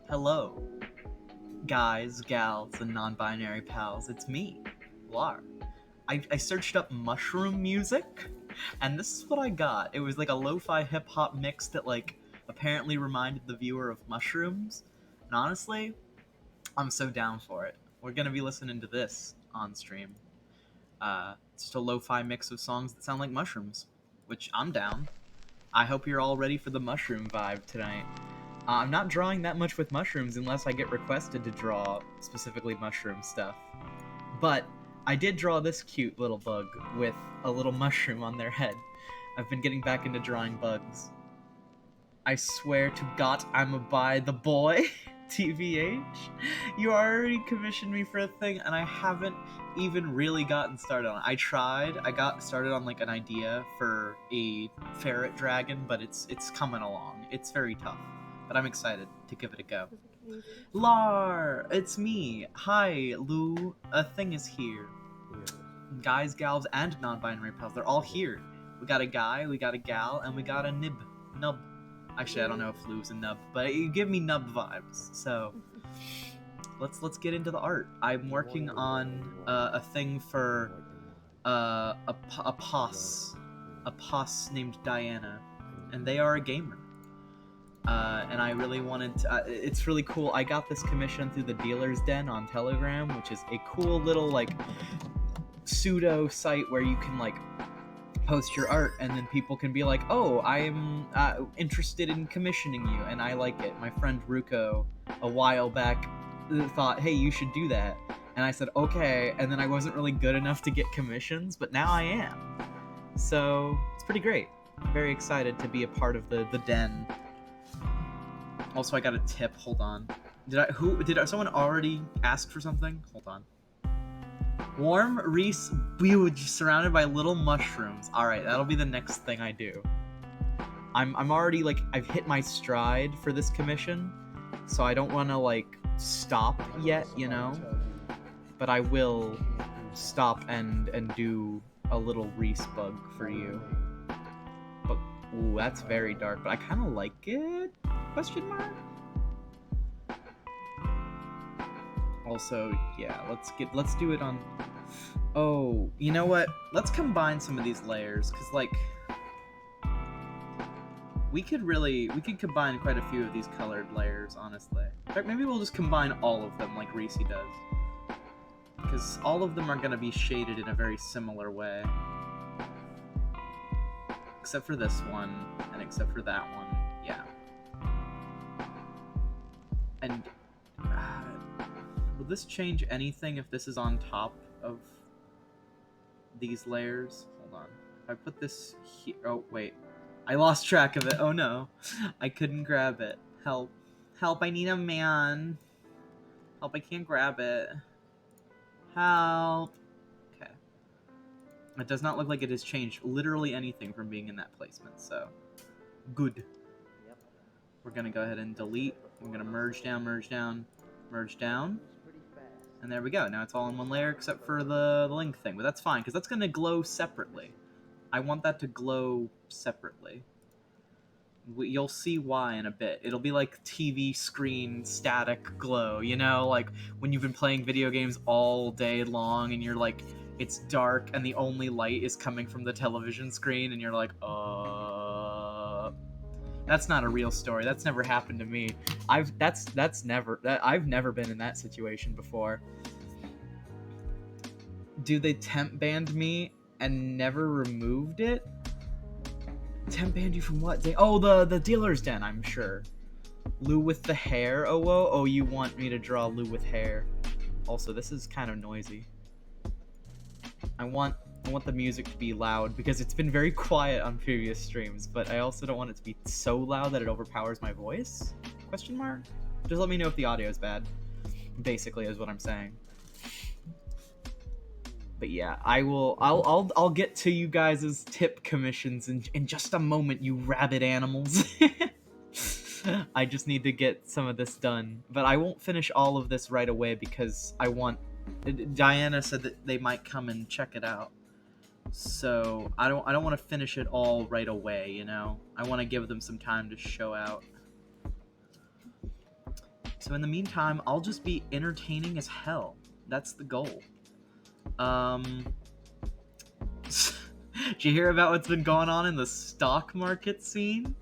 Hello, guys, gals, and non-binary pals. It's me, Lart. I searched up mushroom music, and this is what I got. It was like a lo-fi hip-hop mix that apparently reminded the viewer of mushrooms. And honestly, I'm so down for it. We're gonna be listening to this on stream. It's just a lo-fi mix of songs that sound like mushrooms, which I'm down. I hope you're all ready for the mushroom vibe tonight. I'm not drawing that much with mushrooms unless I get requested to draw specifically mushroom stuff. But I did draw this cute little bug with a little mushroom on their head. I've been getting back into drawing bugs. I swear to God, I'm a by the boy. TVH. You already commissioned me for a thing, and I haven't even really gotten started on it. I tried. I got started on an idea for a ferret dragon, but it's coming along. It's very tough, but I'm excited to give it a go. Lar, it's me. Hi, Lou. A thing is here. Guys, gals, and non-binary pals, they're all here. We got a guy, we got a gal, and we got a nub. Actually, I don't know if Lou's a nub, but you give me nub vibes. So let's get into the art. I'm working on a thing for a posse named Diana, and they are a gamer. And I really wanted to, it's really cool. I got this commission through the Dealer's Den on Telegram, which is a cool little pseudo site where you can post your art, and then people can be like, oh, I am interested in commissioning you, and I like it. My friend Ruko a while back thought, hey, you should do that, and I said okay, and then I wasn't really good enough to get commissions, but now I am. So it's pretty great. I'm very excited to be a part of the den. Also, I got a tip. Hold on. Did someone already ask for something? Hold on. Warm Reese Buge surrounded by little mushrooms. Alright, that'll be the next thing I do. I'm already I've hit my stride for this commission, so I don't wanna stop yet, you know? But I will stop and do a little Reese bug for you. But ooh, that's very dark, but I kinda like it? Question mark? Also, yeah, let's do it on... Oh, you know what? Let's combine some of these layers, because, we could combine quite a few of these colored layers, honestly. In fact, maybe we'll just combine all of them like Reese does. Because all of them are going to be shaded in a very similar way. Except for this one, and except for that one, yeah. And... will this change anything if this is on top of these layers? Hold on. If I put this here... Oh, wait. I lost track of it. Oh, no. I couldn't grab it. Help. Help, I need a man. Help, I can't grab it. Help. Okay. It does not look like it has changed literally anything from being in that placement, so... Good. We're gonna go ahead and delete. We're gonna merge down, merge down, merge down. And there we go. Now it's all in one layer except for the link thing. But that's fine, because that's going to glow separately. I want that to glow separately. You'll see why in a bit. It'll be like TV screen static glow, you know? When you've been playing video games all day long and you're it's dark and the only light is coming from the television screen and you're That's not a real story. That's never happened to me. I've never been in that situation before. Do they temp banned me and never removed it? Temp banned you from what? Oh, the Dealer's Den, I'm sure. Lou with the hair. Oh, whoa. Oh, you want me to draw Lou with hair? Also, this is kind of noisy. I want the music to be loud because it's been very quiet on previous streams, but I also don't want it to be so loud that it overpowers my voice? Question mark? Just let me know if the audio is bad. Basically, is what I'm saying. But yeah, I'll get to you guys' tip commissions in just a moment, you rabid animals. I just need to get some of this done. But I won't finish all of this right away because I want... Diana said that they might come and check it out. So I don't want to finish it all right away, you know? I want to give them some time to show out. So in the meantime, I'll just be entertaining as hell. That's the goal. Did you hear about what's been going on in the stock market scene?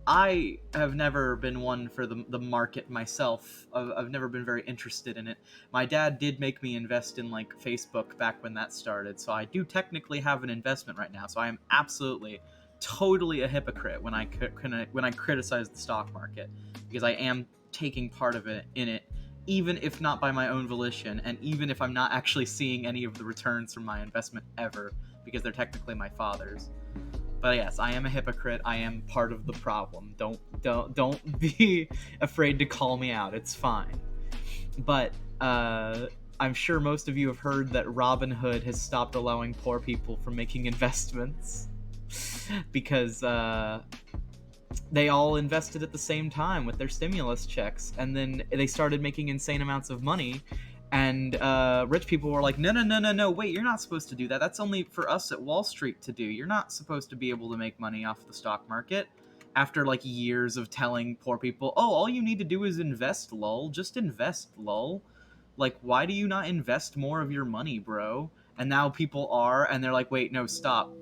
I have never been one for the market myself. I've never been very interested in it. My dad did make me invest in like Facebook back when that started, so I do technically have an investment right now. So I am absolutely, totally a hypocrite when I criticize the stock market, because I am taking part of it in it, even if not by my own volition, and even if I'm not actually seeing any of the returns from my investment ever, because they're technically my father's. But yes, I am a hypocrite. I am part of the problem. Don't be afraid to call me out. It's fine. But I'm sure most of you have heard that Robinhood has stopped allowing poor people from making investments because they all invested at the same time with their stimulus checks, and then they started making insane amounts of money. And rich people were like, no, wait, you're not supposed to do that. That's only for us at Wall Street to do. You're not supposed to be able to make money off the stock market. After like years of telling poor people, oh, all you need to do is invest, lol. Just invest, lol. Like, why do you not invest more of your money, bro? And now people are, and they're like, wait, no, stop.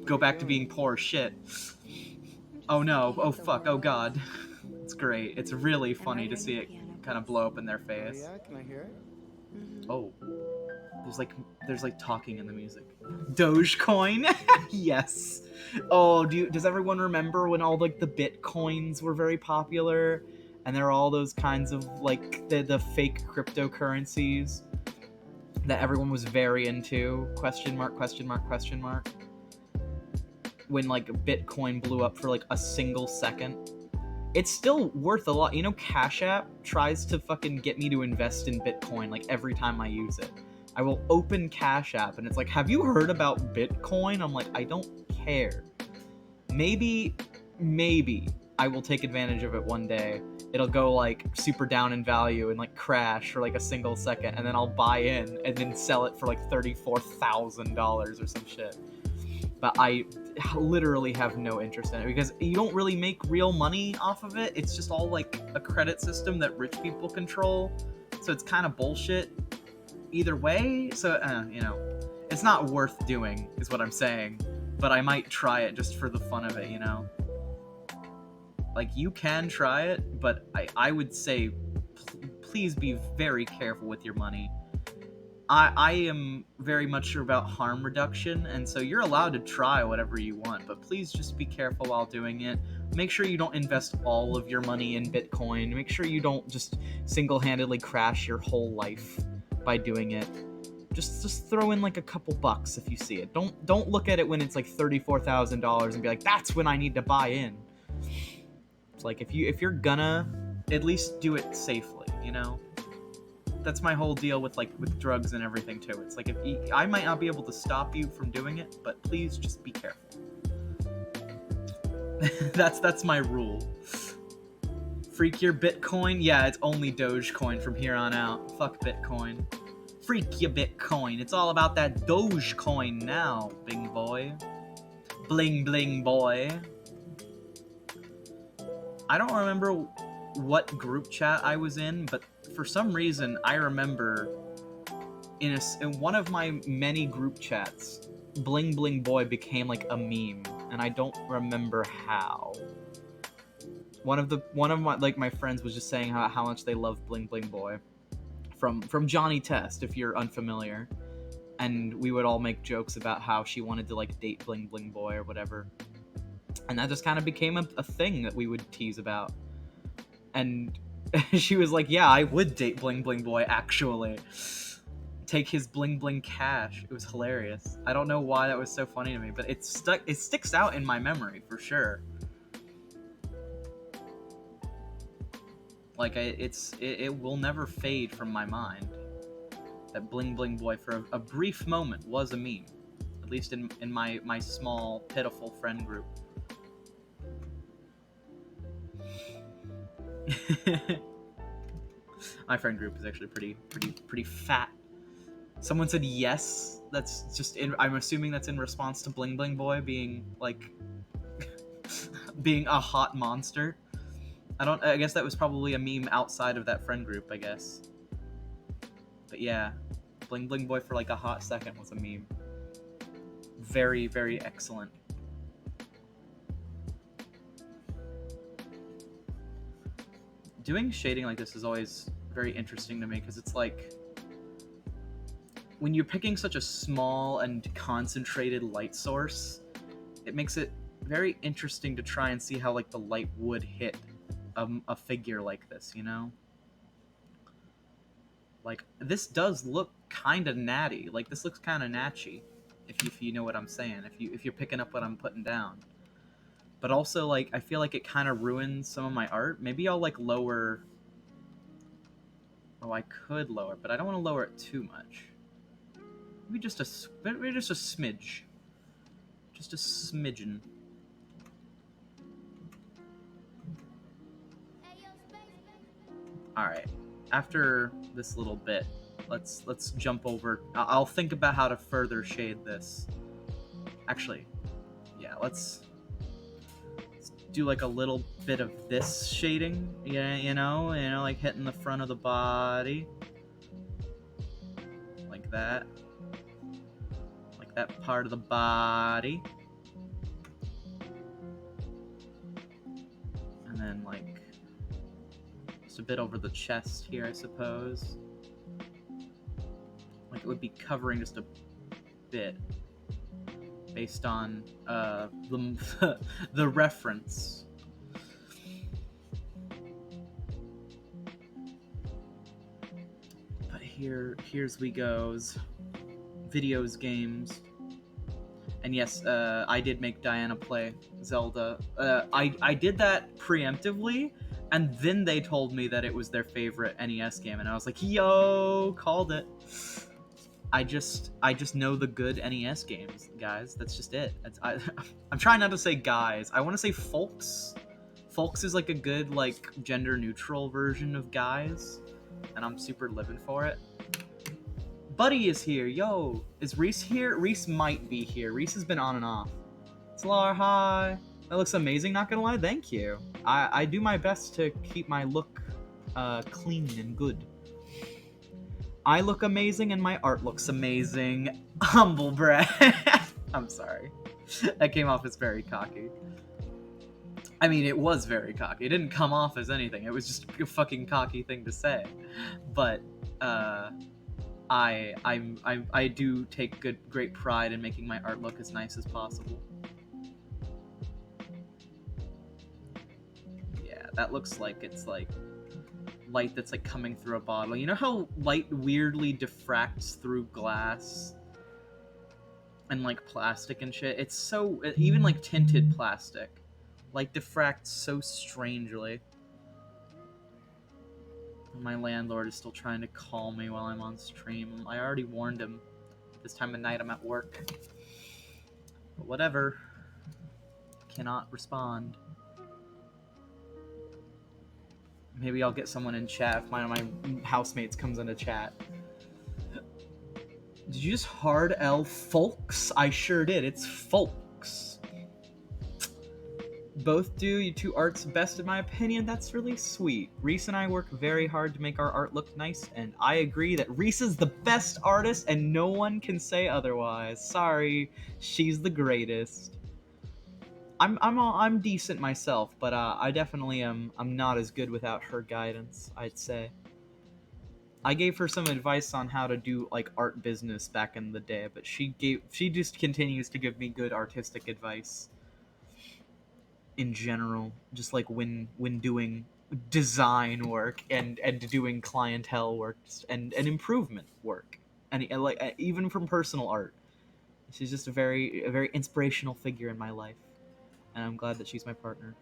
Go back to being poor, shit. Oh no, oh fuck, oh god. It's great. It's really funny to see it kind of blow up in their face. Oh yeah, can I hear it? Oh, there's like talking in the music. Dogecoin. Yes. Oh, does everyone remember when all like the bitcoins were very popular, and there are all those kinds of like the fake cryptocurrencies that everyone was very into? Question mark, question mark, question mark. When like Bitcoin blew up for like a single second. It's still worth a lot. You know, Cash App tries to fucking get me to invest in Bitcoin like every time I use it. I will open Cash App and it's like, have you heard about Bitcoin? I'm like, I don't care. Maybe I will take advantage of it one day. It'll go like super down in value and like crash for like a single second, and then I'll buy in and then sell it for like $34,000 or some shit. But I literally have no interest in it because you don't really make real money off of it. It's just all like a credit system that rich people control, so it's kind of bullshit either way. So you know, it's not worth doing is what I'm saying, but I might try it just for the fun of it, you know. Like, you can try it, but I would say please be very careful with your money. I am very much about harm reduction, and so you're allowed to try whatever you want, but please just be careful while doing it. Make sure you don't invest all of your money in Bitcoin. Make sure you don't just single-handedly crash your whole life by doing it. Just throw in like a couple bucks if you see it. Don't look at it when it's like $34,000 and be like, that's when I need to buy in. It's like, if you're gonna, at least do it safely, you know? That's my whole deal with drugs and everything too. It's like, I might not be able to stop you from doing it, but please just be careful. that's my rule. Freak your Bitcoin? Yeah, it's only Dogecoin from here on out. Fuck Bitcoin. Freak your Bitcoin. It's all about that Dogecoin now, bing boy. Bling bling boy. I don't remember what group chat I was in, but for some reason I remember in one of my many group chats, Bling Bling Boy became like a meme, and I don't remember how. One of my my friends was just saying how much they love Bling Bling Boy from Johnny Test, if you're unfamiliar, and we would all make jokes about how she wanted to like date Bling Bling Boy or whatever, and that just kind of became a thing that we would tease about. And she was like, yeah, I would date Bling Bling Boy, actually. Take his bling bling cash. It was hilarious. I don't know why that was so funny to me, but it sticks out in my memory for sure. Like, it will never fade from my mind that Bling Bling Boy for a brief moment was a meme, at least in my small pitiful friend group. My friend group is actually pretty fat. Someone said yes. That's just in. I'm assuming that's in response to Bling Bling Boy being like being a hot monster. I guess that was probably a meme outside of that friend group, I guess. But yeah, Bling Bling Boy for like a hot second was a meme. Very, very excellent. Doing shading like this is always very interesting to me because it's like when you're picking such a small and concentrated light source, it makes it very interesting to try and see how like the light would hit a figure like this, you know? Like this does look kind of natty. Like this looks kind of natchy, if you know what I'm saying. If you're picking up what I'm putting down. But also like I feel like it kind of ruins some of my art. Maybe I'll like lower. Oh, I could lower, but I don't want to lower it too much. Maybe just a smidge. Just a smidgen. All right. After this little bit, let's jump over. I'll think about how to further shade this. Actually, yeah, let's do like a little bit of this shading. Yeah, you know, like hitting the front of the body, like that part of the body, and then like just a bit over the chest here, I suppose. Like it would be covering just a bit based on the reference. But here's we goes. Videos, games. And yes, I did make Diana play Zelda. I did that preemptively, and then they told me that it was their favorite NES game, and I was like, yo, called it. I just know the good NES games, guys. That's just it. I'm trying not to say guys. I want to say folks. Folks is like a good like gender neutral version of guys, and I'm super living for it. Buddy is here. Yo, is Reese here? Reese might be here. Reese has been on and off. It's Lar, hi. That looks amazing, not gonna lie. Thank you. I do my best to keep my look clean and good. I look amazing and my art looks amazing. Humble brag. I'm sorry. That came off as very cocky. I mean, it was very cocky. It didn't come off as anything. It was just a fucking cocky thing to say. But I do take great pride in making my art look as nice as possible. Yeah, that looks like it's like light that's like coming through a bottle. You know how light weirdly diffracts through glass and like plastic and shit? It's so even like tinted plastic, light diffracts so strangely. My landlord is still trying to call me while I'm on stream. I already warned him. This time of night I'm at work. But whatever. Cannot respond. Maybe I'll get someone in chat if one of my housemates comes into chat. Did you just hard L folks? I sure did. It's folks. Both do. You two art's best in my opinion. That's really sweet. Reese and I work very hard to make our art look nice, and I agree that Reese is the best artist and no one can say otherwise. Sorry, she's the greatest. I'm decent myself, but I definitely am. I'm not as good without her guidance, I'd say. I gave her some advice on how to do like art business back in the day, but she just continues to give me good artistic advice in general, just like when doing design work and doing clientele work and improvement work, and like even from personal art. She's just a very inspirational figure in my life, and I'm glad that she's my partner.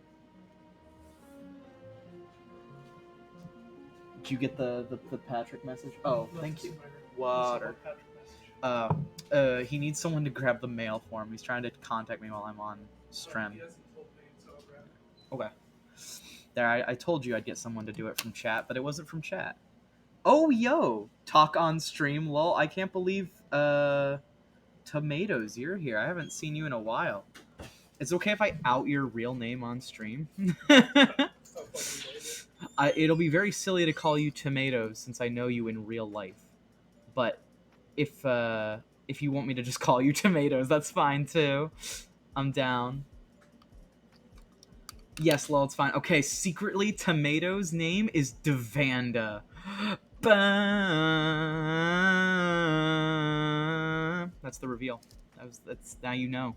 Did you get the Patrick message? Oh, thank you. Water. He needs someone to grab the mail for him. He's trying to contact me while I'm on stream. Okay. There, I told you I'd get someone to do it from chat, but it wasn't from chat. Oh, yo, talk on stream, lol. I can't believe Tomatoes, you're here. I haven't seen you in a while. It's okay if I out your real name on stream. It'll be very silly to call you Tomatoes since I know you in real life. But if you want me to just call you Tomatoes, that's fine too. I'm down. Yes, lol, it's fine. Okay, secretly, Tomatoes' name is Devanda. That's the reveal. That's now you know.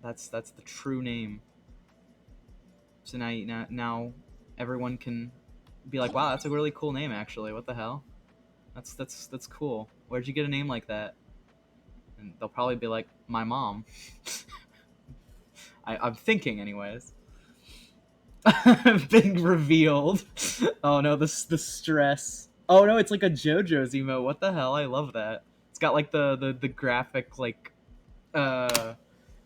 That's the true name. So now everyone can be like, wow, that's a really cool name actually. What the hell? That's cool. Where'd you get a name like that? And they'll probably be like, my mom. I'm thinking, anyways. Been revealed. Oh no, the stress. Oh no, it's like a JoJo's emote. What the hell? I love that. It's got like the graphic like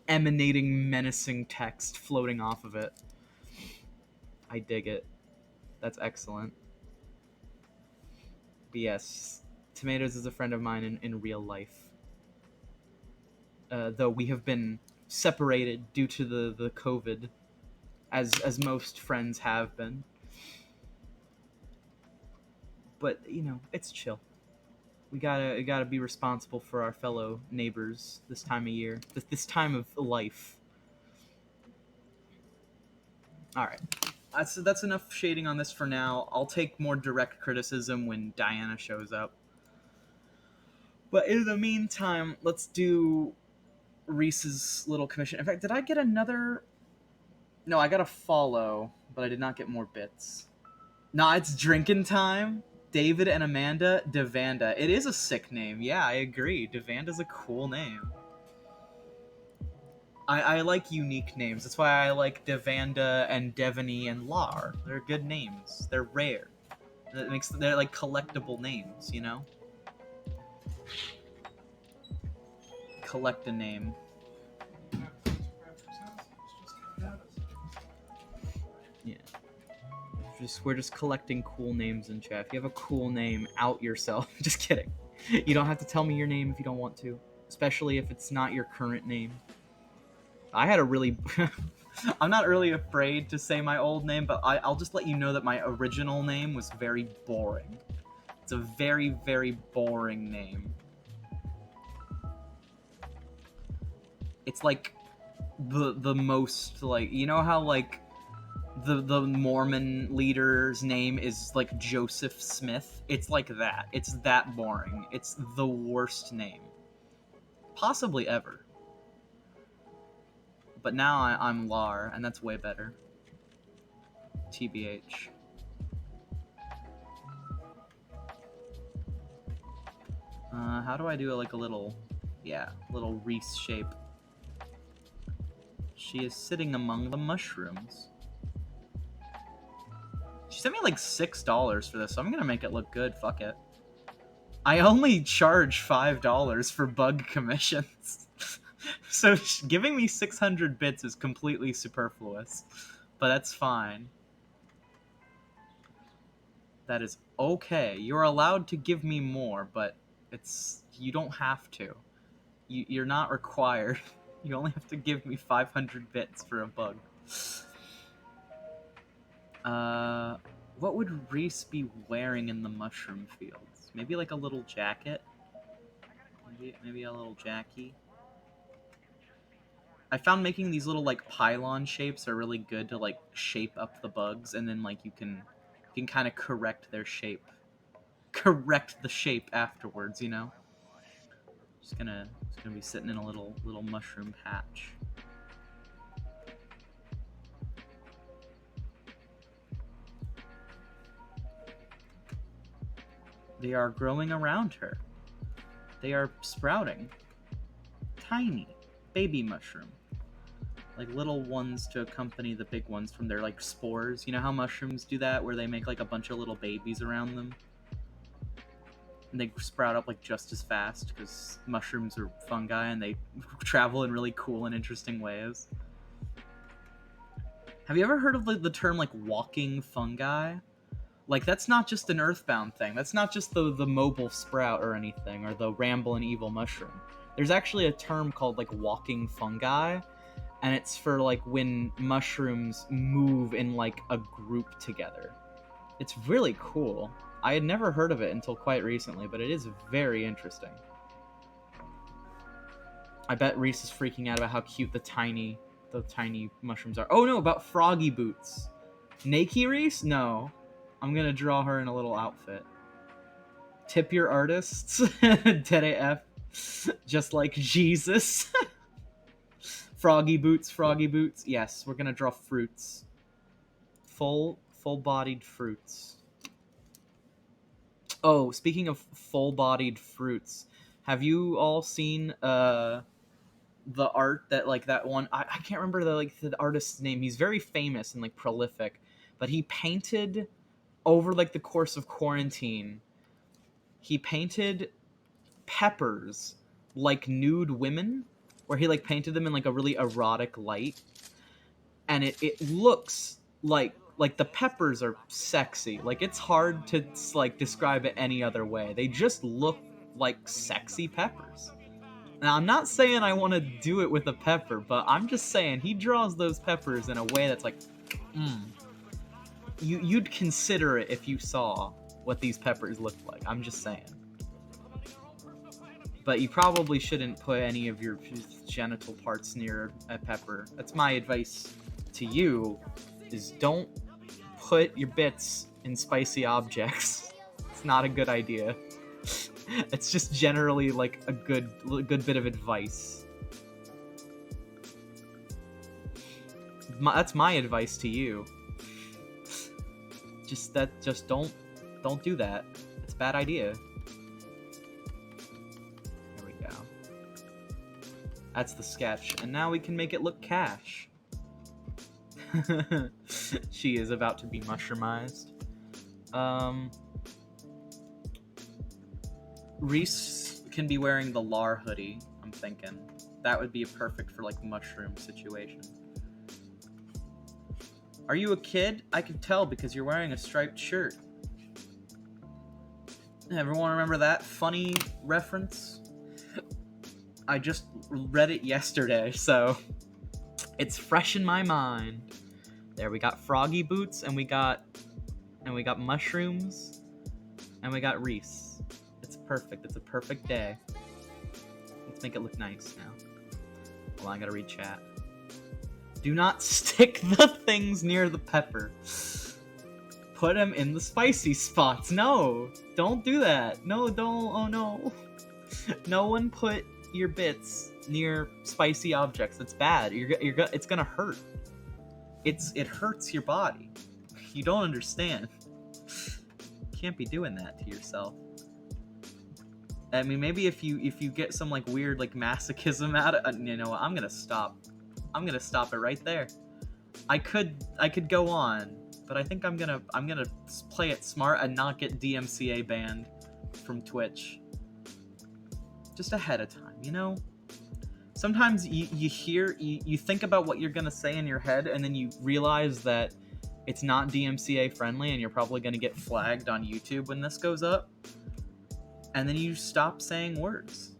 emanating menacing text floating off of it. I dig it. That's excellent. But yes, Tomatoes is a friend of mine in real life. Though we have been separated due to the COVID, as most friends have been. But you know, it's chill. We gotta be responsible for our fellow neighbors this time of year, this time of life. All right, that's enough shading on this for now. I'll take more direct criticism when Diana shows up. But in the meantime, let's do Reese's little commission. In fact, did I get another? No, I got a follow, but I did not get more bits. Nah, it's drinking time. David and Amanda Devanda. It is a sick name. Yeah, I agree. Devanda's a cool name. I like unique names. That's why I like Devanda and Devaney and Lar. They're good names. They're rare. They're like collectible names, you know? Collect a name. Yeah. We're just collecting cool names in chat. If you have a cool name, out yourself. Just kidding. You don't have to tell me your name if you don't want to, especially if it's not your current name. I had a really I'm not really afraid to say my old name, but I'll just let you know that my original name was very boring. It's a very, very boring name. It's like the most, like, you know how like the Mormon leader's name is like Joseph Smith? It's like that. It's that boring. It's the worst name possibly ever. But now I'm Lar, and that's way better. TBH. How do I do like a little, little Reese shape? She is sitting among the mushrooms. She sent me like $6 for this, so I'm gonna make it look good. Fuck it. I only charge $5 for bug commissions. So giving me 600 bits is completely superfluous. But that's fine. That is okay. You're allowed to give me more, but you don't have to. You're not required. You only have to give me 500 bits for a bug. What would Reese be wearing in the mushroom fields? Maybe like a little jacket? Maybe a little jacky? I found making these little like pylon shapes are really good to like shape up the bugs, and then like you can kind of correct their shape. Correct the shape afterwards, you know? Just gonna be sitting in a little mushroom patch. They are growing around her. They are sprouting. Tiny baby mushroom. Like little ones to accompany the big ones from their like spores. You know how mushrooms do that, where they make like a bunch of little babies around them? And they sprout up like just as fast because mushrooms are fungi and they travel in really cool and interesting ways. Have you ever heard of the term like walking fungi? Like, that's not just an Earthbound thing. That's not just the mobile sprout or anything, or the Ramblin' Evil Mushroom. There's actually a term called, like, walking fungi, and it's for, like, when mushrooms move in, like, a group together. It's really cool. I had never heard of it until quite recently, but it is very interesting. I bet Reese is freaking out about how cute the tiny mushrooms are. Oh no, about froggy boots. Nakey Reese? No. I'm gonna draw her in a little outfit. Tip your artists. Dead AF. Just like Jesus. Froggy boots. Yes, we're gonna draw fruits. Full-bodied fruits. Oh, speaking of full-bodied fruits, have you all seen the art that, like, that one, I can't remember the artist's name. He's very famous and, like, prolific, but he painted over, like, the course of quarantine, he painted peppers like nude women, where he, like, painted them in, like, a really erotic light, and it looks like the peppers are sexy. Like, it's hard to, like, describe it any other way. They just look like sexy peppers. Now, I'm not saying I want to do it with a pepper, but I'm just saying he draws those peppers in a way that's like, You'd consider it if you saw what these peppers look like. I'm just saying. But you probably shouldn't put any of your genital parts near a pepper. That's my advice to you, is don't put your bits in spicy objects. It's not a good idea. It's just generally, like, a good bit of advice. That's my advice to you. Just don't do that. It's a bad idea. There we go. That's the sketch, and now we can make it look cash. She is about to be mushroomized. Reese can be wearing the Lart hoodie, I'm thinking. That would be perfect for, like, mushroom situation. Are you a kid? I can tell because you're wearing a striped shirt. Everyone remember that funny reference? I just read it yesterday, so it's fresh in my mind. There, we got froggy boots, and we got mushrooms, and we got Reese. It's perfect. It's a perfect day. Let's make it look nice now. Hold on, I gotta read chat. Do not stick the things near the pepper. Put them in the spicy spots. No, don't do that. No, don't. Oh no. No one put your bits near spicy objects. It's bad. It's gonna hurt. It hurts your body. You don't understand. You can't be doing that to yourself. I mean, maybe if you get some, like, weird, like, masochism out of it, you know what? I'm gonna stop it right there. I could go on, but I think I'm gonna play it smart and not get DMCA banned from Twitch just ahead of time, you know? Sometimes you think about what you're gonna say in your head, and then you realize that it's not DMCA friendly, and you're probably gonna get flagged on YouTube when this goes up, and then you stop saying words.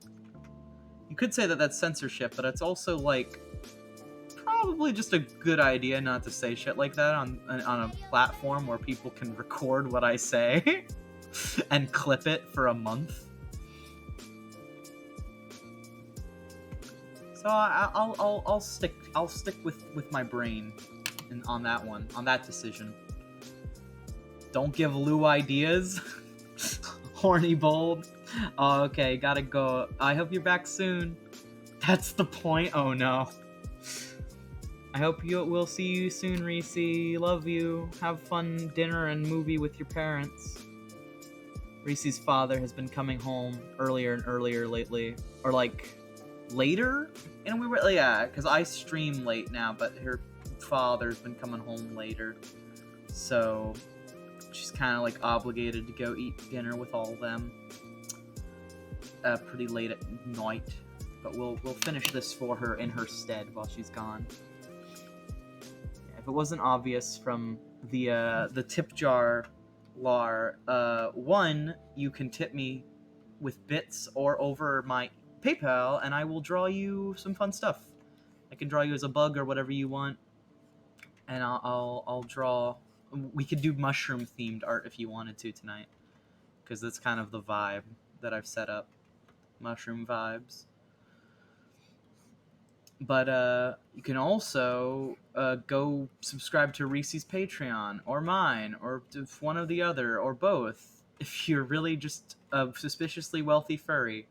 You could say that that's censorship, but it's also, like, probably just a good idea not to say shit like that on a platform where people can record what I say and clip it for a month. So I'll stick with my brain on that one, on that decision. Don't give Lou ideas. Horny bold. Oh, okay, gotta go. I hope you're back soon. That's the point. Oh no. I hope we'll see you soon, Reese. Love you. Have fun dinner and movie with your parents. Reese's father has been coming home earlier and earlier lately. Or, like, later? And we were, yeah, because I stream late now, but her father's been coming home later. So she's kind of, like, obligated to go eat dinner with all of them pretty late at night. But we'll finish this for her in her stead while she's gone. If it wasn't obvious from the tip jar Lar, one, you can tip me with bits or over my PayPal, and I will draw you some fun stuff. I can draw you as a bug or whatever you want, and I'll draw. We could do mushroom themed art if you wanted to tonight, because that's kind of the vibe that I've set up. Mushroom vibes. But you can also go subscribe to Reese's Patreon or mine or one or the other or both if you're really just a suspiciously wealthy furry.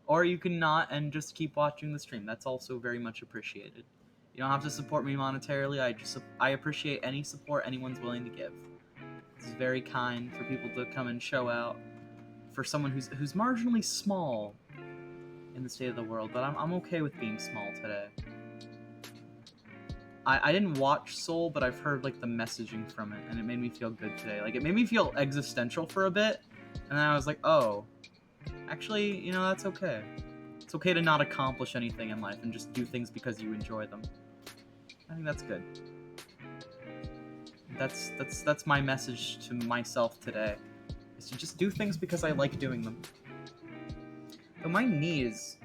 Or you can not and just keep watching the stream. That's also very much appreciated. You don't have to support me monetarily. I appreciate any support anyone's willing to give. It's very kind for people to come and show out for someone who's marginally small in the state of the world, but I'm okay with being small today. I didn't watch Soul, but I've heard like the messaging from it, and it made me feel good today. Like it made me feel existential for a bit, and then I was like, oh, actually, you know, that's okay. It's okay to not accomplish anything in life and just do things because you enjoy them. I think that's good. That's my message to myself today. Is to just do things because I like doing them. But my knee is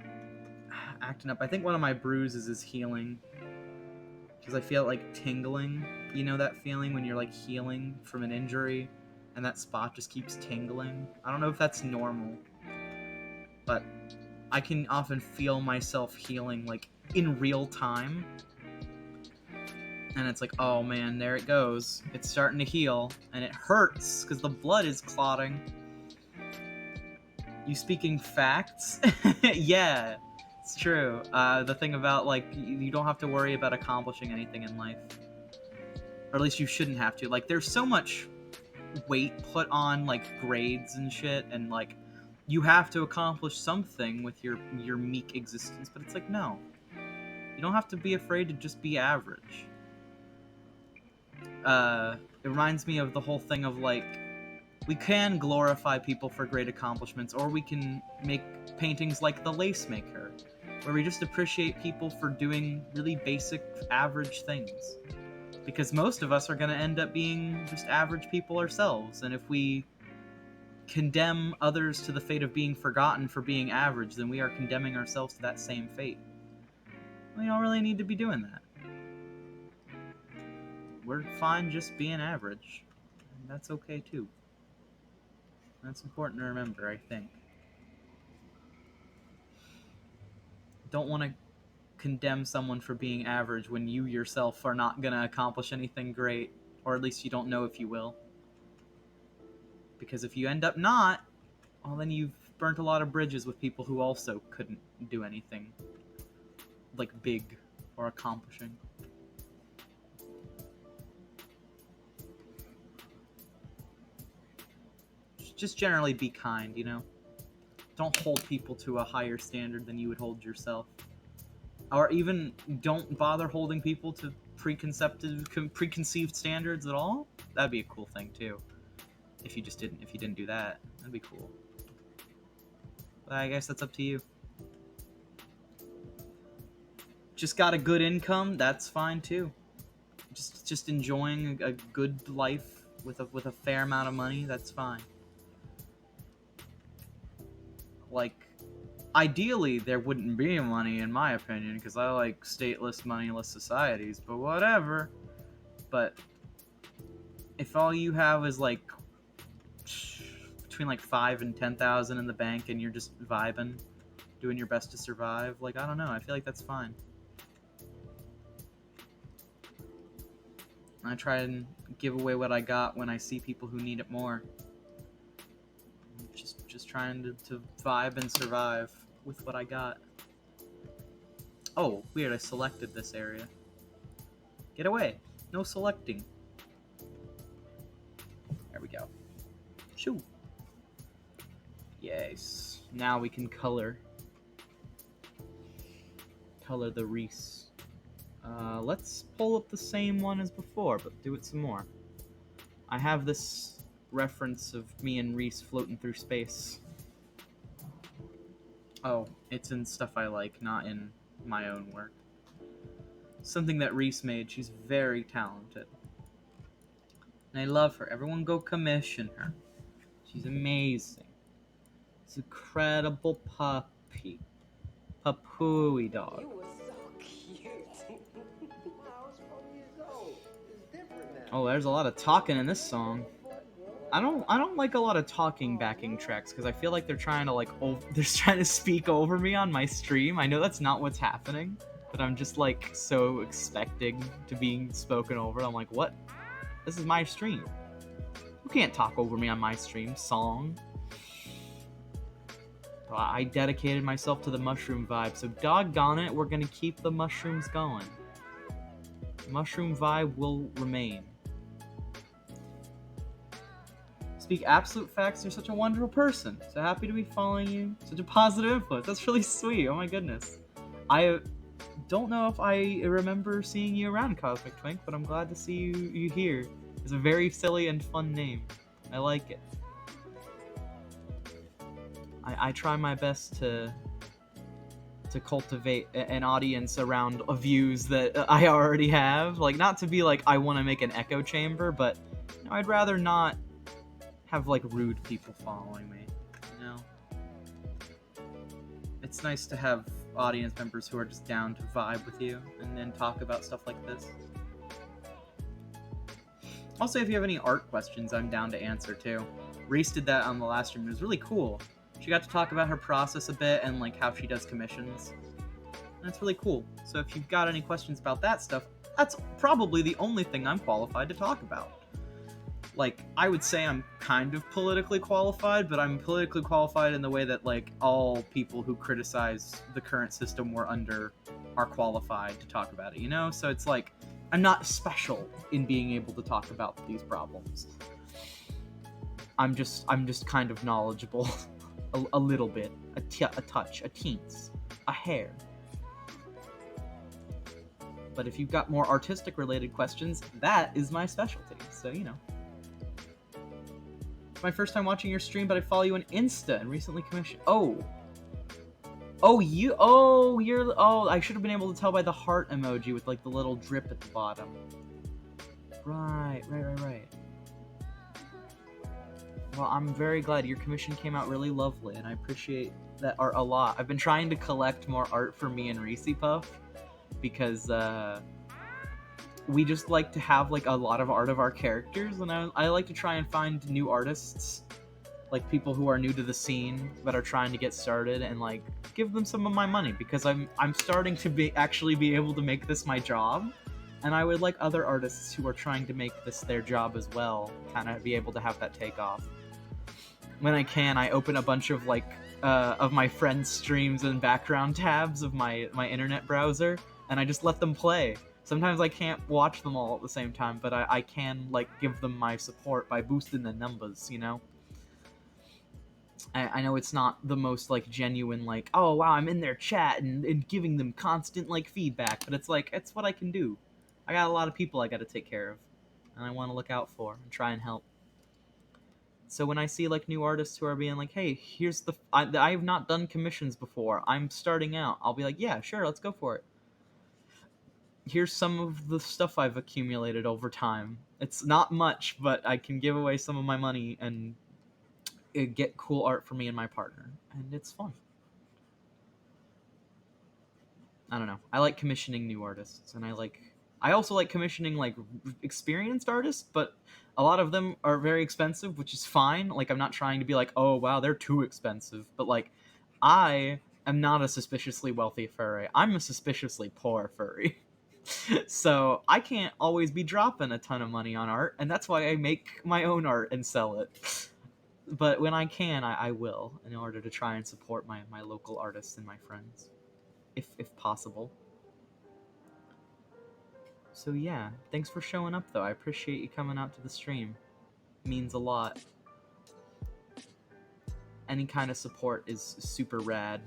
acting up. I think one of my bruises is healing. Because I feel like tingling. You know that feeling when you're like healing from an injury and that spot just keeps tingling? I don't know if that's normal. But I can often feel myself healing like in real time. And it's like, oh man, there it goes. It's starting to heal. And it hurts because the blood is clotting. You speaking facts? Yeah, it's true. The thing about, like, you don't have to worry about accomplishing anything in life. Or at least you shouldn't have to. Like, there's so much weight put on, like, grades and shit, and, like, you have to accomplish something with your meek existence, but it's like, no. You don't have to be afraid to just be average. It reminds me of the whole thing of, like, we can glorify people for great accomplishments, or we can make paintings like The Lace Maker, where we just appreciate people for doing really basic, average things. Because most of us are going to end up being just average people ourselves, and if we condemn others to the fate of being forgotten for being average, then we are condemning ourselves to that same fate. We don't really need to be doing that. We're fine just being average, and that's okay too. That's important to remember, I think. Don't want to condemn someone for being average when you yourself are not going to accomplish anything great, or at least you don't know if you will. Because if you end up not, well, then you've burnt a lot of bridges with people who also couldn't do anything like big or accomplishing. Just generally be kind, you know? Don't hold people to a higher standard than you would hold yourself. Or even don't bother holding people to preconceived standards at all. That'd be a cool thing too. If you didn't do that, that'd be cool. But I guess that's up to you. Just got a good income, that's fine too. Just enjoying a good life with a fair amount of money, that's fine. Like, ideally, there wouldn't be money, in my opinion, because I like stateless, moneyless societies, but whatever. But if all you have is, like, between, like, 5 and 10,000 in the bank, and you're just vibing, doing your best to survive, like, I don't know, I feel like that's fine. I try and give away what I got when I see people who need it more. Just trying to vibe and survive with what I got. Oh, weird, I selected this area. Get away. No selecting. There we go. Shoo. Yes. Now we can color the Reese. Let's pull up the same one as before, but do it some more. I have this reference of me and Reese floating through space. Oh, it's in stuff I like, not in my own work. Something that Reese made. She's very talented. And I love her. Everyone go commission her. She's amazing. She's an incredible puppy. Papooey dog. You were so cute. I was 4 years old. It's different now. Oh, there's a lot of talking in this song. I don't like a lot of talking backing tracks because I feel like they're trying to they're trying to speak over me on my stream. I know that's not what's happening, but I'm just like so expecting to being spoken over. I'm like, what? This is my stream. You can't talk over me on my stream. Song. Well, I dedicated myself to the mushroom vibe, so doggone it, we're gonna keep the mushrooms going. Mushroom vibe will remain. Speak absolute facts, you're such a wonderful person. So happy to be following you. Such a positive influence. That's really sweet. Oh my goodness. I don't know if I remember seeing you around, Cosmic Twink, but I'm glad to see you here. It's a very silly and fun name. I like it. I try my best to cultivate an audience around views that I already have. Like, not to be like, I want to make an echo chamber, but you know, I'd rather not have like rude people following me, you know? It's nice to have audience members who are just down to vibe with you and then talk about stuff like this. Also, if you have any art questions, I'm down to answer too. Reese did that on the last stream. It was really cool. She got to talk about her process a bit and like how she does commissions. And that's really cool. So if you've got any questions about that stuff, that's probably the only thing I'm qualified to talk about. Like, I would say I'm kind of politically qualified, but I'm politically qualified in the way that, like, all people who criticize the current system we're under are qualified to talk about it, you know? So it's like, I'm not special in being able to talk about these problems. I'm just kind of knowledgeable. a little bit. A touch. A teens. A hair. But if you've got more artistic-related questions, that is my specialty. So, you know. It's my first time watching your stream, but I follow you on Insta and recently commissioned. Oh, I should have been able to tell by the heart emoji with like the little drip at the bottom. Right. Well, I'm very glad your commission came out really lovely, and I appreciate that art a lot. I've been trying to collect more art for me and Reese Puff because we just like to have like a lot of art of our characters, and I like to try and find new artists, like people who are new to the scene that are trying to get started, and like give them some of my money because I'm starting to actually be able to make this my job, and I would like other artists who are trying to make this their job as well kind of be able to have that take off. When I can, I open a bunch of like of my friends' streams and background tabs of my internet browser, and I just let them play. Sometimes I can't watch them all at the same time, but I can like give them my support by boosting the numbers, you know? I know it's not the most like genuine like, oh wow, I'm in their chat and giving them constant like feedback, but it's like, it's what I can do. I got a lot of people I gotta take care of, and I want to look out for and try and help. So when I see like new artists who are being like, hey, here's I have not done commissions before, I'm starting out, I'll be like, yeah, sure, let's go for it. Here's some of the stuff I've accumulated over time. It's not much, but I can give away some of my money and get cool art for me and my partner, and it's fun. I don't know. I like commissioning new artists, and I also like commissioning like experienced artists, but a lot of them are very expensive, which is fine. Like, I'm not trying to be like, oh wow, they're too expensive, but like, I am not a suspiciously wealthy furry. I'm a suspiciously poor furry. So I can't always be dropping a ton of money on art, and that's why I make my own art and sell it. But when I can, I will, in order to try and support my local artists and my friends, if possible. So yeah, thanks for showing up though. I appreciate you coming out to the stream. It means a lot. Any kind of support is super rad.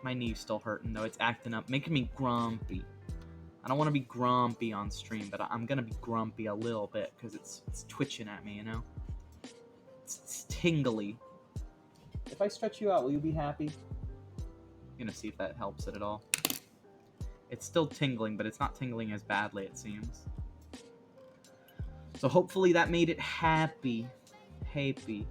My knee's still hurting though. It's acting up, making me grumpy. I don't want to be grumpy on stream, but I'm gonna be grumpy a little bit because it's twitching at me, you know? It's tingly. If I stretch you out, will you be happy? I'm gonna see if that helps it at all. It's still tingling, but it's not tingling as badly, it seems. So hopefully that made it happy. Happy.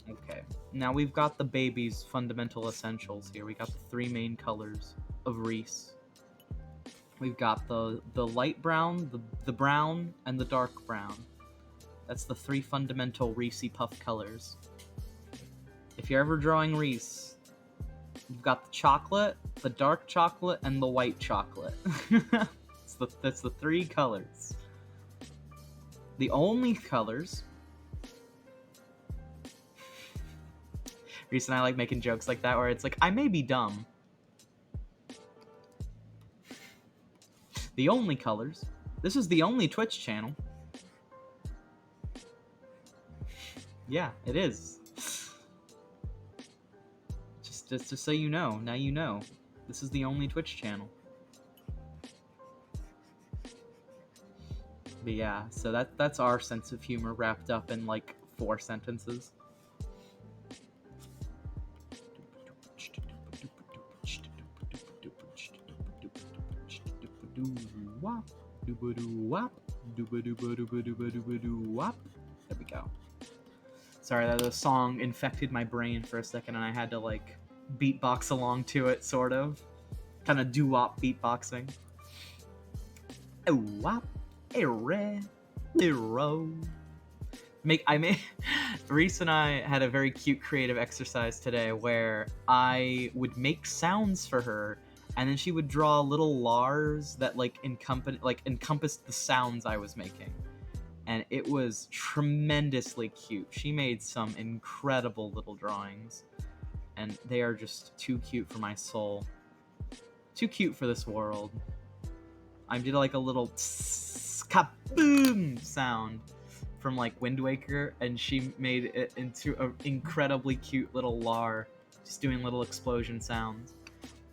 Okay. Now we've got the baby's fundamental essentials here. We got the three main colors of Reese. We've got the light brown, the brown, and the dark brown. That's the three fundamental Reese Puff colors. If you're ever drawing Reese, you've got the chocolate, the dark chocolate, and the white chocolate. That's the three colors. The only colors... Reese and I like making jokes like that where it's like, I may be dumb. The only colors. This is the only Twitch channel. Yeah, it is. Just so you know. Now you know. This is the only Twitch channel. But yeah, so that's our sense of humor wrapped up in like 4 sentences. There we go. Sorry, the song infected my brain for a second and I had to like beatbox along to it, sort of. Kind of doo-wop beatboxing. Reese and I had a very cute creative exercise today where I would make sounds for her and then she would draw little Lars that like encompassed the sounds I was making. And it was tremendously cute. She made some incredible little drawings. And they are just too cute for my soul. Too cute for this world. I did like a little kaboom sound from like Wind Waker, and she made it into an incredibly cute little Lar, just doing little explosion sounds.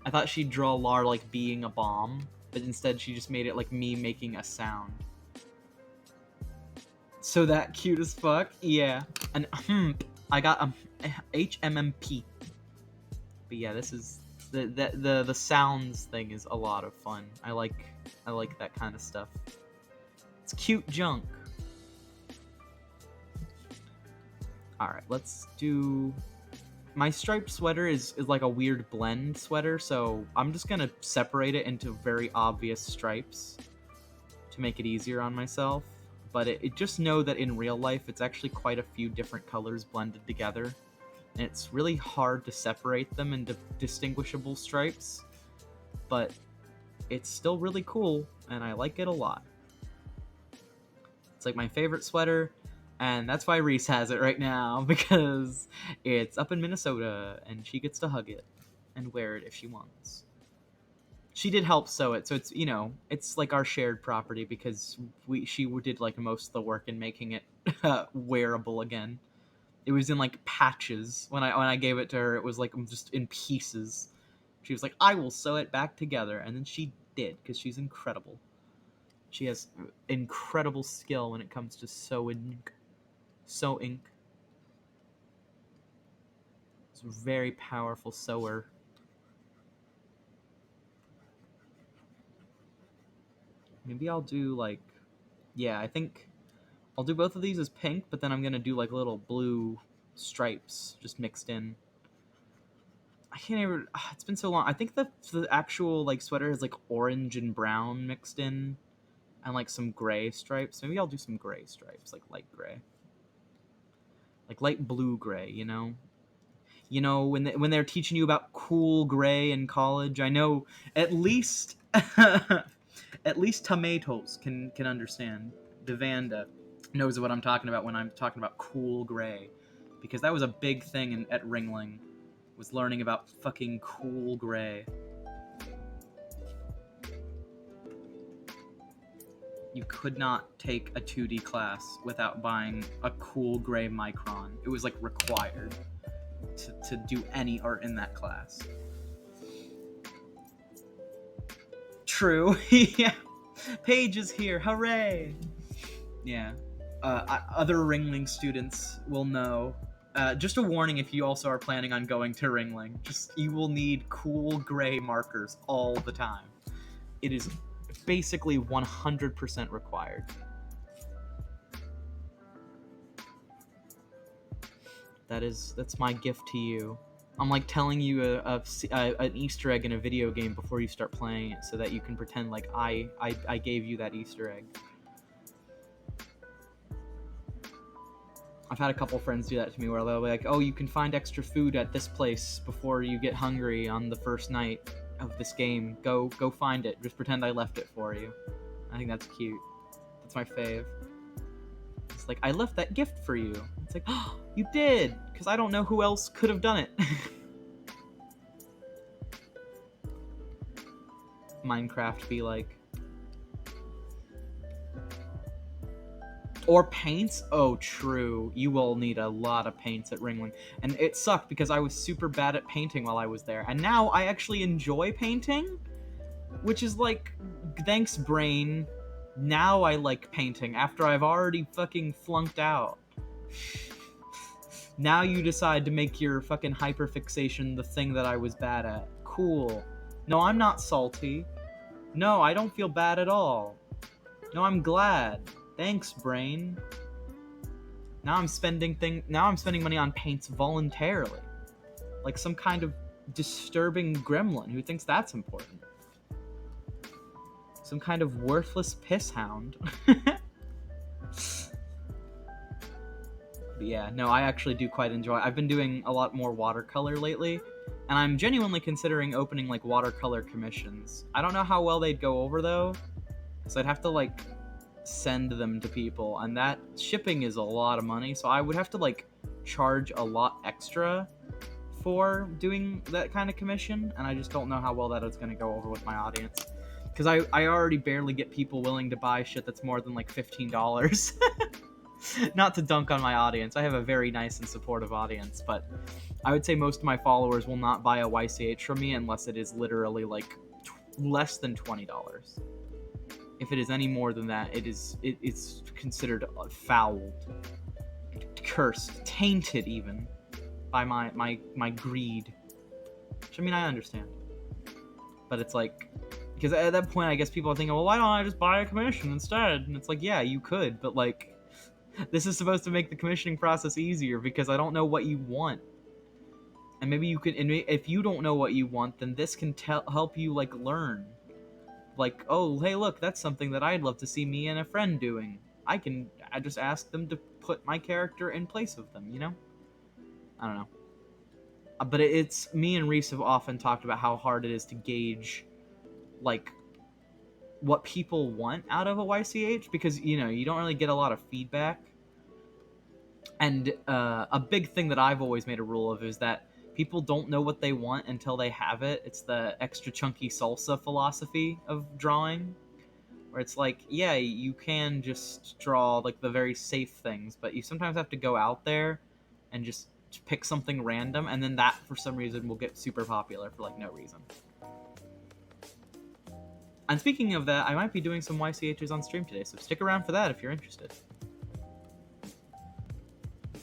I thought she'd draw Lar like being a bomb, but instead she just made it like me making a sound. So that cute as fuck, yeah. And I got a HMMP. But yeah, this is the sounds thing is a lot of fun. I like that kind of stuff. It's cute junk. Alright, let's do... My striped sweater is like a weird blend sweater, so I'm just gonna separate it into very obvious stripes to make it easier on myself. But it just know that in real life, it's actually quite a few different colors blended together. And it's really hard to separate them into distinguishable stripes. But it's still really cool, and I like it a lot. It's like my favorite sweater, and that's why Reese has it right now, because it's up in Minnesota, and she gets to hug it and wear it if she wants. She did help sew it, so it's, you know, it's like our shared property, because she did like most of the work in making it wearable again. It was in like patches. When I gave it to her, it was like just in pieces. She was like, I will sew it back together, and then she did, because she's incredible. She has incredible skill when it comes to sewing. It's a very powerful sewer. Maybe I'll do like... Yeah, I think I'll do both of these as pink, but then I'm going to do like little blue stripes just mixed in. I can't even... It's been so long. I think the actual like sweater has like orange and brown mixed in. And like some gray stripes. Maybe I'll do some gray stripes, like light gray. Like light blue gray, you know? You know, when they're teaching you about cool gray in college, I know at least at least tomatoes can understand. Devanda knows what I'm talking about when I'm talking about cool gray, because that was a big thing at Ringling, was learning about fucking cool gray. You could not take a 2D class without buying a cool gray Micron. It was like required to do any art in that class. True. Yeah. Paige is here. Hooray. Yeah. Other Ringling students will know. Just a warning if you also are planning on going to Ringling. You will need cool gray markers all the time. It is basically 100% required. That's my gift to you. I'm like telling you an Easter egg in a video game before you start playing it, so that you can pretend like I gave you that Easter egg. I've had a couple friends do that to me where they'll be like, "Oh, you can find extra food at this place before you get hungry on the first night of this game. Go find it. Just pretend I left it for you." I think that's cute. That's my fave. It's like, I left that gift for you. It's like, oh, you did, because I don't know who else could have done it. Minecraft be like. Or paints? Oh, true. You will need a lot of paints at Ringling. And it sucked because I was super bad at painting while I was there. And now I actually enjoy painting, which is like, thanks, brain. Now I like painting after I've already fucking flunked out. Now you decide to make your fucking hyperfixation the thing that I was bad at. Cool. No, I'm not salty. No, I don't feel bad at all. No, I'm glad. Thanks, brain. Now I'm spending money on paints voluntarily. Like some kind of disturbing gremlin who thinks that's important. Some kind of worthless piss hound. But yeah, no, I actually do quite enjoy. I've been doing a lot more watercolor lately, and I'm genuinely considering opening like watercolor commissions. I don't know how well they'd go over though, so I'd have to like send them to people, and that shipping is a lot of money, so I would have to like charge a lot extra for doing that kind of commission, and I just don't know how well that is going to go over with my audience, because I already barely get people willing to buy shit that's more than like $15. Not to dunk on my audience, I have a very nice and supportive audience, but I would say most of my followers will not buy a YCH from me unless it is literally like less than $20. If it is any more than that, it's considered fouled, cursed, tainted even by my greed. Which, I mean, I understand. But it's like, because at that point I guess people are thinking, well, why don't I just buy a commission instead? And it's like, yeah, you could, but like, this is supposed to make the commissioning process easier because I don't know what you want. And maybe you could, and if you don't know what you want, then this can help you like learn. Like, oh, hey, look, that's something that I'd love to see me and a friend doing. I just ask them to put my character in place of them, you know? I don't know. But it's, me and Reese have often talked about how hard it is to gauge, like, what people want out of a YCH, because, you know, you don't really get a lot of feedback. And a big thing that I've always made a rule of is that people don't know what they want until they have it. It's the extra chunky salsa philosophy of drawing, where it's like, yeah, you can just draw like the very safe things, but you sometimes have to go out there and just pick something random, and then that for some reason will get super popular for like no reason. And speaking of that, I might be doing some YCHs on stream today, so stick around for that if you're interested.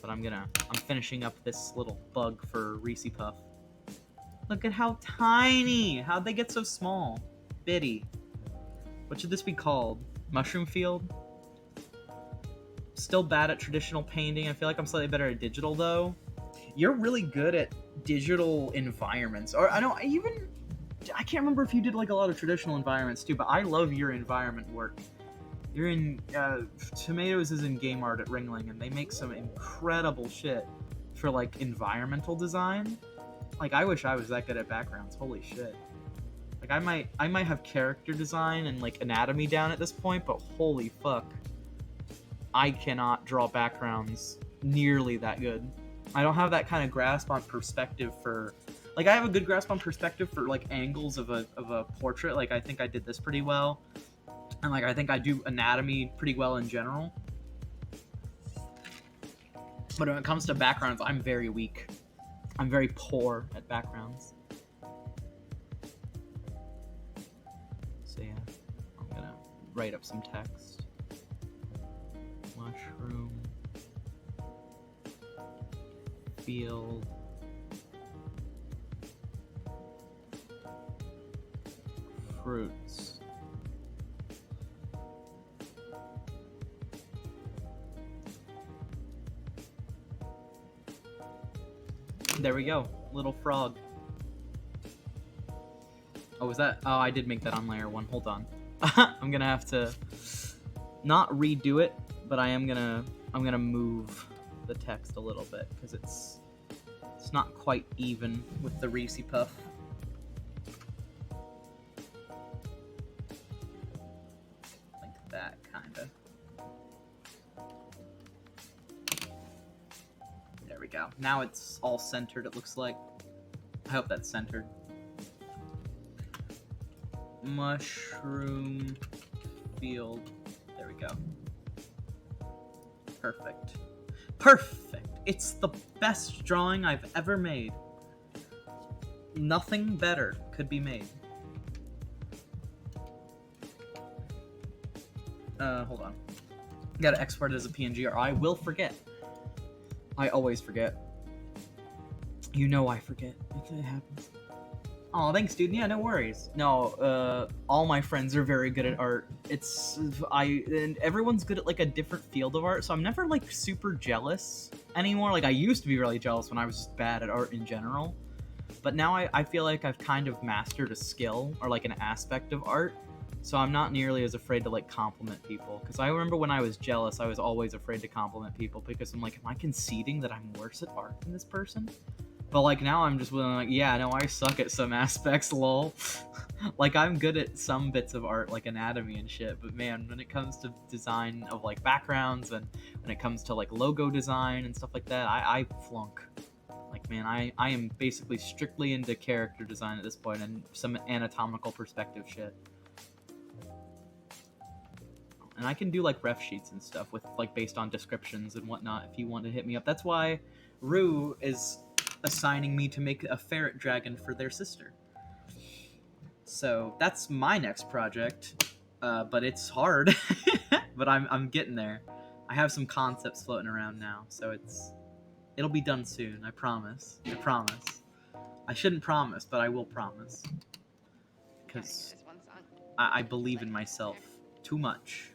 But I'm finishing up this little bug for Reese Puff. Look at how tiny! How'd they get so small? Bitty. What should this be called? Mushroom Field? Still bad at traditional painting. I feel like I'm slightly better at digital though. You're really good at digital environments. Or I can't remember if you did like a lot of traditional environments too, but I love your environment work. You're in, Tomatoes is in game art at Ringling, and they make some incredible shit for like environmental design. Like, I wish I was that good at backgrounds. Holy shit. Like, I might have character design and like anatomy down at this point, but holy fuck, I cannot draw backgrounds nearly that good. I don't have that kind of grasp on perspective for, like, I have a good grasp on perspective for like angles of a portrait. Like, I think I did this pretty well, and like I think I do anatomy pretty well in general. But when it comes to backgrounds, I'm very weak. I'm very poor at backgrounds. So yeah, I'm gonna write up some text. Mushroom field. Fruits. There we go. Little frog. Oh, was that? Oh, I did make that on layer 1. Hold on. I'm gonna have to not redo it, but I'm gonna move the text a little bit because it's not quite even with the Reese Puff. Like that, kinda. There we go. Now it's all centered, it looks like. I hope that's centered. Mushroom field. There we go. Perfect. Perfect! It's the best drawing I've ever made. Nothing better could be made. Hold on. Gotta export it as a PNG or I will forget. I always forget. You know I forget. It happens. Oh, thanks, dude. Yeah, no worries. No, all my friends are very good at art. And everyone's good at, like, a different field of art, so I'm never, like, super jealous anymore. Like, I used to be really jealous when I was just bad at art in general. But now I feel like I've kind of mastered a skill, or, like, an aspect of art, so I'm not nearly as afraid to, like, compliment people. Because I remember when I was jealous, I was always afraid to compliment people, because I'm like, am I conceding that I'm worse at art than this person? But, like, now I'm just willing, like, yeah, no, I suck at some aspects, lol. Like, I'm good at some bits of art, like anatomy and shit, but man, when it comes to design of, like, backgrounds, and when it comes to, like, logo design and stuff like that, I flunk. Like, man, I am basically strictly into character design at this point, and some anatomical perspective shit. And I can do, like, ref sheets and stuff with, like, based on descriptions and whatnot if you want to hit me up. That's why Rue is assigning me to make a ferret dragon for their sister. So that's my next project, but it's hard. But I'm getting there. I have some concepts floating around now, so it'll be done soon. I promise. I promise. I shouldn't promise, but I will promise. Because I believe in myself too much.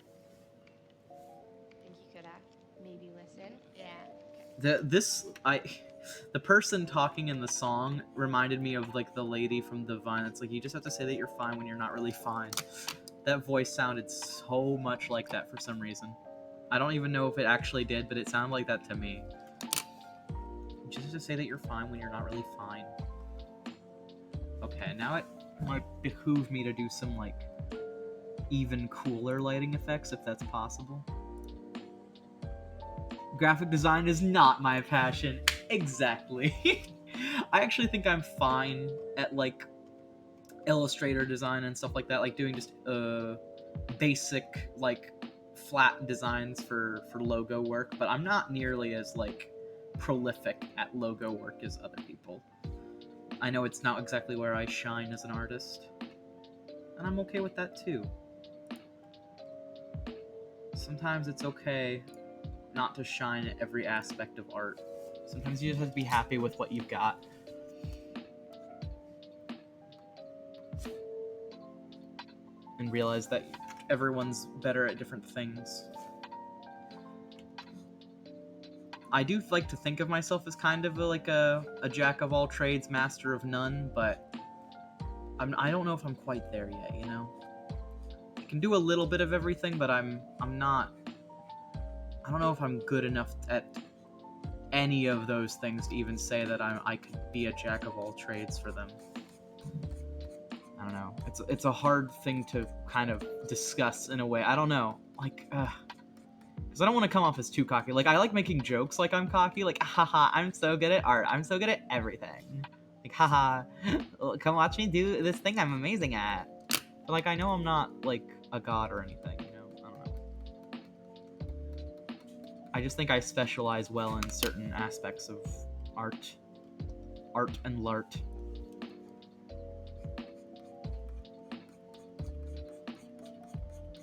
Think you could maybe listen? Yeah. Okay. The person talking in the song reminded me of, like, the lady from The Vine. It's like, you just have to say that you're fine when you're not really fine. That voice sounded so much like that for some reason. I don't even know if it actually did, but it sounded like that to me. You just have to say that you're fine when you're not really fine. Okay, now it might behoove me to do some, like, even cooler lighting effects, if that's possible. Graphic design is not my passion. Exactly. I actually think I'm fine at, like, Illustrator design and stuff like that, like doing just basic, like, flat designs for logo work, but I'm not nearly as, like, prolific at logo work as other people. I know it's not exactly where I shine as an artist, and I'm okay with that too. Sometimes it's okay not to shine at every aspect of art. Sometimes you just have to be happy with what you've got. And realize that everyone's better at different things. I do like to think of myself as kind of a jack of all trades, master of none, but I don't know if I'm quite there yet, you know? I can do a little bit of everything, but I'm not... I don't know if I'm good enough at any of those things to even say that I could be a jack of all trades for them. I don't know. It's a hard thing to kind of discuss in a way. I don't know. Like, because I don't want to come off as too cocky. Like, I like making jokes like I'm cocky. Like, haha, I'm so good at art. I'm so good at everything. Like, haha, come watch me do this thing I'm amazing at. But, like, I know I'm not, like, a god or anything, you know? I don't know. I just think I specialize well in certain aspects of art and Lart.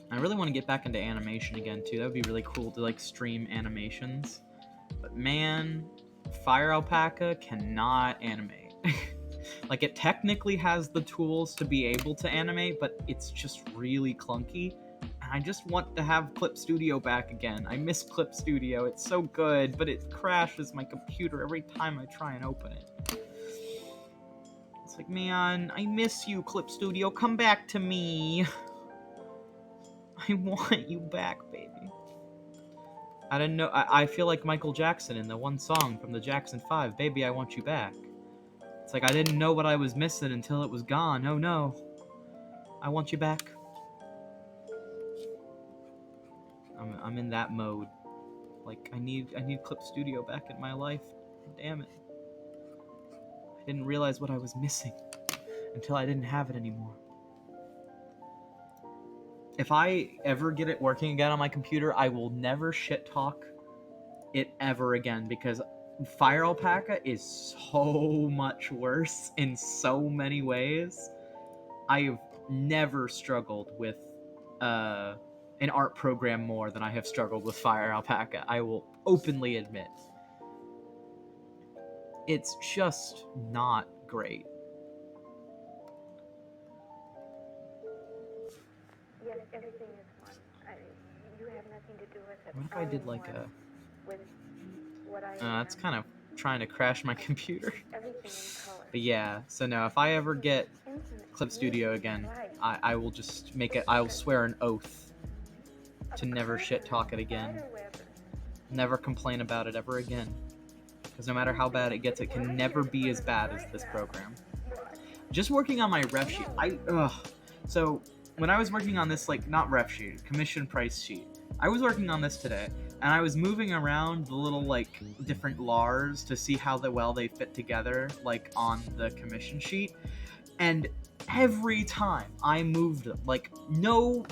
I really want to get back into animation again, too. That would be really cool to, like, stream animations. But, man, Fire Alpaca cannot animate. Like, it technically has the tools to be able to animate, but it's just really clunky. I just want to have Clip Studio back again. I miss Clip Studio. It's so good, but it crashes my computer every time I try and open it. It's like, man, I miss you, Clip Studio. Come back to me. I want you back, baby. I didn't know. I feel like Michael Jackson in the one song from the Jackson 5, Baby, I Want You Back. It's like I didn't know what I was missing until it was gone. Oh no. I want you back. I'm in that mode. Like, I need Clip Studio back in my life. Damn it. I didn't realize what I was missing until I didn't have it anymore. If I ever get it working again on my computer, I will never shit talk it ever again, because Fire Alpaca is so much worse in so many ways. I've never struggled with an art program more than I have struggled with Fire Alpaca. I will openly admit. It's just not great. Yes, everything is fine. You have nothing to do with it. What if I did like a... With what I that's kind of trying to crash my computer. everything in color. But yeah, so no, if I ever get Clip Studio again, I will just make it... I will swear an oath to never shit talk it again. Never complain about it ever again. Because no matter how bad it gets, it can never be as bad as this program. Just working on my ref sheet, so when I was working on this, like, not ref sheet, commission price sheet, I was working on this today, and I was moving around the little, like, different Lars to see how well they fit together, like, on the commission sheet, and every time I moved them, like, no,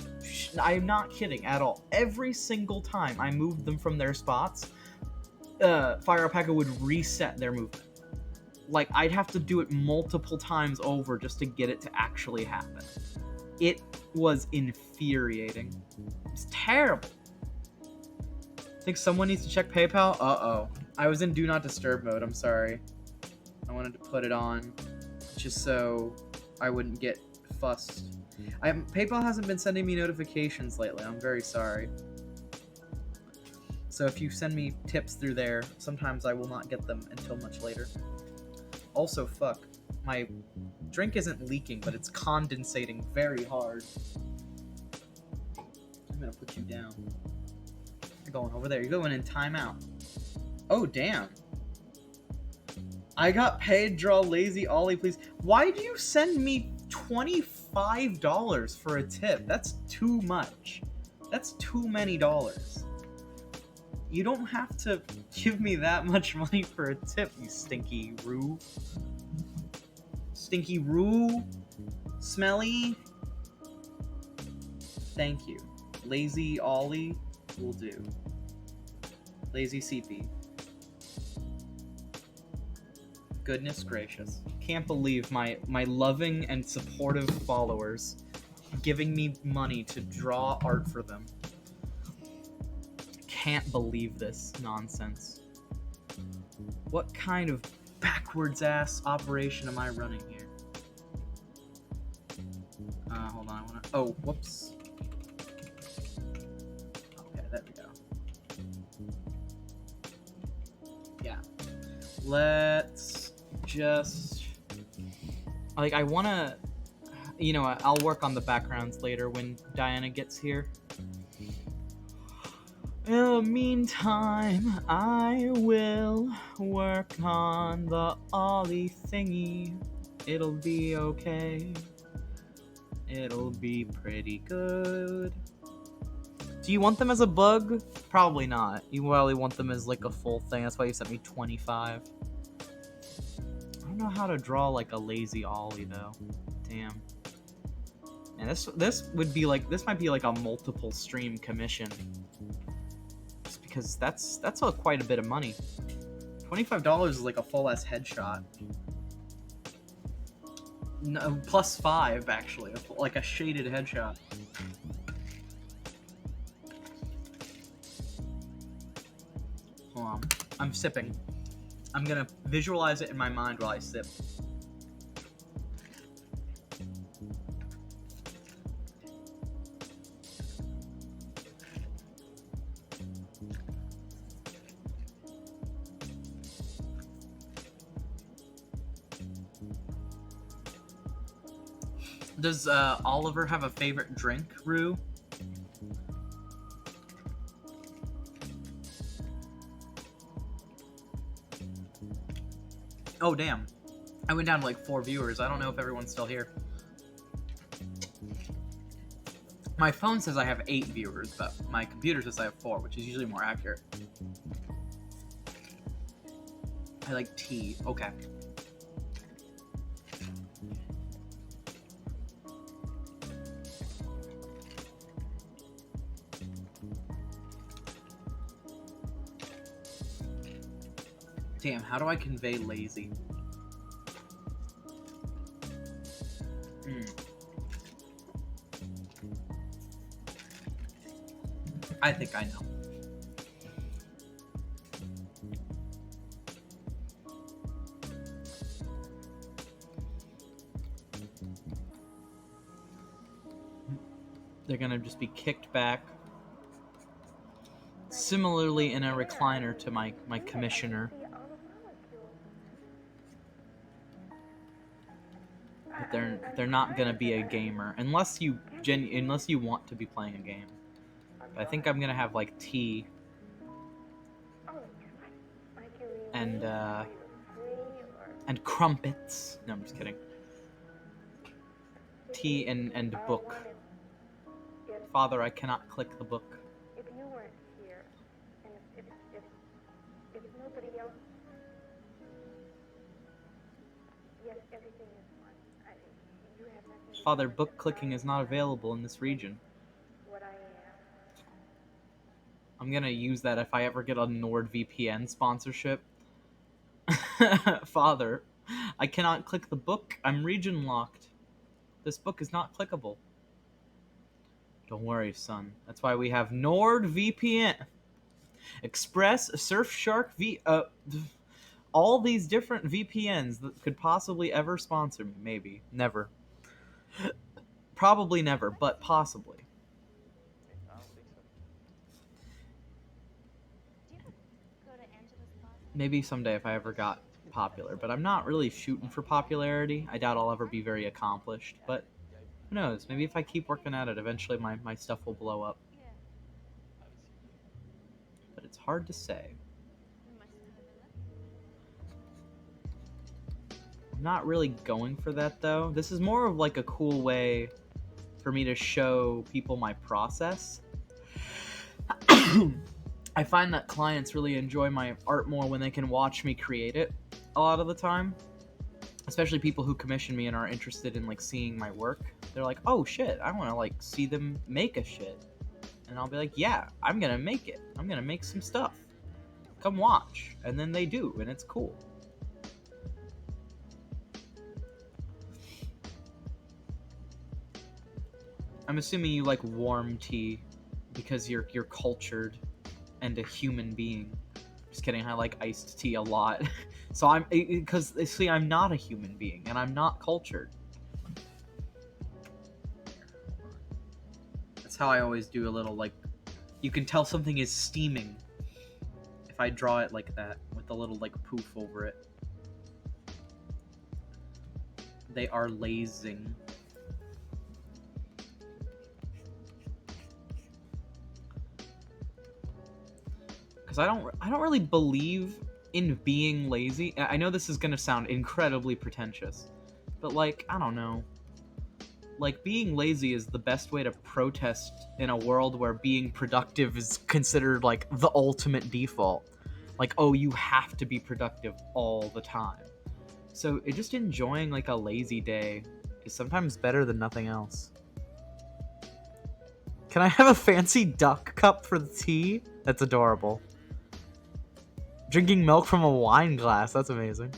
I'm not kidding at all, every single time I moved them from their spots, Fire Alpaca would reset their movement. Like, I'd have to do it multiple times over just to get it to actually happen. It was infuriating. It's terrible. I think someone needs to check PayPal. Uh-oh. I was in Do Not Disturb mode, I'm sorry. I wanted to put it on just so I wouldn't get fussed. PayPal hasn't been sending me notifications lately. I'm very sorry. So if you send me tips through there, sometimes I will not get them until much later. Also, fuck. My drink isn't leaking, but it's condensating very hard. I'm gonna put you down. You're going over there. You're going in timeout. Oh, damn. I got paid. Draw Lazy Ollie, please. Why do you send me $25 for a tip? That's too much. That's too many dollars. You don't have to give me that much money for a tip, you stinky roo. Stinky roo. Smelly. Thank you. Lazy Ollie will do. Lazy CP. Goodness gracious. Can't believe my loving and supportive followers giving me money to draw art for them. Can't believe this nonsense. What kind of backwards ass operation am I running here? Hold on, I wanna... Oh, whoops. Okay, there we go. Yeah. Let's just... Like, I wanna... You know, I'll work on the backgrounds later when Diana gets here. In the meantime, I will work on the Ollie thingy. It'll be okay. It'll be pretty good. Do you want them as a bug? Probably not. You probably want them as like a full thing. That's why you sent me 25. I don't know how to draw like a lazy Ollie though. Damn. And this would be like, this might be like a multiple stream commission. Because that's quite a bit of money. $25 is like a full-ass headshot. No, plus 5 actually, like a shaded headshot. Hold on, I'm sipping. I'm gonna visualize it in my mind while I sip. Does Oliver have a favorite drink, Rue? Oh, damn. I went down to like 4 viewers. I don't know if everyone's still here. My phone says I have 8 viewers, but my computer says I have 4, which is usually more accurate. I like tea. Okay. Damn, how do I convey lazy? I think I know. They're gonna just be kicked back. Similarly in a recliner to my commissioner. But they're not gonna be a gamer unless you want to be playing a game. But I think I'm gonna have like tea and crumpets. No, I'm just kidding. Tea and book. Father, I cannot click the book. If you weren't here, and if nobody else, yes, everything is fine. You have nothing. Father, book clicking is not available in this region. What I am. I'm gonna use that if I ever get a NordVPN sponsorship. Father, I cannot click the book. I'm region locked. This book is not clickable. Don't worry, son. That's why we have NordVPN. Express, Surfshark, all these different VPNs that could possibly ever sponsor me. Maybe. Never. Probably never, but possibly. Maybe someday if I ever got popular, but I'm not really shooting for popularity. I doubt I'll ever be very accomplished, but who knows? Maybe if I keep working at it, eventually my stuff will blow up. But it's hard to say. I'm not really going for that, though. This is more of like a cool way for me to show people my process. I find that clients really enjoy my art more when they can watch me create it a lot of the time. Especially people who commission me and are interested in like seeing my work. They're like, oh shit, I want to like see them make a shit. And I'll be like, yeah, I'm gonna make it. I'm gonna make some stuff. Come watch. And then they do, and it's cool. I'm assuming you like warm tea because you're cultured and a human being. Just kidding, I like iced tea a lot. So I'm not a human being and I'm not cultured. That's how I always do a little like, you can tell something is steaming if I draw it like that with a little like poof over it. They are lazing. Because I don't really believe in being lazy. I know this is gonna sound incredibly pretentious, but like, I don't know. Like, being lazy is the best way to protest in a world where being productive is considered like the ultimate default. Like, oh, you have to be productive all the time. So just enjoying like a lazy day is sometimes better than nothing else. Can I have a fancy duck cup for the tea? That's adorable. Drinking milk from a wine glass. That's amazing.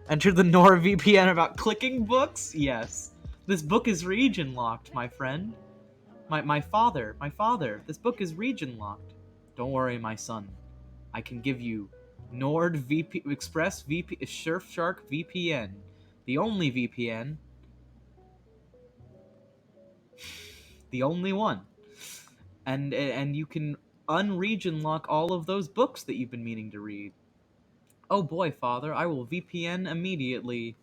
Enter the NordVPN about clicking books? Yes. This book is region locked, my friend. My father. This book is region locked. Don't worry, my son. I can give you Express Surfshark VPN. The only VPN. The only one. And you can unregion lock all of those books that you've been meaning to read. Oh boy, father, I will VPN immediately.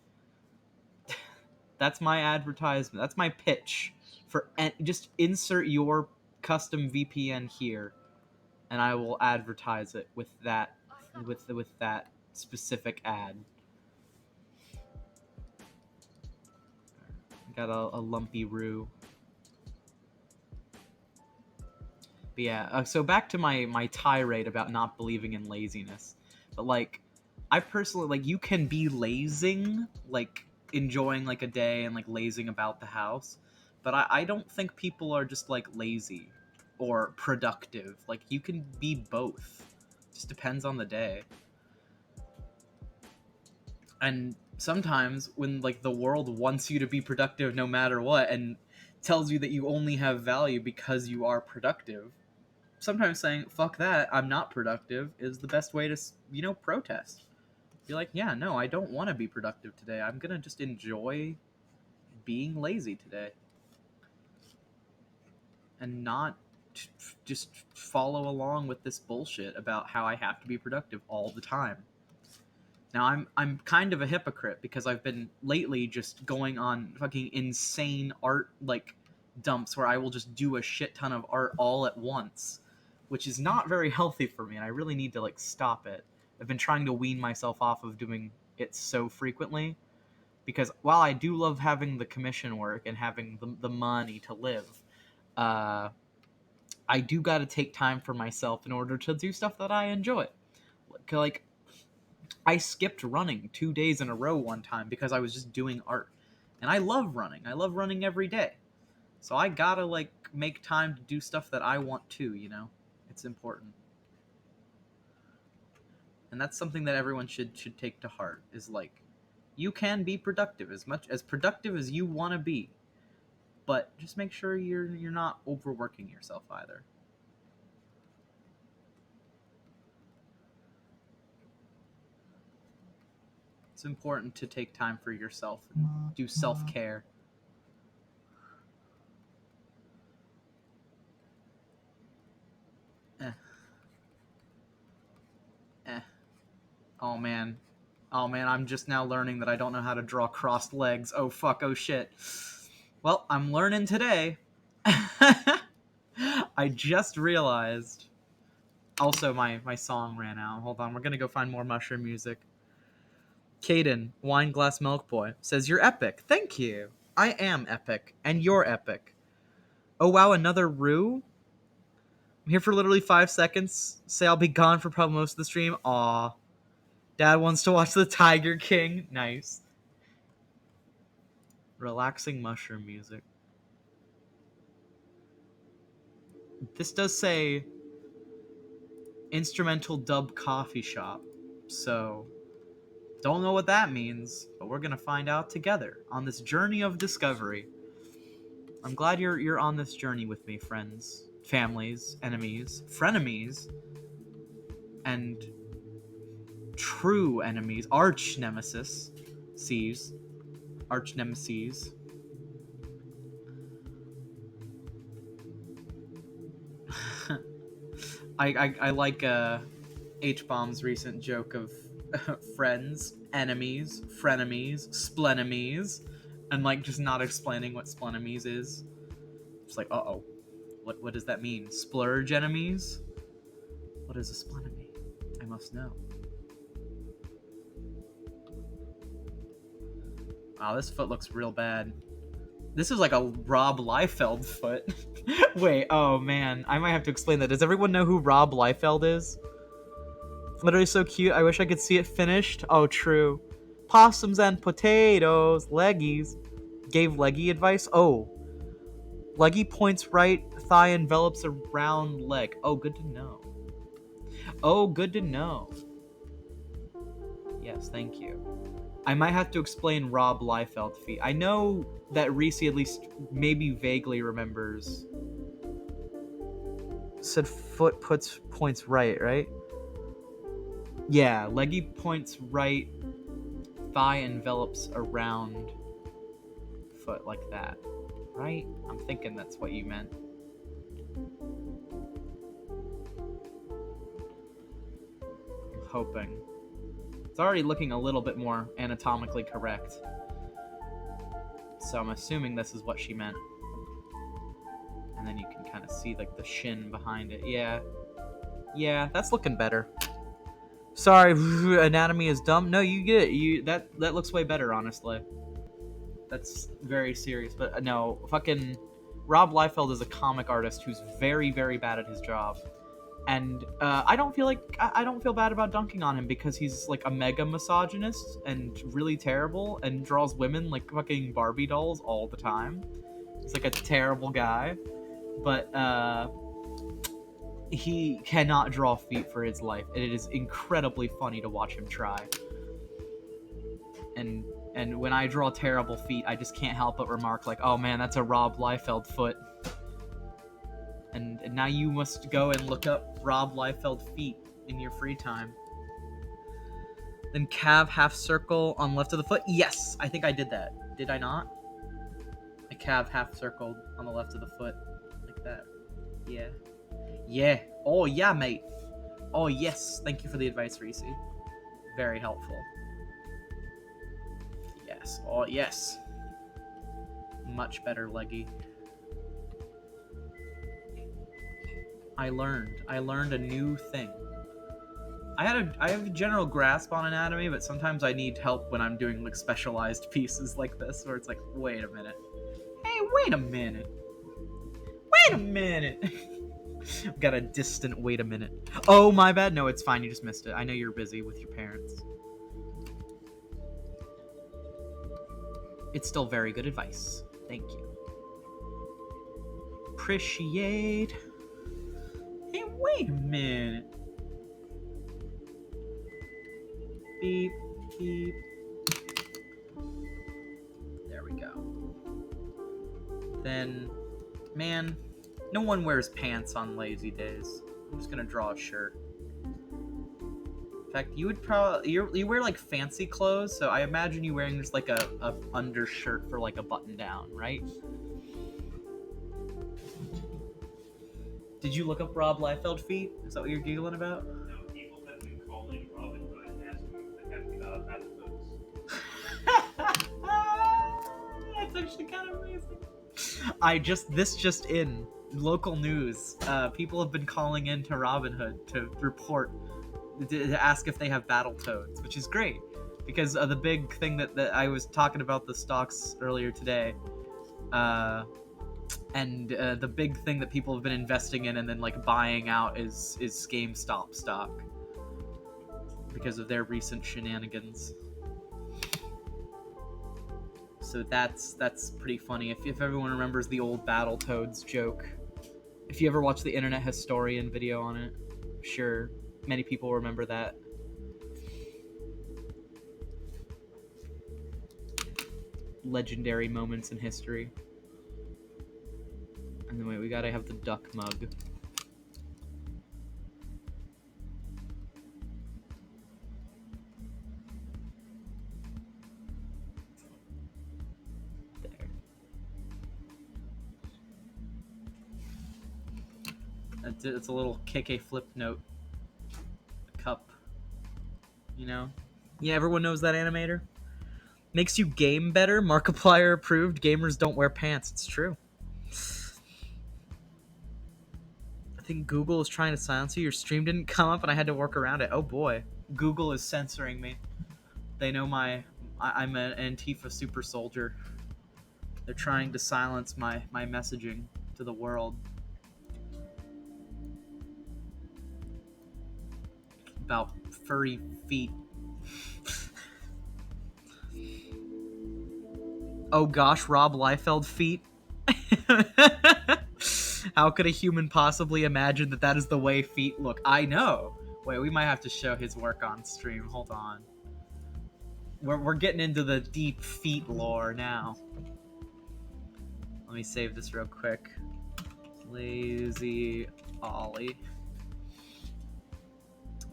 That's my advertisement. That's my pitch for just insert your custom VPN here, and I will advertise it with that specific ad. Got a lumpy roo. But yeah, so back to my tirade about not believing in laziness. But like, I personally, like, you can be lazing, like enjoying like a day and like lazing about the house, but I don't think people are just like lazy or productive. Like, you can be both. Just depends on the day. And sometimes when like the world wants you to be productive no matter what and tells you that you only have value because you are productive, sometimes saying fuck that, I'm not productive, is the best way to, protest. Be like, yeah, no, I don't want to be productive today. I'm gonna just enjoy being lazy today and not just follow along with this bullshit about how I have to be productive all the time. Now I'm kind of a hypocrite because I've been lately just going on fucking insane art like dumps where I will just do a shit ton of art all at once, which is not very healthy for me, and I really need to like stop it. I've been trying to wean myself off of doing it so frequently because while I do love having the commission work and having the money to live, I do got to take time for myself in order to do stuff that I enjoy. Like, I skipped running 2 days in a row one time because I was just doing art. And I love running. I love running every day. So I gotta, like, make time to do stuff that I want to, It's important. And that's something that everyone should take to heart, is, like, you can be productive, as productive as you want to be. But just make sure you're not overworking yourself either. It's important to take time for yourself and do self-care. Eh. Eh. Oh man, I'm just now learning that I don't know how to draw crossed legs. Oh fuck, oh shit. Well, I'm learning today. I just realized. Also, my song ran out. Hold on, we're gonna go find more mushroom music. Caden, Wine Glass Milk Boy, says, "You're epic." Thank you. I am epic, and you're epic. Oh wow, another Rue? I'm here for literally 5 seconds. Say I'll be gone for probably most of the stream. Aw. Dad wants to watch the Tiger King. Nice. Relaxing mushroom music. This does say instrumental dub coffee shop. So, don't know what that means, but we're going to find out together on this journey of discovery. I'm glad you're on this journey with me, friends, families, enemies, frenemies, and true enemies, arch nemesis, arch nemesis. I like H-Bomb's recent joke of friends, enemies, frenemies, splenemies, and like just not explaining what splenemies is. It's like, uh-oh, what does that mean? Splurge enemies? What is a splenemy? I must know. Wow, this foot looks real bad. This is like a Rob Leifeld foot. Wait, oh man, I might have to explain that. Does everyone know who Rob Leifeld is? Literally so cute. I wish I could see it finished. Oh, true. Possums and potatoes. Leggies. Gave leggy advice. Oh. Leggy points right, thigh envelops a round leg. Oh, good to know. Oh, good to know. Yes, thank you. I might have to explain Rob Liefeld feat. I know that Reese at least maybe vaguely remembers. Said foot points right? Yeah, leggy points right, thigh envelops around foot like that. Right? I'm thinking that's what you meant. I'm hoping. It's already looking a little bit more anatomically correct. So I'm assuming this is what she meant. And then you can kind of see like the shin behind it. Yeah, that's looking better. Sorry, anatomy is dumb. No, you get it. That looks way better, honestly. That's very serious. But no, fucking Rob Liefeld is a comic artist who's very, very bad at his job. And I don't feel bad about dunking on him because he's like a mega misogynist and really terrible and draws women like fucking Barbie dolls all the time. He's like a terrible guy, but he cannot draw feet for his life, and it is incredibly funny to watch him try. And when I draw terrible feet, I just can't help but remark like, "Oh man, that's a Rob Liefeld foot." And now you must go and look up Rob Liefeld feet in your free time. Then calve half circle on left of the foot. Yes, I think I did that. Did I not? A calve half circle on the left of the foot, like that. Yeah. Yeah. Oh yeah, mate. Oh yes. Thank you for the advice, Reese. Very helpful. Yes. Oh yes. Much better, leggy. I learned a new thing. I have a general grasp on anatomy, but sometimes I need help when I'm doing like specialized pieces like this, where it's like, wait a minute. Hey, wait a minute. Wait a minute. Got a distant wait a minute. Oh, my bad. No, it's fine. You just missed it. I know you're busy with your parents. It's still very good advice. Thank you. Appreciate. Hey, wait a minute. Beep, beep. There we go. Then, man, no one wears pants on lazy days. I'm just gonna draw a shirt. In fact, you would probably you wear like fancy clothes, so I imagine you wearing just like a undershirt for like a button down, right? Did you look up Rob Liefeld feet? Is that what you're giggling about? No, people have been calling Robin Hood and asking if they have That's actually kind of amazing. This just in. Local news. People have been calling in to Robin Hood to report, to ask if they have Battletoads, which is great. Because the big thing that I was talking about the stocks earlier today, and the big thing that people have been investing in and then like buying out is GameStop stock because of their recent shenanigans. So that's pretty funny. If everyone remembers the old Battletoads joke, if you ever watch the Internet Historian video on it, I'm sure many people remember that. Legendary moments in history. And then wait, we gotta have the duck mug. There. It's a little KK flip note. A cup. You know? Yeah, everyone knows that animator. Makes you game better. Markiplier approved. Gamers don't wear pants. It's true. I think Google is trying to silence you. Your stream didn't come up and I had to work around it. Oh boy. Google is censoring me. They know I'm an Antifa super soldier. They're trying to silence my messaging to the world. About furry feet. Oh gosh, Rob Liefeld feet. How could a human possibly imagine that is the way feet look? I know. Wait, we might have to show his work on stream. Hold on. We're getting into the deep feet lore now. Let me save this real quick. Lazy Ollie.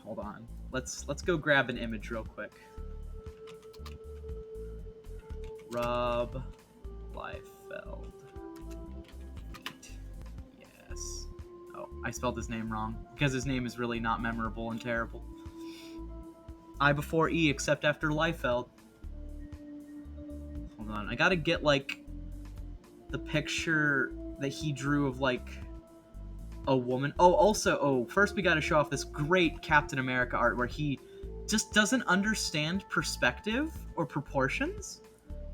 Hold on. Let's go grab an image real quick. Rob Liefeld. Yes. Oh, I spelled his name wrong because his name is really not memorable and terrible. I before E except after Liefeld. Hold on. I gotta get like the picture that he drew of like a woman. Oh, also, first we got to show off this great Captain America art where he just doesn't understand perspective or proportions.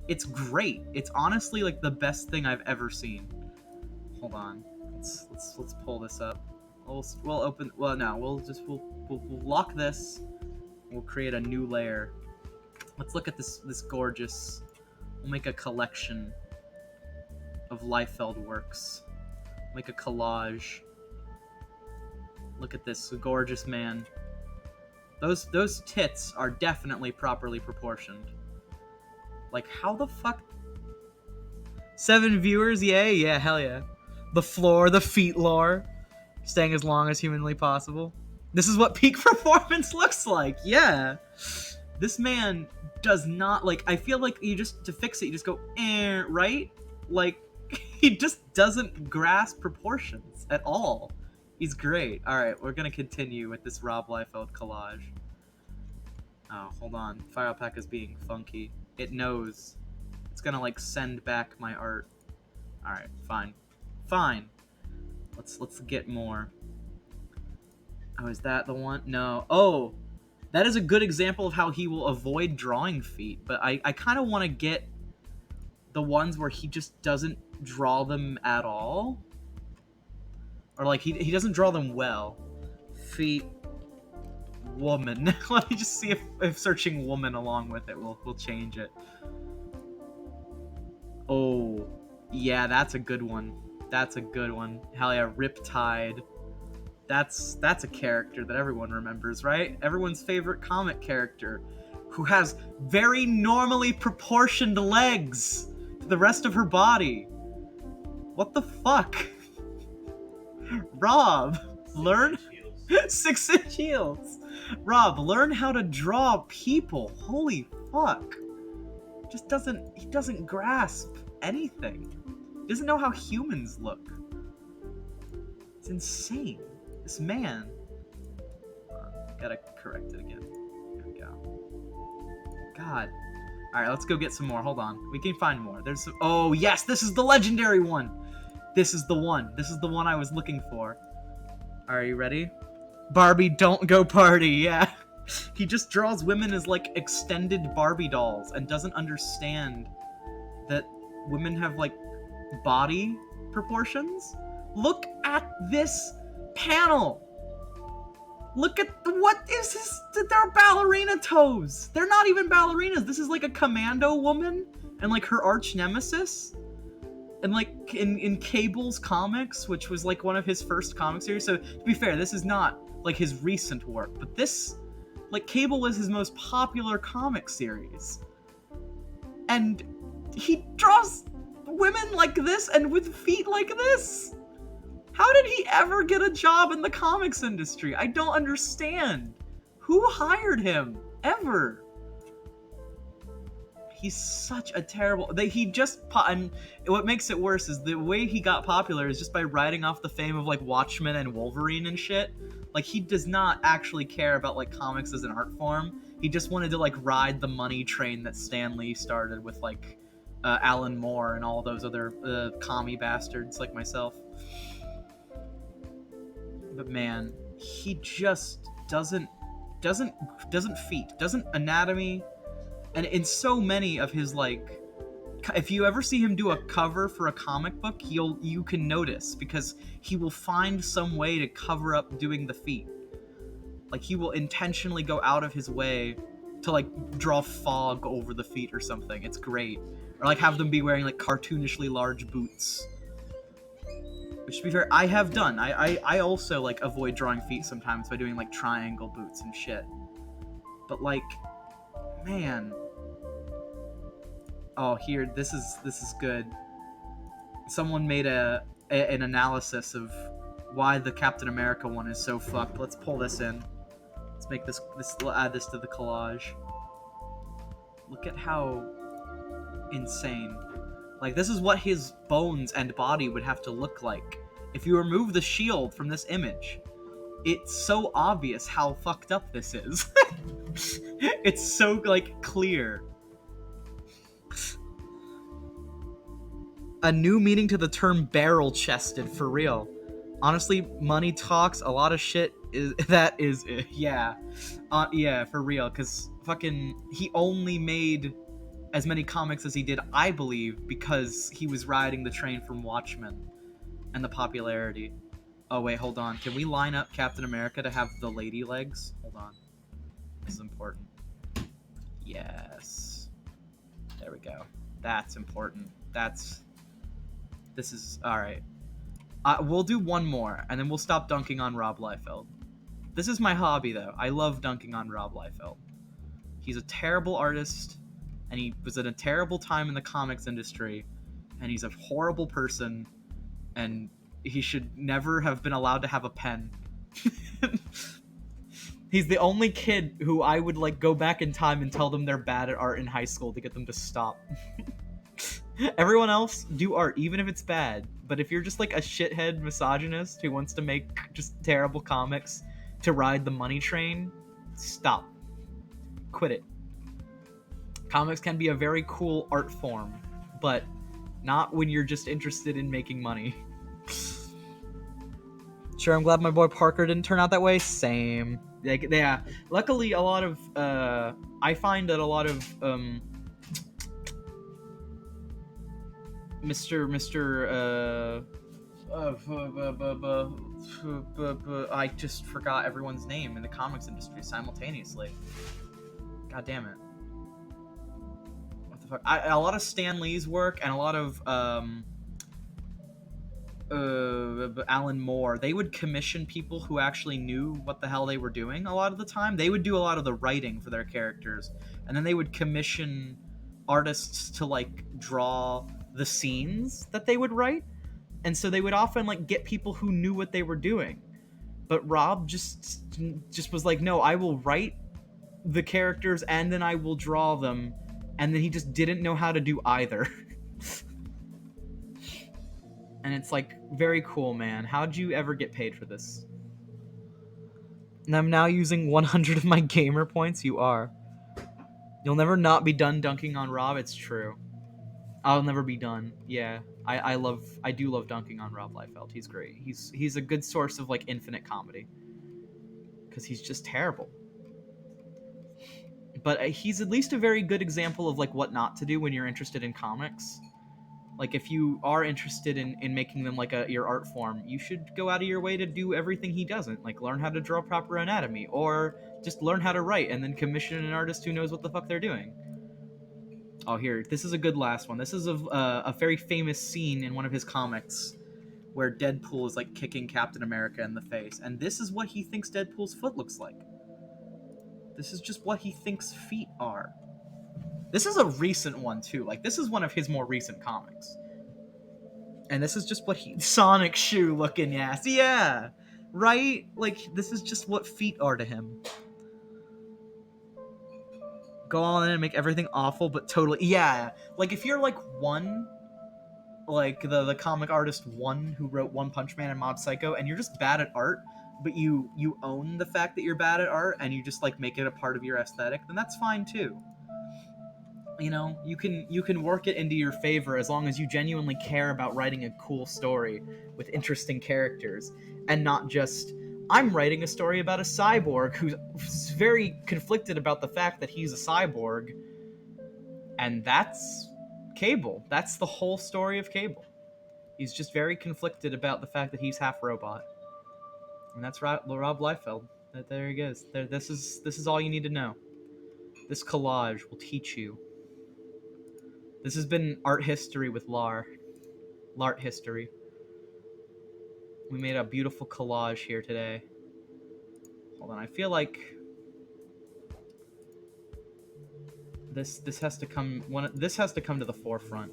It's great. It's honestly like the best thing I've ever seen. Hold on. Let's pull this up. We'll open. Well, no, we'll lock this. We'll create a new layer. Let's look at this gorgeous. We'll make a collection of Leifeld works. Make a collage. Look at this gorgeous man. Those tits are definitely properly proportioned. Like, how the fuck? 7 viewers, yay, yeah, hell yeah. The feet lore, staying as long as humanly possible. This is what peak performance looks like, yeah. This man does not, like, I feel like to fix it, you just go, right? Like, he just doesn't grasp proportions at all. He's great. Alright, we're gonna continue with this Rob Liefeld collage. Oh, hold on. File pack is being funky. It knows. It's gonna, like, send back my art. Alright, fine. Fine. Let's get more. Oh, is that the one? No. Oh! That is a good example of how he will avoid drawing feet, but I kind of want to get the ones where he just doesn't draw them at all. Or, like, he doesn't draw them well. Feet. Woman. Let me just see if searching woman along with it will change it. Oh. Yeah, that's a good one. That's a good one. Hell yeah, Riptide. That's a character that everyone remembers, right? Everyone's favorite comic character who has very normally proportioned legs to the rest of her body. What the fuck? Rob, learn 6-inch heels. Rob, learn how to draw people. Holy fuck. He doesn't grasp anything. He doesn't know how humans look. It's insane. This man. Gotta correct it again. There we go. God. Alright, let's go get some more. Hold on. We can find more. There's some... Oh, yes! This is the legendary one! This is the one. This is the one I was looking for. Are you ready? Barbie, don't go party. Yeah. He just draws women as, like, extended Barbie dolls and doesn't understand that women have, like, body proportions. Look at this panel. Look at what is this? They're ballerina toes. They're not even ballerinas. This is like a commando woman and like her arch nemesis. And like in Cable's comics, which was like one of his first comic series. So to be fair, this is not like his recent work, but this, like, Cable was his most popular comic series. And he draws women like this and with feet like this. How did he ever get a job in the comics industry? I don't understand. Who hired him? Ever? He's such a terrible... And what makes it worse is the way he got popular is just by riding off the fame of, like, Watchmen and Wolverine and shit. Like, he does not actually care about, like, comics as an art form. He just wanted to, like, ride the money train that Stan Lee started with, like, Alan Moore and all those other commie bastards like myself. But man, he just doesn't anatomy, and in so many of his, like, if you ever see him do a cover for a comic book, you can notice, because he will find some way to cover up doing the feet. Like, he will intentionally go out of his way to, like, draw fog over the feet or something. It's great. Or, like, have them be wearing, like, cartoonishly large boots. Which, to be fair, I have done. I also, like, avoid drawing feet sometimes by doing, like, triangle boots and shit. But, like, man. Oh, here, this is good. Someone made an analysis of why the Captain America one is so fucked. Let's pull this in. Let's make we'll add this to the collage. Look at how insane. Like, this is what his bones and body would have to look like. If you remove the shield from this image, it's so obvious how fucked up this is. It's so, like, clear. A new meaning to the term barrel-chested, for real. Honestly, money talks, a lot of shit is yeah. Yeah, for real, because fucking he only made as many comics as he did, I believe, because he was riding the train from Watchmen and the popularity. Oh wait, hold on. Can we line up Captain America to have the lady legs? Hold on. This is important. Yes. There we go. That's important. This is alright. We'll do one more, and then we'll stop dunking on Rob Liefeld. This is my hobby, though. I love dunking on Rob Liefeld. He's a terrible artist, and he was at a terrible time in the comics industry, and he's a horrible person, and he should never have been allowed to have a pen. He's the only kid who I would like go back in time and tell them they're bad at art in high school to get them to stop. Everyone else, do art, even if it's bad. But if you're just like a shithead misogynist who wants to make just terrible comics to ride the money train, stop. Quit it. Comics can be a very cool art form, but not when you're just interested in making money. Sure, I'm glad my boy Parker didn't turn out that way. Same. Like, yeah. Luckily, a lot of I find that a lot of I just forgot everyone's name in the comics industry simultaneously. God damn it. What the fuck? A lot of Stan Lee's work and a lot of Alan Moore, they would commission people who actually knew what the hell they were doing a lot of the time. They would do a lot of the writing for their characters, and then they would commission artists to like draw the scenes that they would write. And so they would often like get people who knew what they were doing. But Rob just was like, no, I will write the characters and then I will draw them. And then he just didn't know how to do either. And it's like, very cool, man. How'd you ever get paid for this? And I'm now using 100 of my gamer points. You are. You'll never not be done dunking on Rob. It's true. I'll never be done. Yeah. I do love dunking on Rob Liefeld. He's great. He's a good source of like infinite comedy. Because he's just terrible. But he's at least a very good example of like what not to do when you're interested in comics. Like, if you are interested in making them like your art form, you should go out of your way to do everything he doesn't. Like, learn how to draw proper anatomy, or just learn how to write and then commission an artist who knows what the fuck they're doing. Oh, here, this is a good last one. This is a very famous scene in one of his comics where Deadpool is like kicking Captain America in the face, and this is what he thinks Deadpool's foot looks like. This is just what he thinks feet are. This is a recent one, too. Like, this is one of his more recent comics. And this is just what Sonic shoe looking ass. Yeah! Right? Like, this is just what feet are to him. Go on in and make everything awful, but totally... Yeah! Like, if you're, like, one... Like, the comic artist One, who wrote One Punch Man and Mob Psycho, and you're just bad at art, but you own the fact that you're bad at art, and you just, like, make it a part of your aesthetic, then that's fine, too. You know, you can work it into your favor as long as you genuinely care about writing a cool story with interesting characters, and not just, I'm writing a story about a cyborg who's very conflicted about the fact that he's a cyborg, and that's Cable. That's the whole story of Cable. He's just very conflicted about the fact that he's half robot. And that's Rob Liefeld. There he goes. This is all you need to know. This collage will teach you. This has been art history with Lart history. We made a beautiful collage here today. Hold on, I feel like this has to come to the forefront.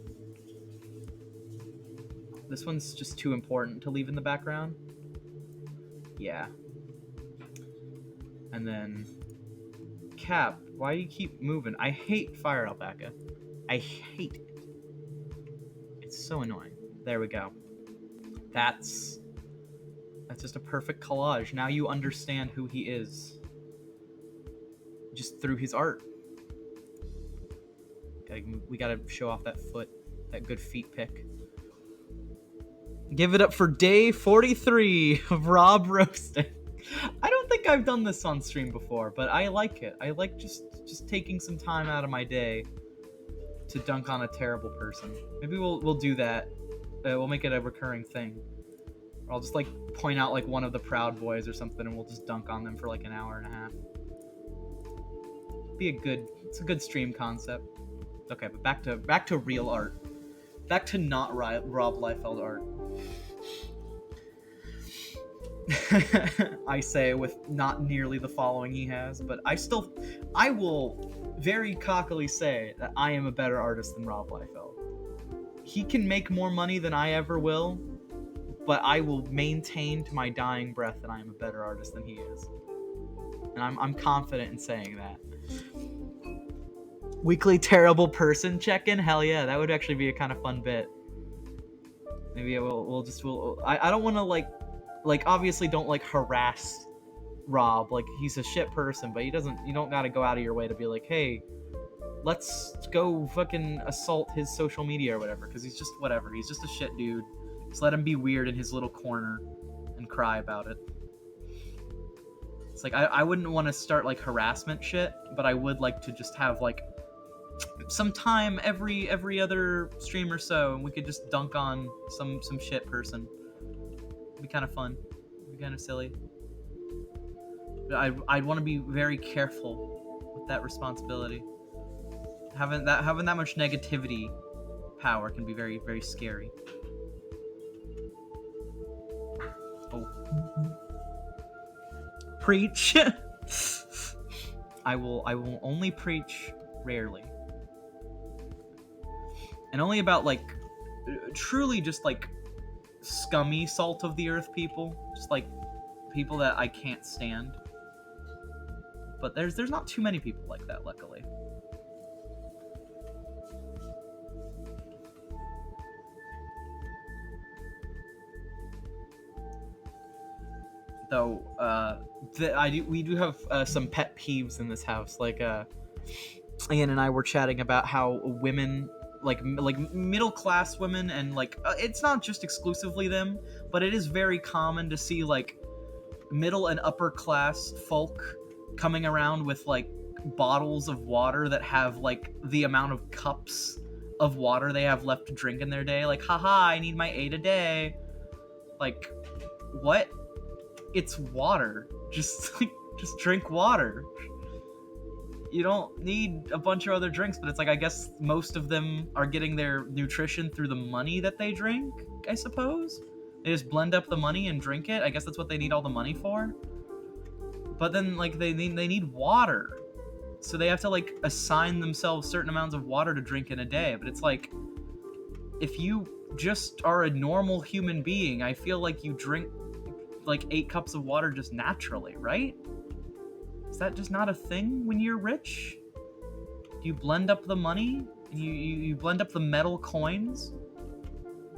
This one's just too important to leave in the background. Yeah. And then Cap, why do you keep moving? I hate Fire Alpaca. I hate it. It's so annoying. There we go. That's just a perfect collage. Now you understand who he is. Just through his art. We gotta show off that foot. That good feet pick. Give it up for day 43 of Rob roasting. I don't think I've done this on stream before, but I like it. I like just taking some time out of my day to dunk on a terrible person. Maybe we'll do that. We'll make it a recurring thing. Or I'll just like point out like one of the Proud Boys or something, and we'll just dunk on them for like an hour and a half. It's a good stream concept. Okay, but back to real art. Back to not Rob Liefeld art. I say with not nearly the following he has, but I will very cockily say that I am a better artist than Rob Liefeld. He can make more money than I ever will, but I will maintain to my dying breath that I am a better artist than he is. And I'm confident in saying that. Weekly terrible person check-in? Hell yeah, that would actually be a kind of fun bit. Maybe I don't want to like obviously don't like harass Rob, like he's a shit person, but you don't gotta go out of your way to be like, hey, let's go fucking assault his social media or whatever, because he's just whatever, he's just a shit dude. Just let him be weird in his little corner and cry about it. It's like I wouldn't want to start like harassment shit, but I would like to just have like some time every other stream or so, and we could just dunk on some shit person. It'd be kind of fun. It'd be kind of silly. But I'd want to be very careful with that responsibility. Having that much negativity power can be very, very scary. Oh. Preach. I will only preach rarely. And only about like truly just like scummy salt of the earth people, just like people that I can't stand. But there's not too many people like that, luckily. Though we do have some pet peeves in this house. Like Ian and I were chatting about how women, like middle class women, and like it's not just exclusively them, but it is very common to see like middle and upper class folk coming around with like bottles of water that have like the amount of cups of water they have left to drink in their day. Like, haha, I need my 8 a day. Like, what? It's water. Just drink water. You don't need a bunch of other drinks, but it's like, I guess most of them are getting their nutrition through the money that they drink, I suppose. They just blend up the money and drink it. I guess that's what they need all the money for. But then, like, they need water. So they have to, like, assign themselves certain amounts of water to drink in a day. But it's like, if you just are a normal human being, I feel like you drink, like, 8 cups of water just naturally, right? Is that just not a thing when you're rich? Do you blend up the money? You blend up the metal coins?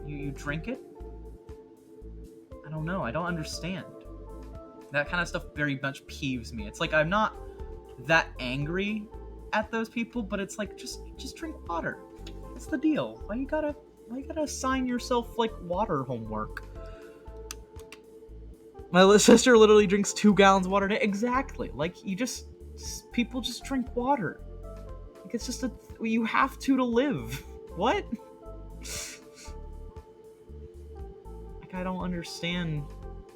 You drink it? I don't know. I don't understand. That kind of stuff very much peeves me. It's like I'm not that angry at those people, but it's like just drink water. What's the deal? Why you gotta assign yourself like water homework? My sister literally drinks 2 gallons of water a day. Exactly. Like people just drink water. Like it's just you have to live. What? Like I don't understand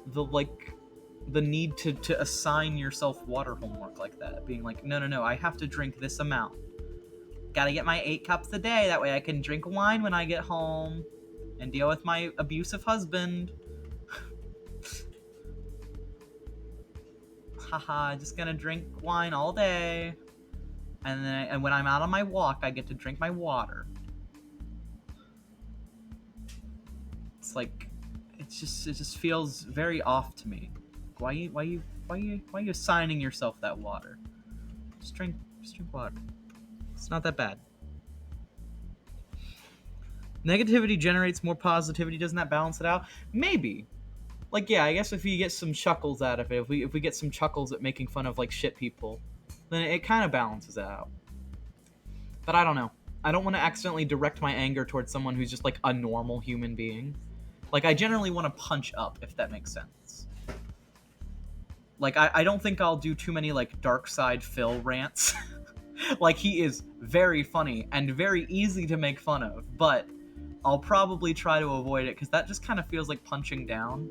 the need to assign yourself water homework like that. Being like, no, I have to drink this amount. Gotta get my 8 cups a day. That way I can drink wine when I get home and deal with my abusive husband. Haha, just gonna drink wine all day. And when I'm out on my walk, I get to drink my water. It's like, it just feels very off to me. Why are you assigning yourself that water? Just drink water. It's not that bad. Negativity generates more positivity. Doesn't that balance it out? Maybe. Like, yeah, I guess if you get some chuckles out of it, if we get some chuckles at making fun of like shit people, then it kind of balances it out. But I don't know. I don't want to accidentally direct my anger towards someone who's just like a normal human being. Like, I generally want to punch up, if that makes sense. Like, I don't think I'll do too many, like, Dark Side Phil rants. Like, he is very funny and very easy to make fun of, but I'll probably try to avoid it, because that just kind of feels like punching down.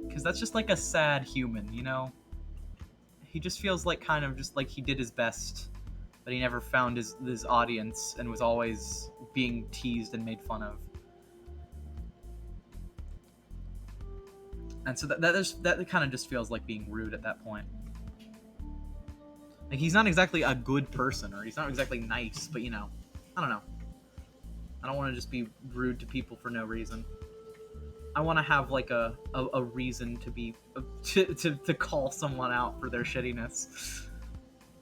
Because that's just like a sad human, you know? He just feels like kind of just like he did his best, but he never found his audience and was always being teased and made fun of. And so that kind of just feels like being rude at that point. Like, he's not exactly a good person, or he's not exactly nice, but, you know, I don't know. I don't want to just be rude to people for no reason. I want to have, like, a reason to be to call someone out for their shittiness.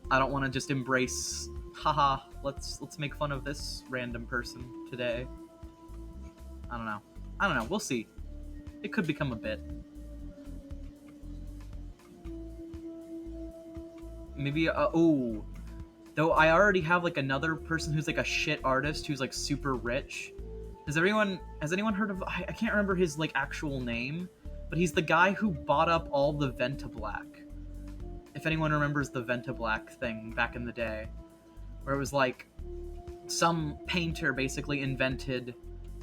I don't want to just embrace, haha, let's make fun of this random person today. I don't know. We'll see. It could become a bit. Maybe, oh. Though I already have, like, another person who's, like, a shit artist who's, like, super rich. Has anyone heard of, I can't remember his, like, actual name, but he's the guy who bought up all the Ventablack. If anyone remembers the Ventablack thing back in the day, where it was, like, some painter basically invented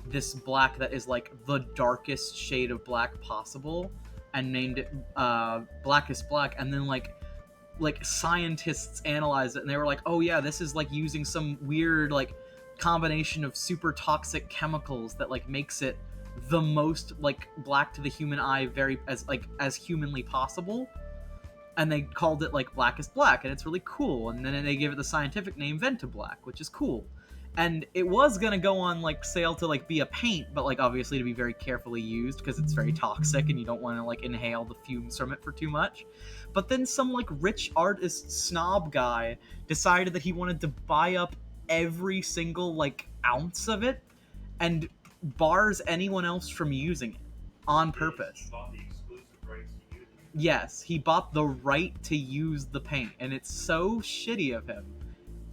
this black that is, like, the darkest shade of black possible, and named it, Blackest Black, and then, like, scientists analyzed it, and they were like, oh yeah, this is, like, using some weird, like, combination of super toxic chemicals that, like, makes it the most, like, black to the human eye, very as humanly possible, and they called it, like, Blackest Black, and it's really cool. And then they gave it the scientific name Ventablack, which is cool. And it was gonna go on, like, sale to, like, be a paint, but, like, obviously to be very carefully used, because it's very toxic and you don't want to, like, inhale the fumes from it for too much. But then some, like, rich artist snob guy decided that he wanted to buy up every single, like, ounce of it, and bars anyone else from using it on purpose. Yes, he bought the right to use the paint, and it's so shitty of him,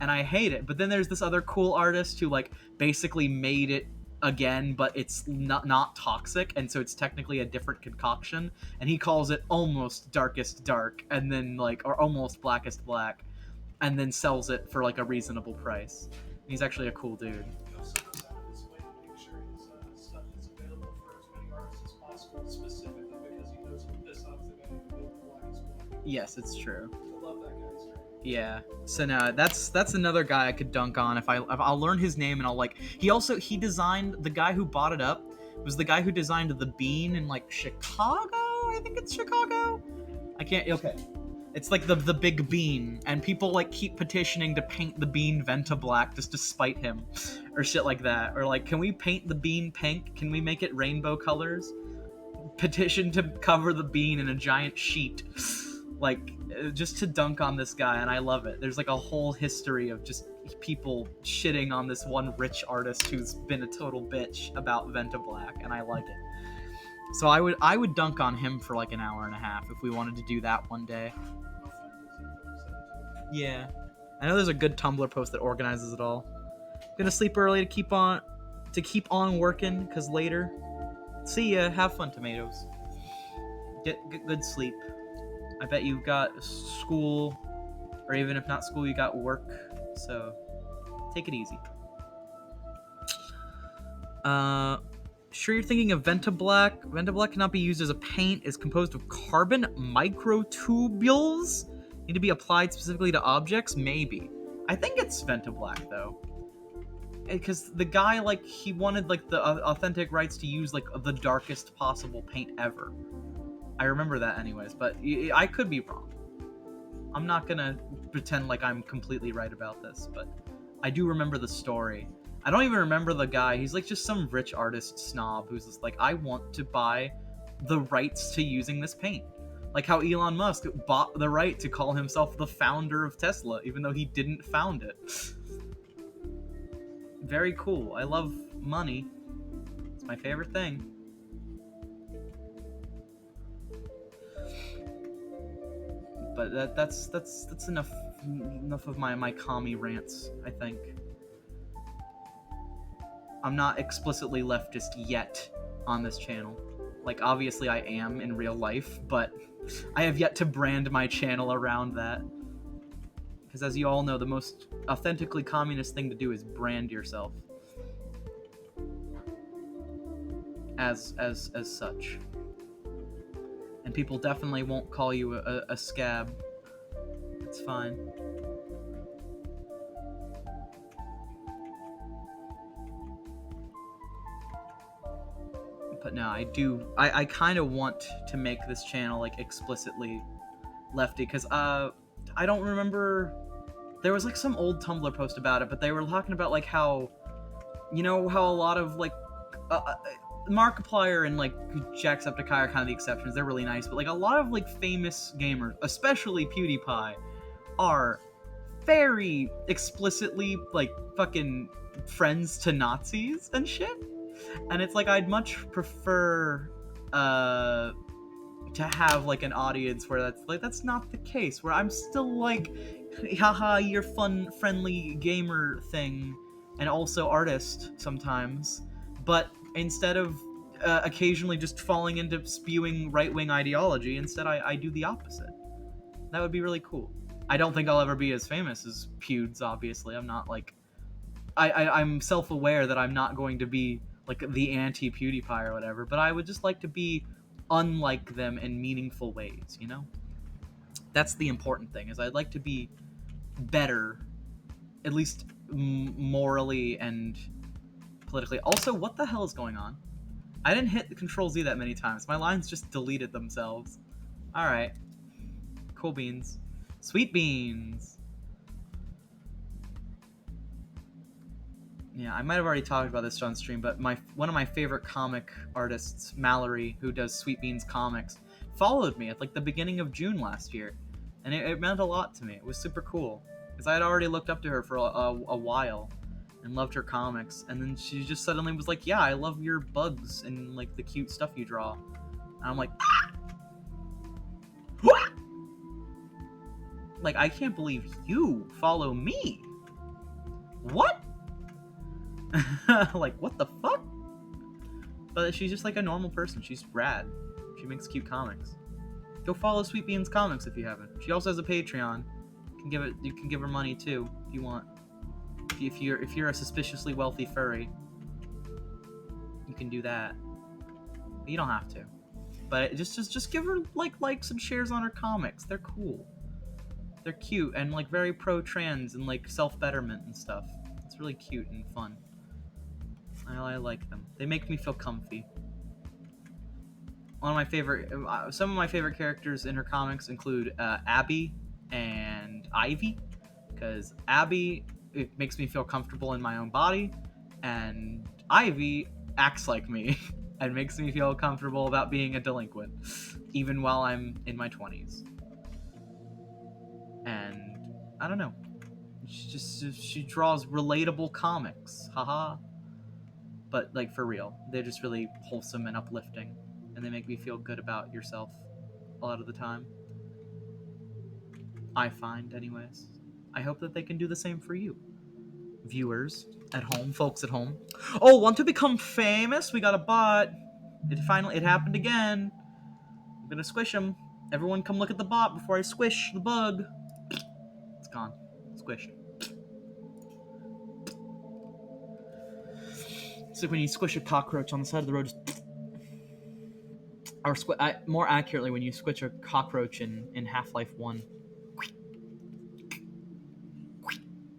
and I hate it. But then there's this other cool artist who, like, basically made it again, but it's not toxic, and so it's technically a different concoction, and he calls it almost Darkest Dark, and then, like, or almost Blackest Black, and then sells it for, like, a reasonable price. And he's actually a cool dude. He also does that in his way to make sure his stuff is available for as many artists as possible, specifically because he knows he'll piss off the guy who built the Blackest Black. Yes, it's true. I love that guy's story. Yeah. So no, that's another guy I could dunk on if I'll learn his name, and I'll, like, he designed, the guy who bought it up was the guy who designed the bean in, like, Chicago. I think it's Chicago. I can't. Okay. It's like the big bean, and people, like, keep petitioning to paint the bean Ventablack just to spite him, or shit like that. Or, like, can we paint the bean pink? Can we make it rainbow colors? Petition to cover the bean in a giant sheet. Like, just to dunk on this guy, and I love it. There's, like, a whole history of just people shitting on this one rich artist who's been a total bitch about Ventablack, and I like it. So I would dunk on him for, like, an hour and a half if we wanted to do that one day. Yeah. I know there's a good Tumblr post that organizes it all. I'm gonna sleep early to keep on working, because later. See ya. Have fun, tomatoes. Get good sleep. I bet you've got school, or even if not school, you got work. So take it easy. Sure you're thinking of Ventablack? Ventablack cannot be used as a paint. It's composed of carbon microtubules. Need to be applied specifically to objects? Maybe. I think it's Ventablack, though. Because the guy, like, he wanted, like, the authentic rights to use, like, the darkest possible paint ever. I remember that anyways, but I could be wrong. I'm not gonna pretend like I'm completely right about this, but I do remember the story. I don't even remember the guy. He's, like, just some rich artist snob who's just like, I want to buy the rights to using this paint. Like how Elon Musk bought the right to call himself the founder of Tesla, even though he didn't found it. Very cool. I love money. It's my favorite thing. But that's enough of my commie rants, I think. I'm not explicitly leftist yet, on this channel. Like, obviously I am in real life, but I have yet to brand my channel around that. Because as you all know, the most authentically communist thing to do is brand yourself as such. And people definitely won't call you a scab. It's fine. But no, I kind of want to make this channel, like, explicitly lefty, because, I don't remember, there was, like, some old Tumblr post about it, but they were talking about, like, how, you know, how a lot of, like, Markiplier and, like, Jacksepticeye are kind of the exceptions, they're really nice, but, like, a lot of, like, famous gamers, especially PewDiePie, are very explicitly, like, fucking friends to Nazis and shit. And it's like, I'd much prefer to have, like, an audience where that's not the case, where I'm still like, haha, you're fun, friendly gamer thing, and also artist sometimes, but instead of occasionally just falling into spewing right-wing ideology, instead I do the opposite. That would be really cool. I don't think I'll ever be as famous as Pewds, obviously. I'm not, like, I'm self-aware that I'm not going to be, like, the anti-PewDiePie or whatever, but I would just like to be unlike them in meaningful ways, you know? That's the important thing, is I'd like to be better, at least morally and politically. Also, what the hell is going on? I didn't hit the Control-Z that many times. My lines just deleted themselves. Alright. Cool beans. Sweet beans! Yeah, I might have already talked about this on stream, but one of my favorite comic artists, Mallory, who does Sweet Beans comics, followed me at, like, the beginning of June last year, and it meant a lot to me. It was super cool, because I had already looked up to her for a while and loved her comics, and then she just suddenly was like, yeah, I love your bugs and, like, the cute stuff you draw. And I'm like, ah! What? Like, I can't believe you follow me. What? Like, what the fuck? But she's just like a normal person. She's rad. She makes cute comics. Go follow Sweet Beans Comics if you haven't. She also has a Patreon. You can give her money too if you want. If you're a suspiciously wealthy furry, you can do that. But you don't have to. But just give her, like, likes and shares on her comics. They're cool. They're cute and, like, very pro-trans and, like, self-betterment and stuff. It's really cute and fun. I like them. They make me feel comfy. Some of my favorite characters in her comics include Abby and Ivy, because Abby, it makes me feel comfortable in my own body, and Ivy acts like me and makes me feel comfortable about being a delinquent, even while I'm in my 20s. And I don't know. She draws relatable comics. Haha. But, like, for real, they're just really wholesome and uplifting, and they make me feel good about yourself a lot of the time. I find, anyways. I hope that they can do the same for you. Viewers at home, folks at home. Oh, want to become famous? We got a bot. It happened again. I'm gonna squish him. Everyone come look at the bot before I squish the bug. It's gone. Squished. It's like when you squish a cockroach on the side of the road. Or more accurately, when you squish a cockroach in Half-Life 1.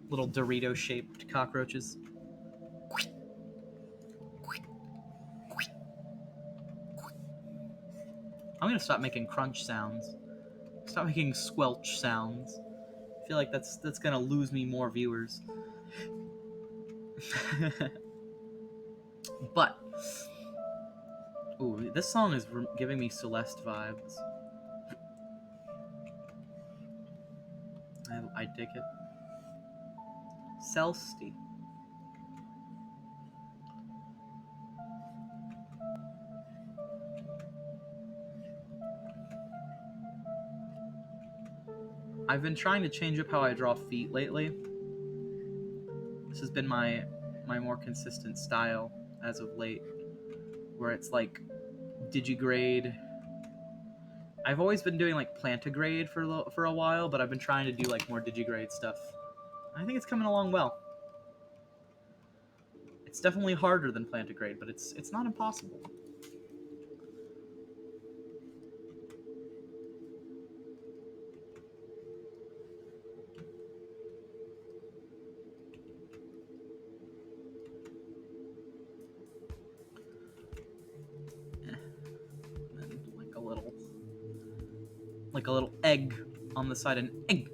Little Dorito-shaped cockroaches. I'm gonna stop making crunch sounds. Stop making squelch sounds. I feel like that's gonna lose me more viewers. But, ooh, this song is giving me Celeste vibes. I dig it. Celeste. I've been trying to change up how I draw feet lately. This has been my more consistent style as of late, where it's like digigrade. I've always been doing like plantigrade for a while, but I've been trying to do like more digigrade stuff. I think it's coming along well. It's definitely harder than plantigrade, but it's not impossible. And like a little egg on the side, an egg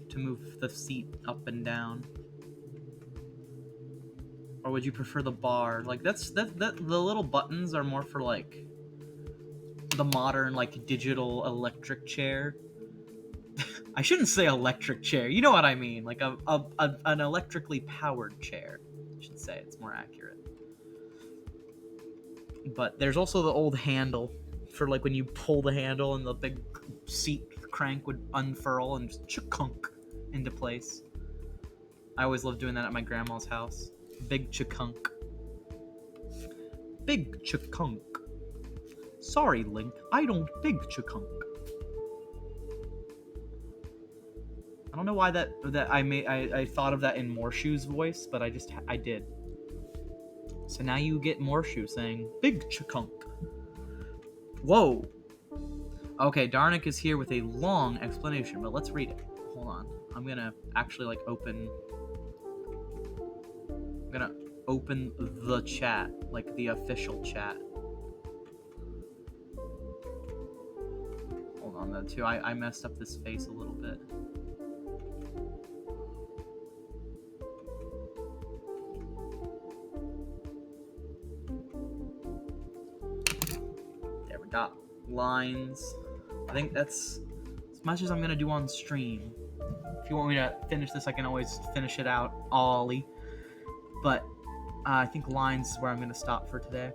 to move the seat up and down. Or would you prefer the bar? Like that the little buttons are more for like the modern like digital electric chair. I shouldn't say electric chair. You know what I mean? Like an electrically powered chair. I should say it's more accurate. But there's also the old handle for like when you pull the handle and the big seat crank would unfurl and just chukunk into place. I always loved doing that at my grandma's house. Big chukunk. Big chukunk. Sorry, Link, I don't big chukunk. I don't know why that I thought of that in Morshoe's voice, but I did. So now you get Morshoe saying big chukunk. Whoa. Okay, Darnik is here with a long explanation, but let's read it. Hold on. I'm gonna actually like open the chat, like the official chat. Hold on though too. I messed up this face a little bit. There we got lines. I think that's as much as I'm gonna do on stream. If you want me to finish this, I can always finish it out, Ollie. But I think lines is where I'm gonna stop for today.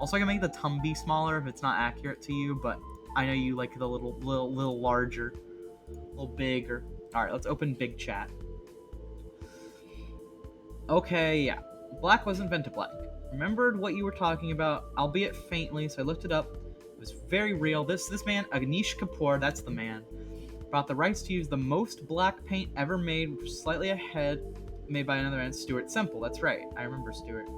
Also, I can make the tumby smaller if it's not accurate to you, but I know you like the little larger, a little bigger. All right, let's open big chat. Okay, yeah, black wasn't Ventablack. Remembered what you were talking about, albeit faintly, so I looked it up. It was very real. This man, Anish Kapoor, that's the man, bought the rights to use the most black paint ever made, which was slightly ahead, made by another man, Stuart Semple. That's right, I remember Stuart.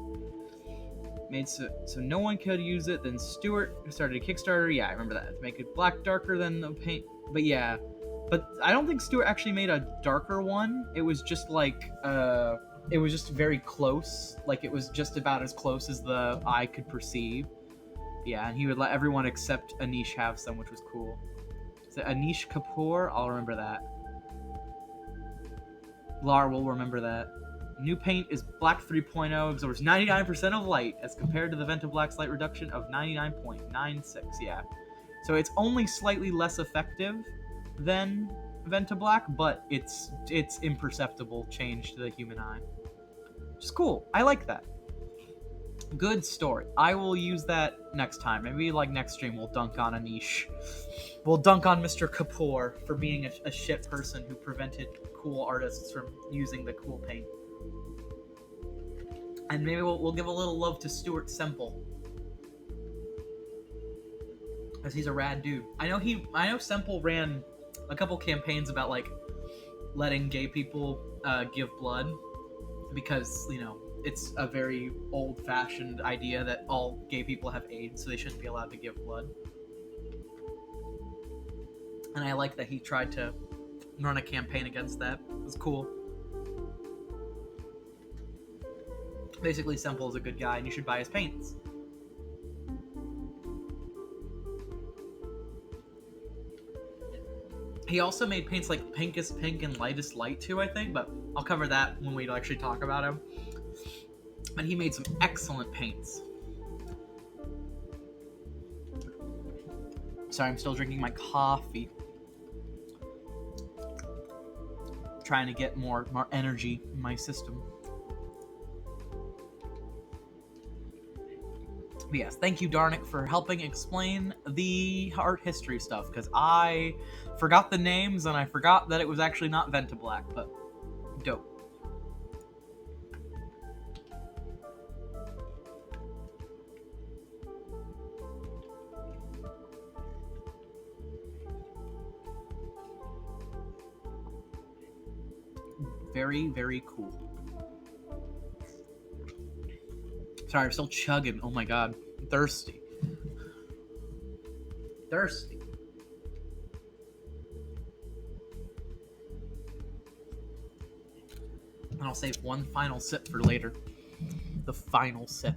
Made so no one could use it. Then Stuart started a Kickstarter. Yeah, I remember that. To make it black darker than the paint. But yeah, but I don't think Stuart actually made a darker one. It was just like it was just very close. Like it was just about as close as the eye could perceive. Yeah, and he would let everyone except Anish have some, which was cool. So Anish Kapoor, I'll remember that. Lart will remember that. New paint is black 3.0, absorbs 99% of light as compared to the Ventablack's light reduction of 99.96. Yeah, so it's only slightly less effective than Ventablack, but it's imperceptible change to the human eye. Which is cool. I like that. Good story. I will use that next time. Maybe like next stream we'll dunk on Anish. We'll dunk on Mr. Kapoor for being a shit person who prevented cool artists from using the cool paint. And maybe we'll give a little love to Stuart Semple, as he's a rad dude. I know Semple ran a couple campaigns about like letting gay people give blood, because you know it's a very old-fashioned idea that all gay people have AIDS, so they shouldn't be allowed to give blood. And I like that he tried to run a campaign against that. It was cool. Basically, Semple is a good guy, and you should buy his paints. He also made paints like Pinkest Pink and Lightest Light too, I think, but I'll cover that when we actually talk about him. And he made some excellent paints. Sorry, I'm still drinking my coffee. Trying to get more energy in my system. But yes, thank you, Darnik, for helping explain the art history stuff, because I forgot the names and I forgot that it was actually not Ventablack, but dope. Very, very cool. Sorry, I'm still chugging. Oh my god. I'm thirsty. Thirsty. And I'll save one final sip for later. The final sip.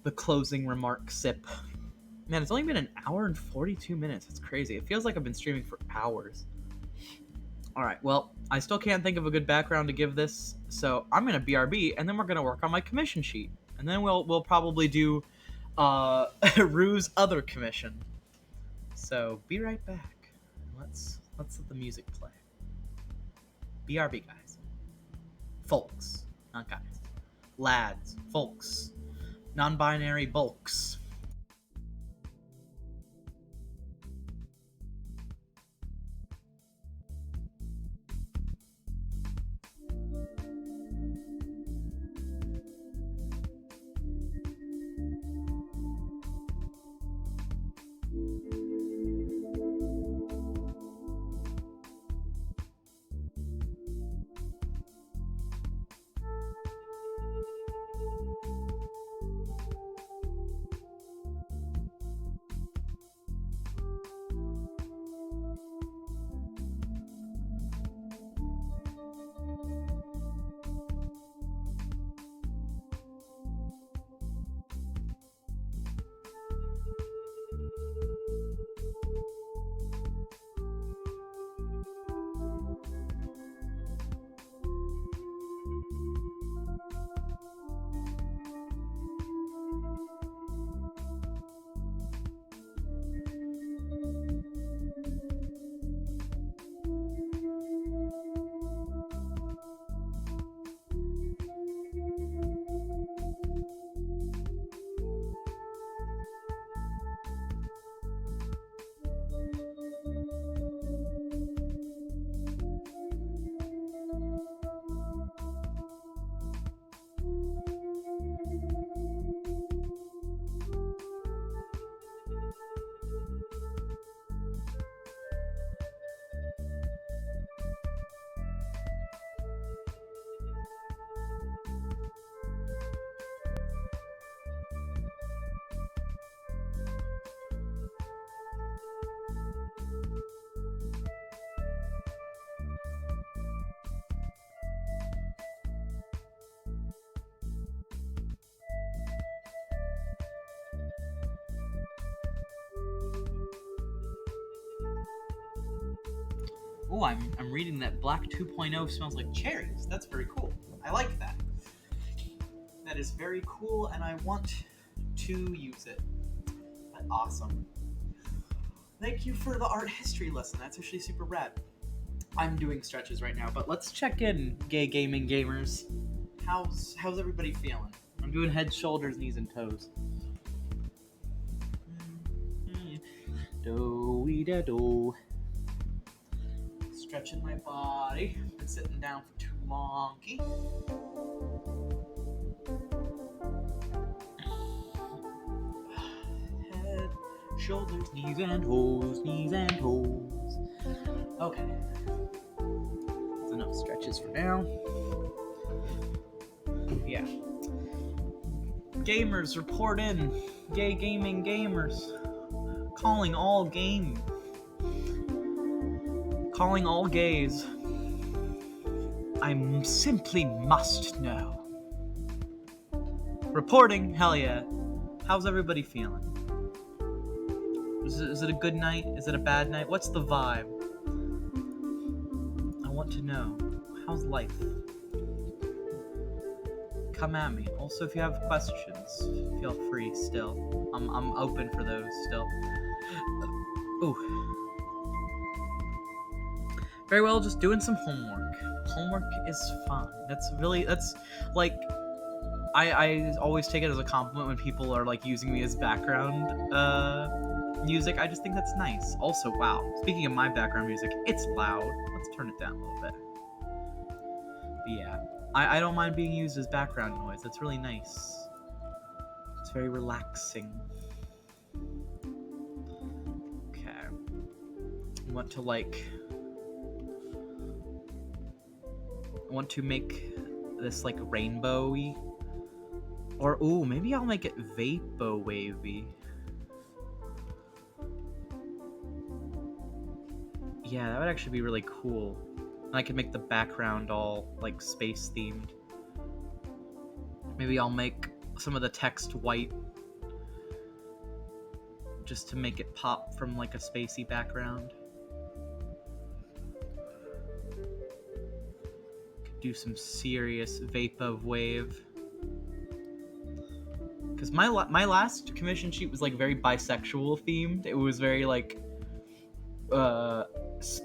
The closing remark sip. Man, it's only been an hour and 42 minutes. It's crazy. It feels like I've been streaming for hours. Alright, well, I still can't think of a good background to give this, so I'm gonna BRB, and then we're gonna work on my commission sheet. And then we'll probably do Rue's other commission. So be right back. Let's let the music play. BRB, guys. Folks, not guys. Lads, folks. Non-binary bulks. Oh, I'm reading that Black 2.0 smells like cherries. That's very cool. I like that. That is very cool, and I want to use it. That's awesome. Thank you for the art history lesson. That's actually super rad. I'm doing stretches right now, but let's check in, gay gaming gamers. How's everybody feeling? I'm doing head, shoulders, knees, and toes. Do-wee-da-do. Stretching my body. Been sitting down for too long. Head, shoulders, knees and toes, knees and toes. Okay. That's enough stretches for now. Yeah. Gamers, report in. Gay gaming gamers. Calling all game. Calling all gays. I simply must know. Reporting, hell yeah. How's everybody feeling? Is it a good night? Is it a bad night? What's the vibe? I want to know. How's life? Come at me. Also, if you have questions, feel free still. I'm open for those still. Ooh. Very well, just doing some homework. Homework is fun. That's like, I always take it as a compliment when people are like using me as background music. I just think that's nice. Also, wow, speaking of my background music, it's loud. Let's turn it down a little bit. But yeah, I don't mind being used as background noise. That's really nice. It's very relaxing. Okay. I want to like I want to make this like rainbowy, or ooh, maybe I'll make it vapo wavy. Yeah, that would actually be really cool. And I could make the background all like space themed. Maybe I'll make some of the text white just to make it pop from like a spacey background. Could do some serious vaporwave. Because my last commission sheet was like very bisexual themed. It was very like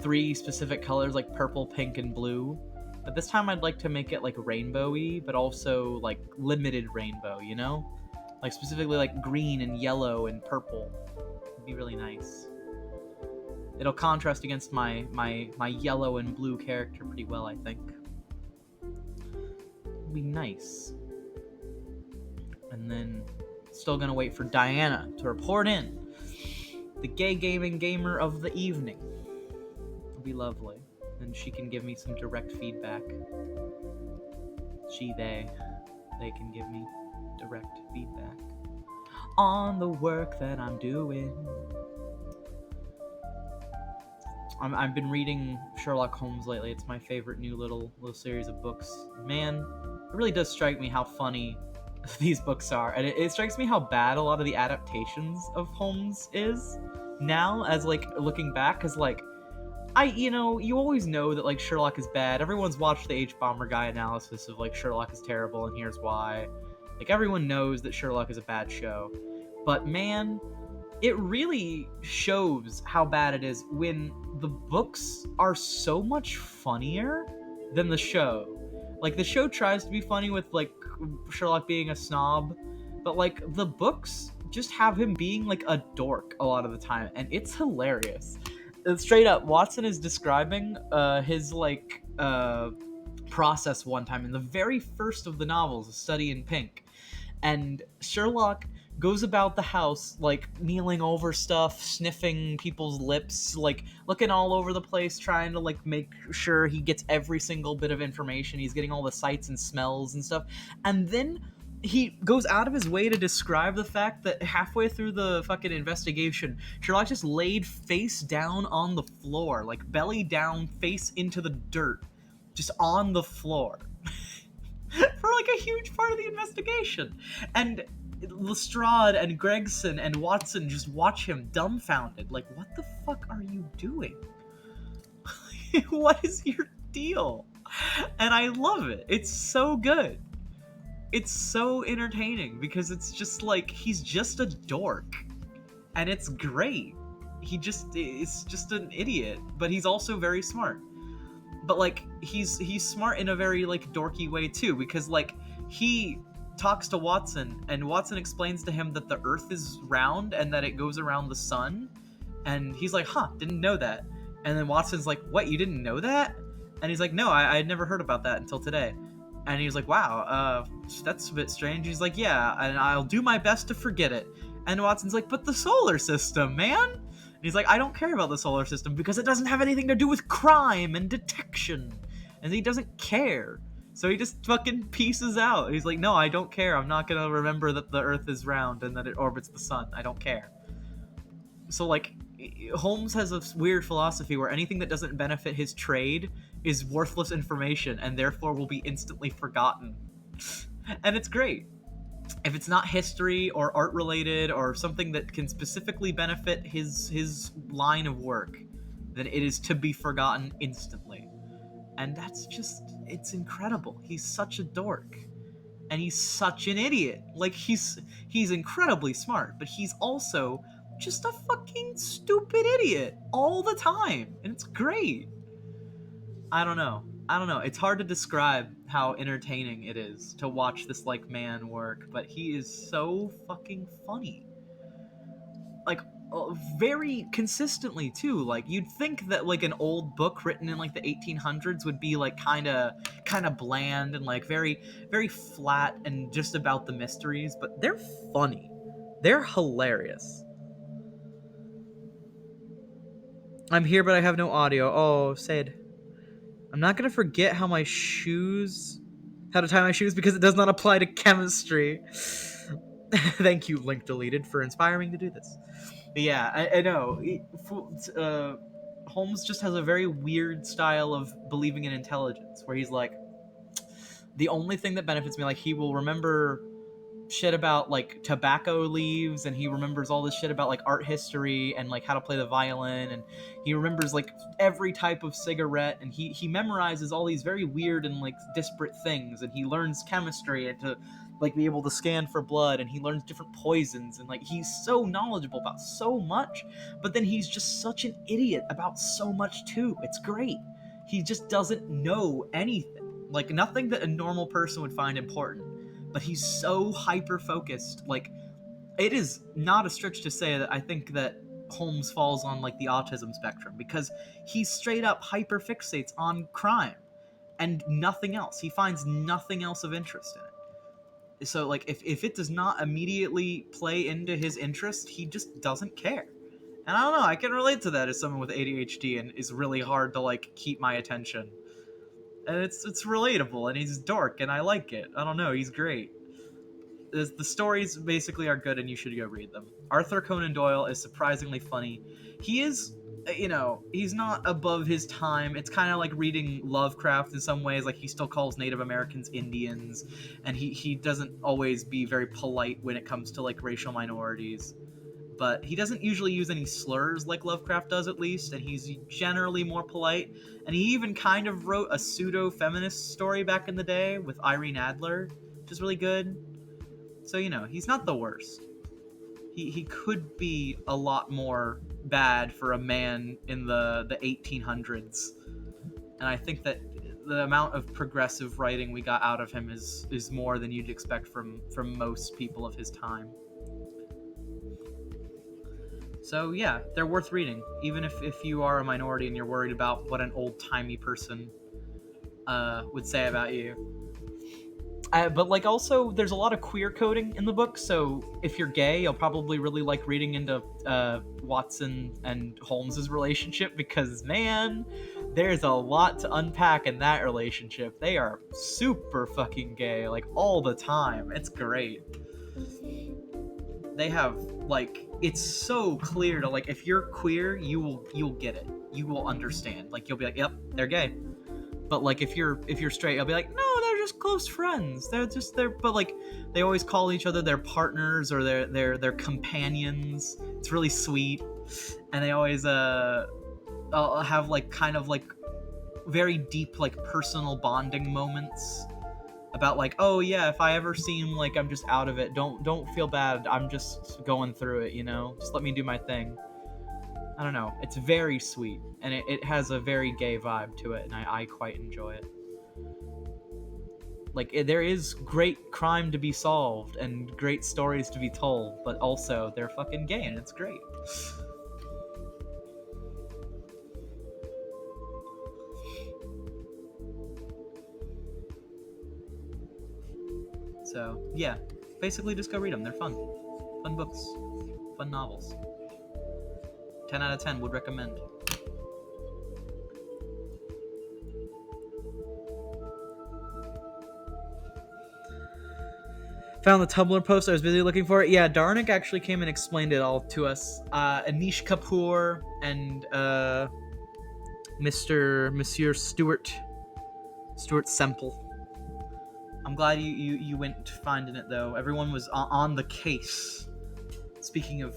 3 specific colors like purple, pink, and blue. But this time I'd like to make it like rainbowy, but also like limited rainbow, you know? Like specifically like green and yellow and purple. It'd be really nice. It'll contrast against my yellow and blue character pretty well, I think. It'll be nice. And then still gonna wait for Diana to report in. The gay gaming gamer of the evening. It'll be lovely. And she can give me some direct feedback. They can give me direct feedback on the work that I'm doing. I've been reading Sherlock Holmes lately. It's my favorite new little series of books. Man, it really does strike me how funny these books are, and it strikes me how bad a lot of the adaptations of Holmes is now, as like looking back, because like you always know that like Sherlock is bad. Everyone's watched the H-Bomber guy analysis of like Sherlock is terrible and here's why. Like everyone knows that Sherlock is a bad show, but man, it really shows how bad it is when the books are so much funnier than the show. Like the show tries to be funny with like Sherlock being a snob, but like the books just have him being like a dork a lot of the time, and it's hilarious. Straight up, Watson is describing his like process one time in the very first of the novels, A Study in Pink, and Sherlock goes about the house like kneeling over stuff, sniffing people's lips, like looking all over the place, trying to like make sure he gets every single bit of information. He's getting all the sights and smells and stuff, and then he goes out of his way to describe the fact that halfway through the fucking investigation, Sherlock just laid face down on the floor, like belly down, face into the dirt, just on the floor for like a huge part of the investigation. And Lestrade and Gregson and Watson just watch him dumbfounded, like, what the fuck are you doing? What is your deal? And I love it. It's so good. It's so entertaining because it's just like he's just a dork, and it's great. Is just an idiot, but he's also very smart. But like he's smart in a very like dorky way too, because like he talks to Watson and Watson explains to him that the Earth is round and that it goes around the sun, and he's like, "Huh, didn't know that." And then Watson's like, "What? You didn't know that?" And he's like, "No, I had never heard about that until today." And he was like, "Wow, that's a bit strange." He's like, "Yeah, and I'll do my best to forget it." And Watson's like, "But the solar system, man." And he's like, "I don't care about the solar system because it doesn't have anything to do with crime and detection." And he doesn't care. So he just fucking pieces out. He's like, "No, I don't care. I'm not gonna remember that the Earth is round and that it orbits the sun. I don't care." So like, Holmes has a weird philosophy where anything that doesn't benefit his trade is worthless information and therefore will be instantly forgotten. And it's great. If it's not history or art related or something that can specifically benefit his line of work, then it is to be forgotten instantly. And that's just, it's incredible. He's such a dork. And he's such an idiot. Like, he's incredibly smart, but he's also just a fucking stupid idiot all the time. And it's great. I don't know. It's hard to describe how entertaining it is to watch this like man work, but he is so fucking funny. Like, very consistently too. Like, you'd think that like an old book written in like the 1800s would be like kind of bland and like very very flat and just about the mysteries, but they're funny. They're hilarious. I'm here, but I have no audio. Oh, sad. I'm not gonna forget how to tie my shoes because it does not apply to chemistry. Thank you, Link Deleted, for inspiring me to do this. But yeah, I know. Holmes just has a very weird style of believing in intelligence, where he's like, the only thing that benefits me, like, he will remember shit about like tobacco leaves, and he remembers all this shit about like art history and like how to play the violin, and he remembers like every type of cigarette, and he memorizes all these very weird and like disparate things, and he learns chemistry and to like be able to scan for blood, and he learns different poisons, and like he's so knowledgeable about so much, but then he's just such an idiot about so much too. It's great. He just doesn't know anything, like nothing that a normal person would find important, but he's so hyper focused. Like, it is not a stretch to say that I think that Holmes falls on like the autism spectrum, because he straight up hyper fixates on crime and nothing else. He finds nothing else of interest in it. So like if it does not immediately play into his interest, he just doesn't care. And I don't know, I can relate to that as someone with ADHD, and it's really hard to like keep my attention. And it's relatable, and he's a dork, and I like it. I don't know, he's great. The stories basically are good, and you should go read them. Arthur Conan Doyle is surprisingly funny. He is, he's not above his time. It's kind of like reading Lovecraft in some ways. Like, he still calls Native Americans Indians, and he doesn't always be very polite when it comes to like racial minorities. But he doesn't usually use any slurs like Lovecraft does, at least, and he's generally more polite. And he even kind of wrote a pseudo-feminist story back in the day with Irene Adler, which is really good. So, he's not the worst. He could be a lot more bad for a man in the 1800s. And I think that the amount of progressive writing we got out of him is more than you'd expect from most people of his time. So yeah, they're worth reading, even if you are a minority and you're worried about what an old-timey person would say about you. But like, also, there's a lot of queer coding in the book, so if you're gay, you'll probably really like reading into Watson and Holmes's relationship, because man, there's a lot to unpack in that relationship. They are super fucking gay, like all the time. It's great. They have like, it's so clear to like, if you're queer, you'll get it. You will understand. Like, you'll be like, yep, they're gay. But like, if you're straight, I'll be like, no, they're just close friends. But like, they always call each other their partners or their companions. It's really sweet, and they always have like kind of like very deep like personal bonding moments about like, oh yeah, if I ever seem like I'm just out of it, don't feel bad. I'm just going through it, just let me do my thing. I don't know. It's very sweet, and it has a very gay vibe to it, and I quite enjoy it. Like, there is great crime to be solved and great stories to be told, but also they're fucking gay, and it's great. So, yeah. Basically, just go read them. They're fun. Fun books. Fun novels. 10 out of 10 would recommend. Found the Tumblr post. I was busy looking for it. Yeah, Darnik actually came and explained it all to us. Anish Kapoor and Monsieur Stuart Semple. I'm glad you went finding it, though. Everyone was on the case. Speaking of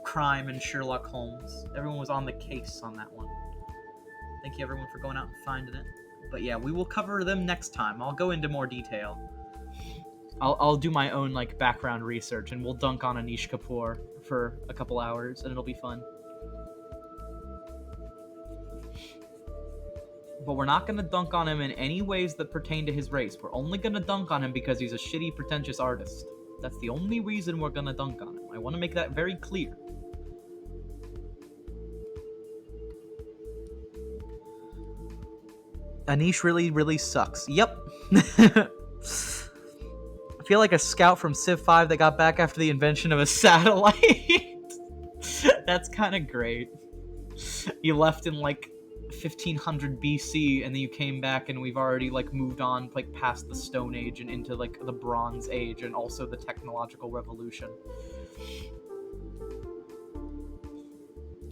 crime and Sherlock Holmes, everyone was on the case on that one. Thank you, everyone, for going out and finding it. But yeah, we will cover them next time. I'll go into more detail. I'll do my own like background research, and we'll dunk on Anish Kapoor for a couple hours, and it'll be fun. But we're not going to dunk on him in any ways that pertain to his race. We're only going to dunk on him because he's a shitty, pretentious artist. That's the only reason we're going to dunk on him. I want to make that very clear. Anish really, really sucks. Yep. I feel like a scout from Civ 5 that got back after the invention of a satellite. That's kind of great. You left in like 1500 BC, and then you came back and we've already like moved on like past the Stone Age and into like the Bronze Age and also the technological revolution.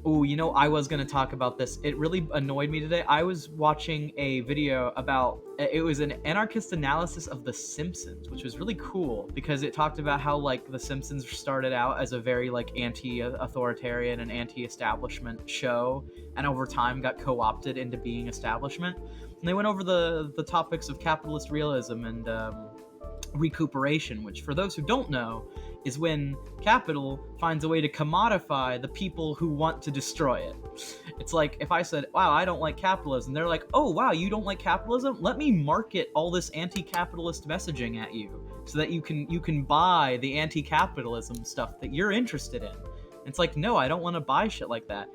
Oh, you know, I was going to talk about this. It really annoyed me today. I was watching a video about, it was an anarchist analysis of The Simpsons, which was really cool because it talked about how like The Simpsons started out as a very like anti-authoritarian and anti-establishment show, and over time got co-opted into being establishment. And they went over the topics of capitalist realism and recuperation, which for those who don't know is when capital finds a way to commodify the people who want to destroy it. It's like if I said, wow, I don't like capitalism, they're like, oh wow, you don't like capitalism? Let me market all this anti-capitalist messaging at you so that you can buy the anti-capitalism stuff that you're interested in. It's like, no, I don't want to buy shit like that.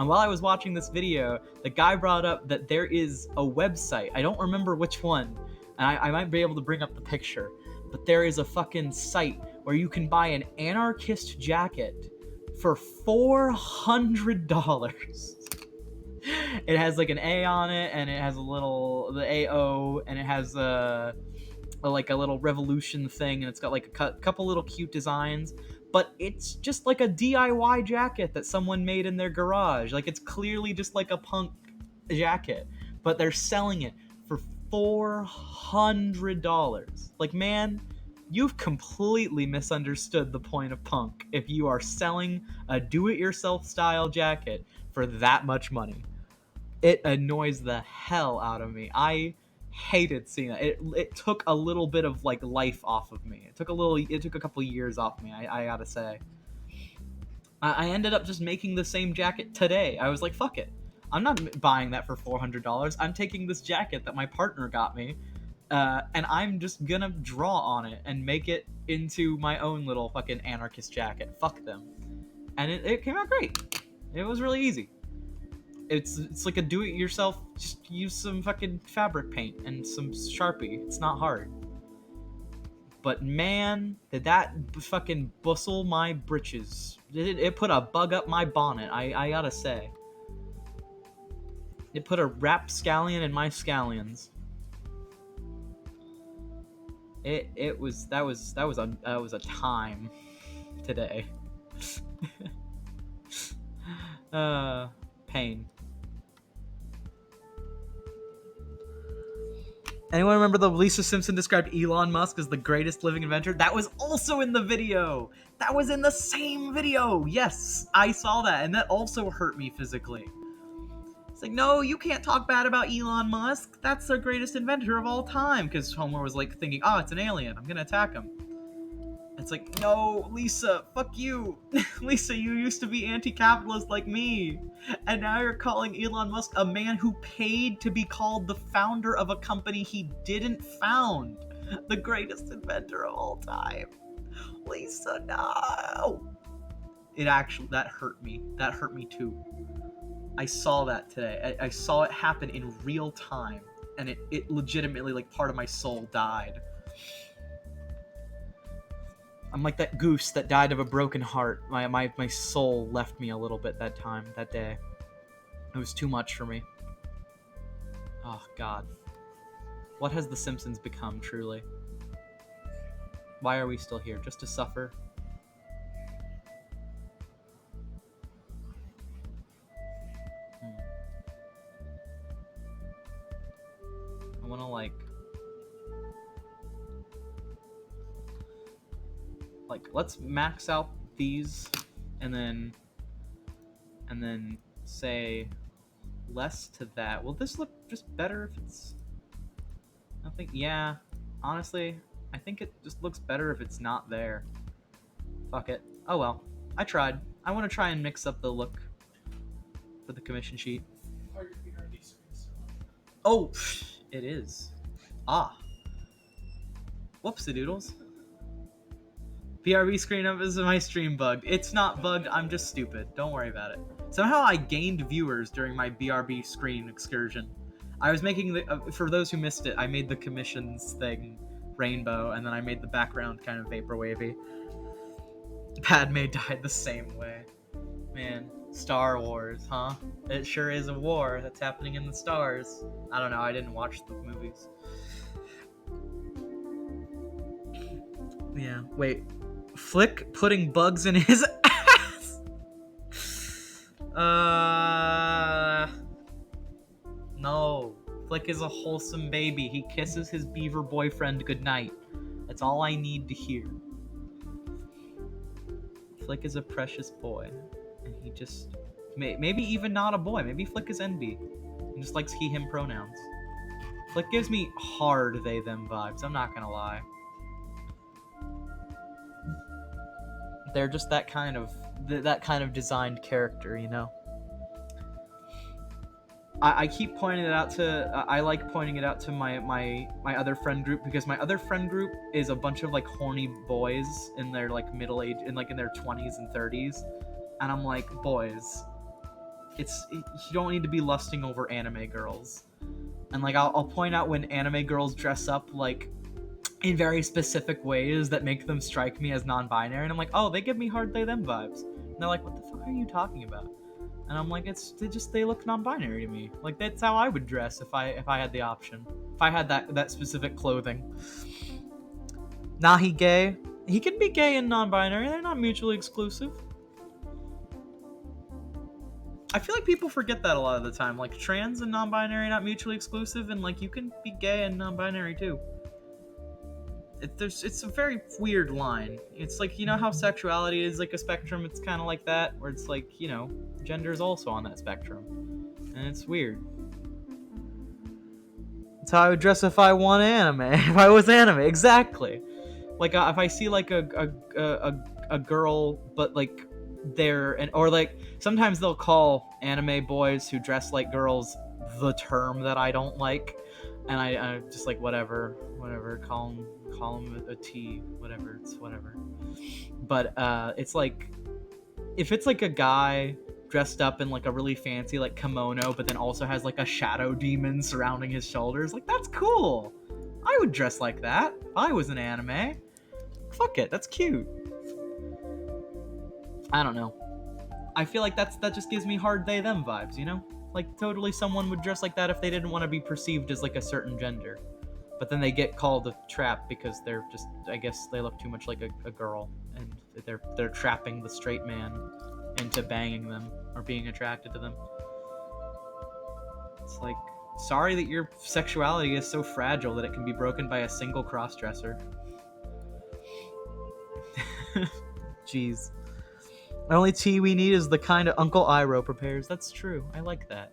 And while I was watching this video, the guy brought up that there is a website, I don't remember which one, and I might be able to bring up the picture, but there is a fucking site where you can buy an anarchist jacket for $400. It has like an A on it, and it has the AO, and it has like a little revolution thing, and it's got like a couple little cute designs, but it's just like a DIY jacket that someone made in their garage. Like it's clearly just like a punk jacket, but they're selling it for $400. Like, man, you've completely misunderstood the point of punk if you are selling a do-it-yourself style jacket for that much money. It annoys the hell out of me. I hated seeing that. It took a little bit of like life off of me. It took a couple years off me, I gotta say. I ended up just making the same jacket today. I was like, fuck it. I'm not buying that for $400. I'm taking this jacket that my partner got me, and I'm just gonna draw on it and make it into my own little fucking anarchist jacket. Fuck them. And it came out great. It was really easy. It's like a do-it-yourself, just use some fucking fabric paint and some Sharpie. It's not hard. But man, did that fucking bustle my britches. It put a bug up my bonnet, I gotta say. It put a rapscallion in my scallions. That was a time today. Pain. Anyone remember the Lisa Simpson described Elon Musk as the greatest living inventor? That was also in the video. That was in the same video. Yes, I saw that, and that also hurt me physically. It's like, no, you can't talk bad about Elon Musk. That's the greatest inventor of all time. Because Homer was like thinking, oh, it's an alien. I'm gonna attack him. It's like, no, Lisa, fuck you. Lisa, you used to be anti-capitalist like me. And now you're calling Elon Musk a man who paid to be called the founder of a company he didn't found. The greatest inventor of all time. Lisa, no. That hurt me. That hurt me too. I saw that today. I saw it happen in real time. And it legitimately, like, part of my soul died. I'm like that goose that died of a broken heart. My soul left me a little bit that day. It was too much for me. Oh, God. What has The Simpsons become, truly? Why are we still here? Just to suffer? I want to, like, let's max out these and then say less to that. Will this look just better if it's... yeah, honestly, I think it just looks better if it's not there. Fuck it. Oh well, I tried. I want to try and mix up the look for the commission sheet. Oh, it is. Ah. Whoopsie doodles. BRB screen up is my stream bugged. It's not bugged, I'm just stupid. Don't worry about it. Somehow I gained viewers during my BRB screen excursion. I was making for those who missed it, I made the commissions thing rainbow, and then I made the background kind of vaporwavy. Padme died the same way. Man, Star Wars, huh? It sure is a war that's happening in the stars. I don't know, I didn't watch the movies. Yeah, wait. Flick putting bugs in his ass? No. Flick is a wholesome baby. He kisses his beaver boyfriend goodnight. That's all I need to hear. Flick is a precious boy. And he just... Maybe even not a boy. Maybe Flick is NB. He just likes he, him pronouns. Flick gives me hard they, them vibes. I'm not gonna lie. They're just that kind of designed character, you know? I keep pointing it out to... I like pointing it out to my other friend group, because my other friend group is a bunch of, like, horny boys in their, like, middle age... in their 20s and 30s. And I'm like, boys... you don't need to be lusting over anime girls. And, like, I'll point out when anime girls dress up, like, in very specific ways that make them strike me as non-binary, and I'm like, oh, they give me hard they them vibes. And they're like, what the fuck are you talking about? And I'm like, they look non-binary to me. Like, that's how I would dress if I had the option. If I had that specific clothing. Nah, he gay. He can be gay and non-binary. They're not mutually exclusive. I feel like people forget that a lot of the time. Like, trans and non-binary not mutually exclusive, and, like, you can be gay and non-binary too. It's a very weird line. It's like, you know how sexuality is like a spectrum? It's kind of like that, where it's like, you know, gender is also on that spectrum. And it's weird. That's how I would dress if I won anime. If I was anime, exactly. Like, if I see, like, a girl, but, like, or, like, sometimes they'll call anime boys who dress like girls the term that I don't like. And I just like, whatever, call them a T, whatever, it's whatever. But it's like, if it's like a guy dressed up in like a really fancy like kimono, but then also has like a shadow demon surrounding his shoulders, like, that's cool. I would dress like that if I was an anime. Fuck it, that's cute. I don't know. I feel like that just gives me hard they them vibes, you know? Like, totally someone would dress like that if they didn't want to be perceived as, like, a certain gender. But then they get called a trap because they're just, I guess, they look too much like a girl. And they're trapping the straight man into banging them or being attracted to them. It's like, sorry that your sexuality is so fragile that it can be broken by a single cross-dresser. Jeez. The only tea we need is the kind of Uncle Iroh prepares. That's true. I like that.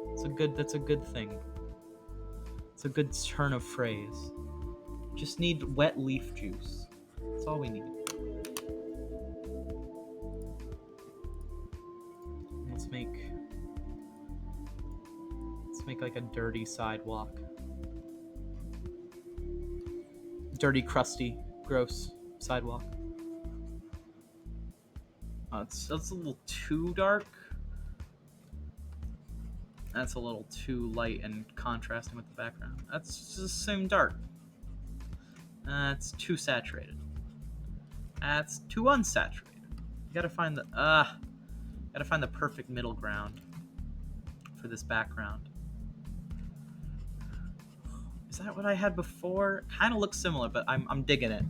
That's a good thing. It's a good turn of phrase. Just need wet leaf juice. That's all we need. Let's make like a dirty sidewalk. Dirty, crusty, gross sidewalk. That's a little too dark. That's a little too light and contrasting with the background. That's just the same dark. That's too saturated. That's too unsaturated. You gotta find the perfect middle ground for this background. Is that what I had before? Kind of looks similar, but I'm digging it.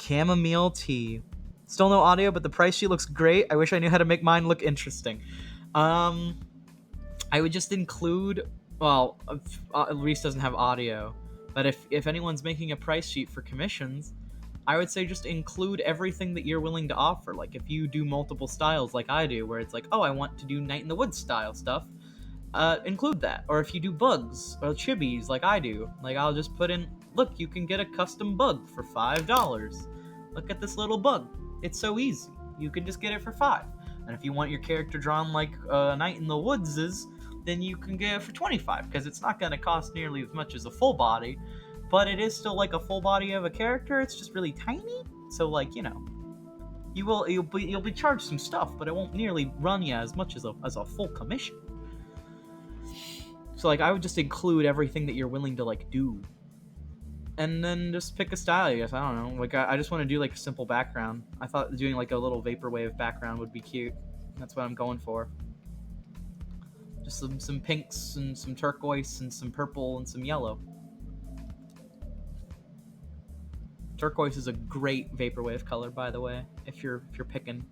Chamomile tea. Still no audio, but the price sheet looks great. I wish I knew how to make mine look interesting. I would just include... Well, Reese doesn't have audio. But if anyone's making a price sheet for commissions, I would say just include everything that you're willing to offer. Like, if you do multiple styles like I do, where it's like, oh, I want to do Night in the Woods style stuff, include that. Or if you do bugs or chibis like I do, like, I'll just put in, look, you can get a custom bug for $5. Look at this little bug. It's so easy. You can just get it for $5. And if you want your character drawn like Night in the Woods is, then you can get it for $25, because it's not going to cost nearly as much as a full body, but it is still like a full body of a character. It's just really tiny. So, like, you know, you'll be charged some stuff, but it won't nearly run you as much as a full commission. So, like, I would just include everything that you're willing to, like, do. and then just pick a style, I guess. I don't know. Like, I just want to do like a simple background. I thought doing like a little vaporwave background would be cute. That's what I'm going for. Just some pinks and some turquoise and some purple and some yellow. Turquoise is a great vaporwave color, by the way. If you're looking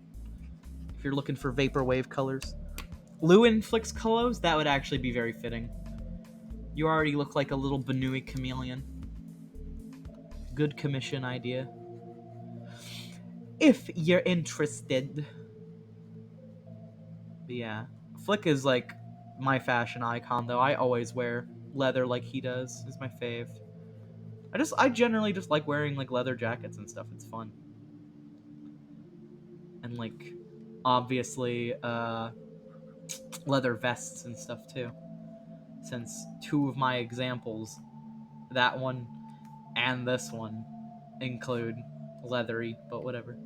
for vaporwave colors, Lewin Flicks colors, that would actually be very fitting. You already look like a little Banui chameleon. Good commission idea. If you're interested. But yeah, Flick is like my fashion icon, though. I always wear leather like he does. Is my fave. I generally just like wearing like leather jackets and stuff. It's fun. And like obviously leather vests and stuff too. Since two of my examples, that one and this one, include leathery, but whatever.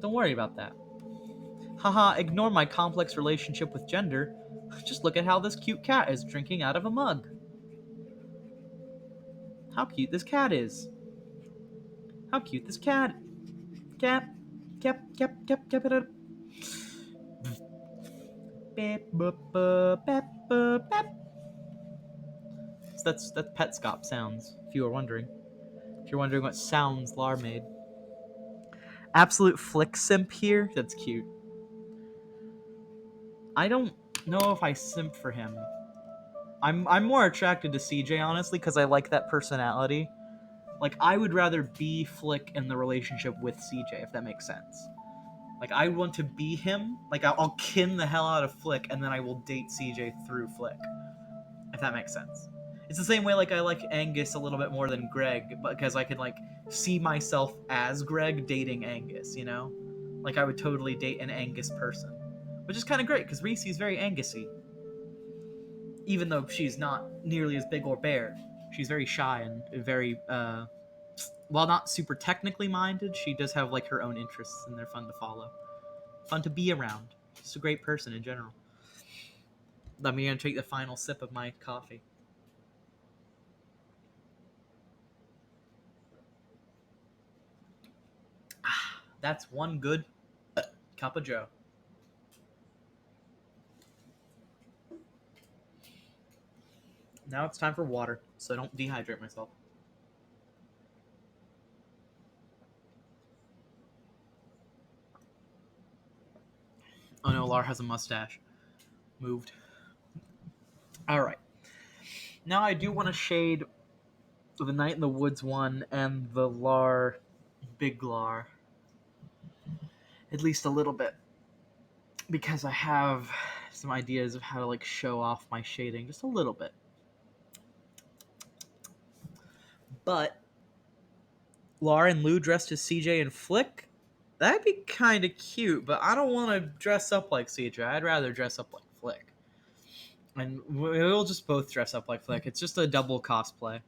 Don't worry about that. Haha, ignore my complex relationship with gender. Just look at how this cute cat is drinking out of a mug. How cute this cat is. How cute this cat. Cap it up. So that's Petscop sounds, if you were wondering. If you're wondering what sounds Lar made. Absolute Flick simp here. That's cute. I don't know if I simp for him. I'm more attracted to CJ, honestly, because I like that personality. Like, I would rather be Flick in the relationship with CJ, if that makes sense. Like, I want to be him. Like, I'll kin the hell out of Flick, and then I will date CJ through Flick. If that makes sense. It's the same way, like, I like Angus a little bit more than Greg, because I can, like, see myself as Greg dating Angus, you know? Like, I would totally date an Angus person. Which is kind of great, because Reese's very Angusy. Even though she's not nearly as big or bare. She's very shy and very, while not super technically minded, she does have, like, her own interests, and they're fun to follow. Fun to be around. Just a great person in general. I'm going to take the final sip of my coffee. That's one good cup of joe. Now it's time for water, so I don't dehydrate myself. Oh no, Lar has a mustache. Moved. Alright. Now I do want to shade the Night in the Woods one and the Lar, Big Lar. At least a little bit. Because I have some ideas of how to, like, show off my shading just a little bit. But Lar and Lou dressed as CJ and Flick? That'd be kind of cute, but I don't want to dress up like CJ. I'd rather dress up like Flick. And we'll just both dress up like Flick. It's just a double cosplay.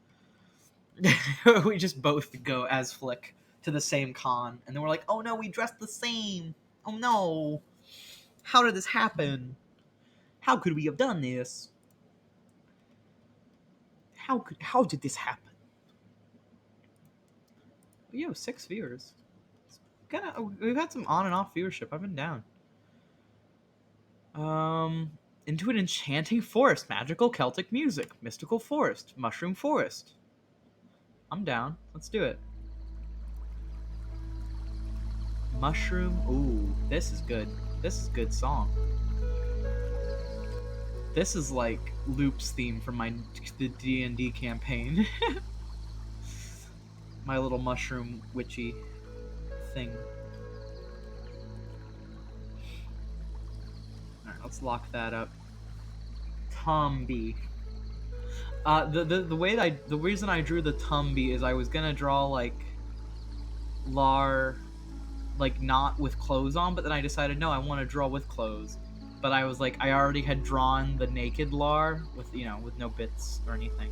We just both go as Flick to the same con. And then we're like, oh no, we dressed the same. Oh no. How did this happen? How could we have done this? How did this happen? Yo, 6 viewers. We've had some on and off viewership. I've been down. Into an enchanting forest, magical Celtic music, mystical forest, mushroom forest. I'm down. Let's do it. Mushroom. Ooh, this is good. This is a good song. This is like Loop's theme from the D&D campaign. My little mushroom witchy thing. Alright, let's lock that up. Tumby. The reason I drew the Tumby is I was gonna draw like Lar, like not with clothes on, but then I decided no, I want to draw with clothes. But I was like, I already had drawn the naked Lar with, you know, with no bits or anything.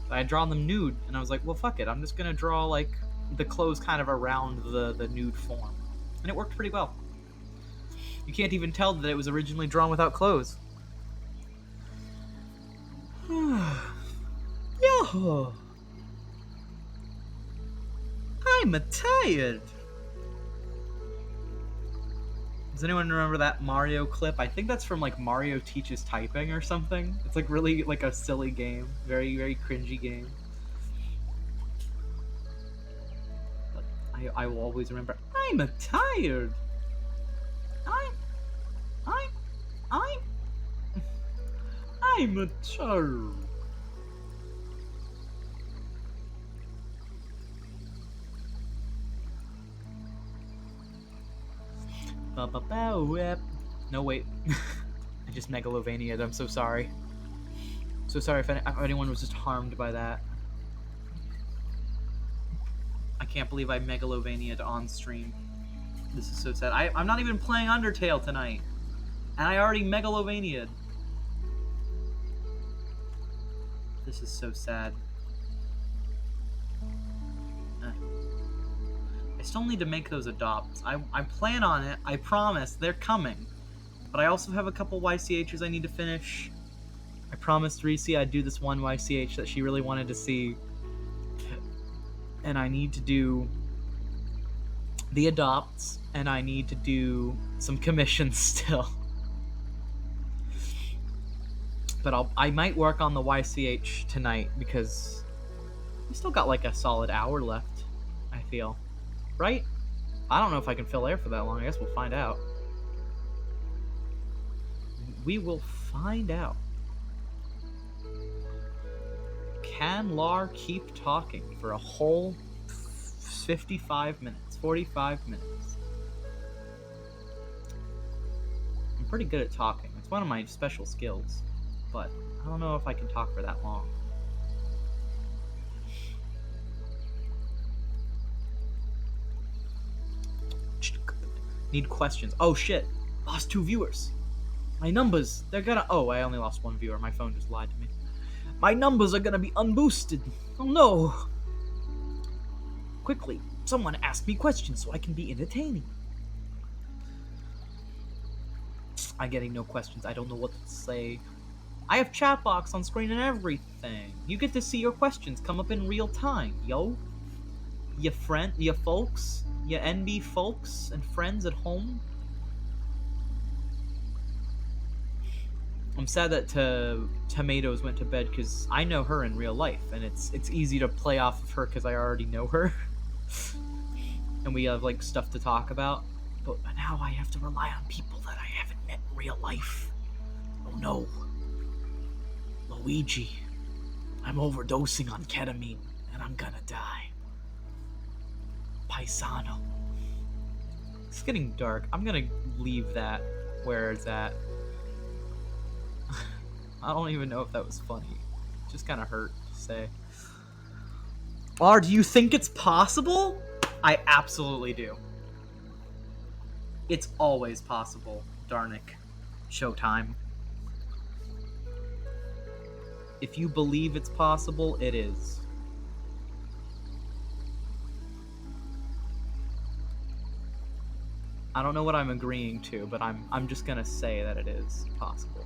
I had drawn them nude, and I was like, well, fuck it. I'm just gonna draw like the clothes kind of around the nude form, and it worked pretty well. You can't even tell that it was originally drawn without clothes. Yeah. I'm tired. Does anyone remember that Mario clip? I think that's from like Mario Teaches Typing or something. It's like really like a silly game. Very, very cringy game. But I will always remember, I'm tired. I'm a child. No, wait. I just megalovania'd. I'm so sorry. So sorry if anyone was just harmed by that. I can't believe I megalovania'd on stream. This is so sad. I'm not even playing Undertale tonight. And I already megalovania'd. This is so sad. I still need to make those adopts. I plan on it. I promise. They're coming. But I also have a couple YCHs I need to finish. I promised Reese I'd do this one YCH that she really wanted to see. And I need to do the adopts. And I need to do some commissions still. But I might work on the YCH tonight because we still got like a solid hour left, I feel. Right? I don't know if I can fill air for that long. I guess we'll find out. We will find out. Can Lart keep talking for a whole 55 minutes, 45 minutes? I'm pretty good at talking. It's one of my special skills. But I don't know if I can talk for that long. Need questions. Oh shit. Lost 2 viewers. My numbers, they're gonna... Oh, I only lost 1 viewer. My phone just lied to me. My numbers are gonna be unboosted. Oh no. Quickly, someone ask me questions so I can be entertaining. I'm getting no questions. I don't know what to say. I have chat box on screen and everything. You get to see your questions come up in real time, yo. Ya folks, ya NB folks and friends at home. I'm sad that Tomatoes went to bed because I know her in real life, and it's easy to play off of her because I already know her, and we have like stuff to talk about. But now I have to rely on people that I haven't met in real life. Oh no. Luigi, I'm overdosing on ketamine, and I'm gonna die. Paisano. It's getting dark. I'm gonna leave that where it's at. I don't even know if that was funny. It just kind of hurt to say. Do you think it's possible? I absolutely do. It's always possible, Darnick. Showtime. If you believe it's possible, it is. I don't know what I'm agreeing to, but I'm just gonna say that it is possible.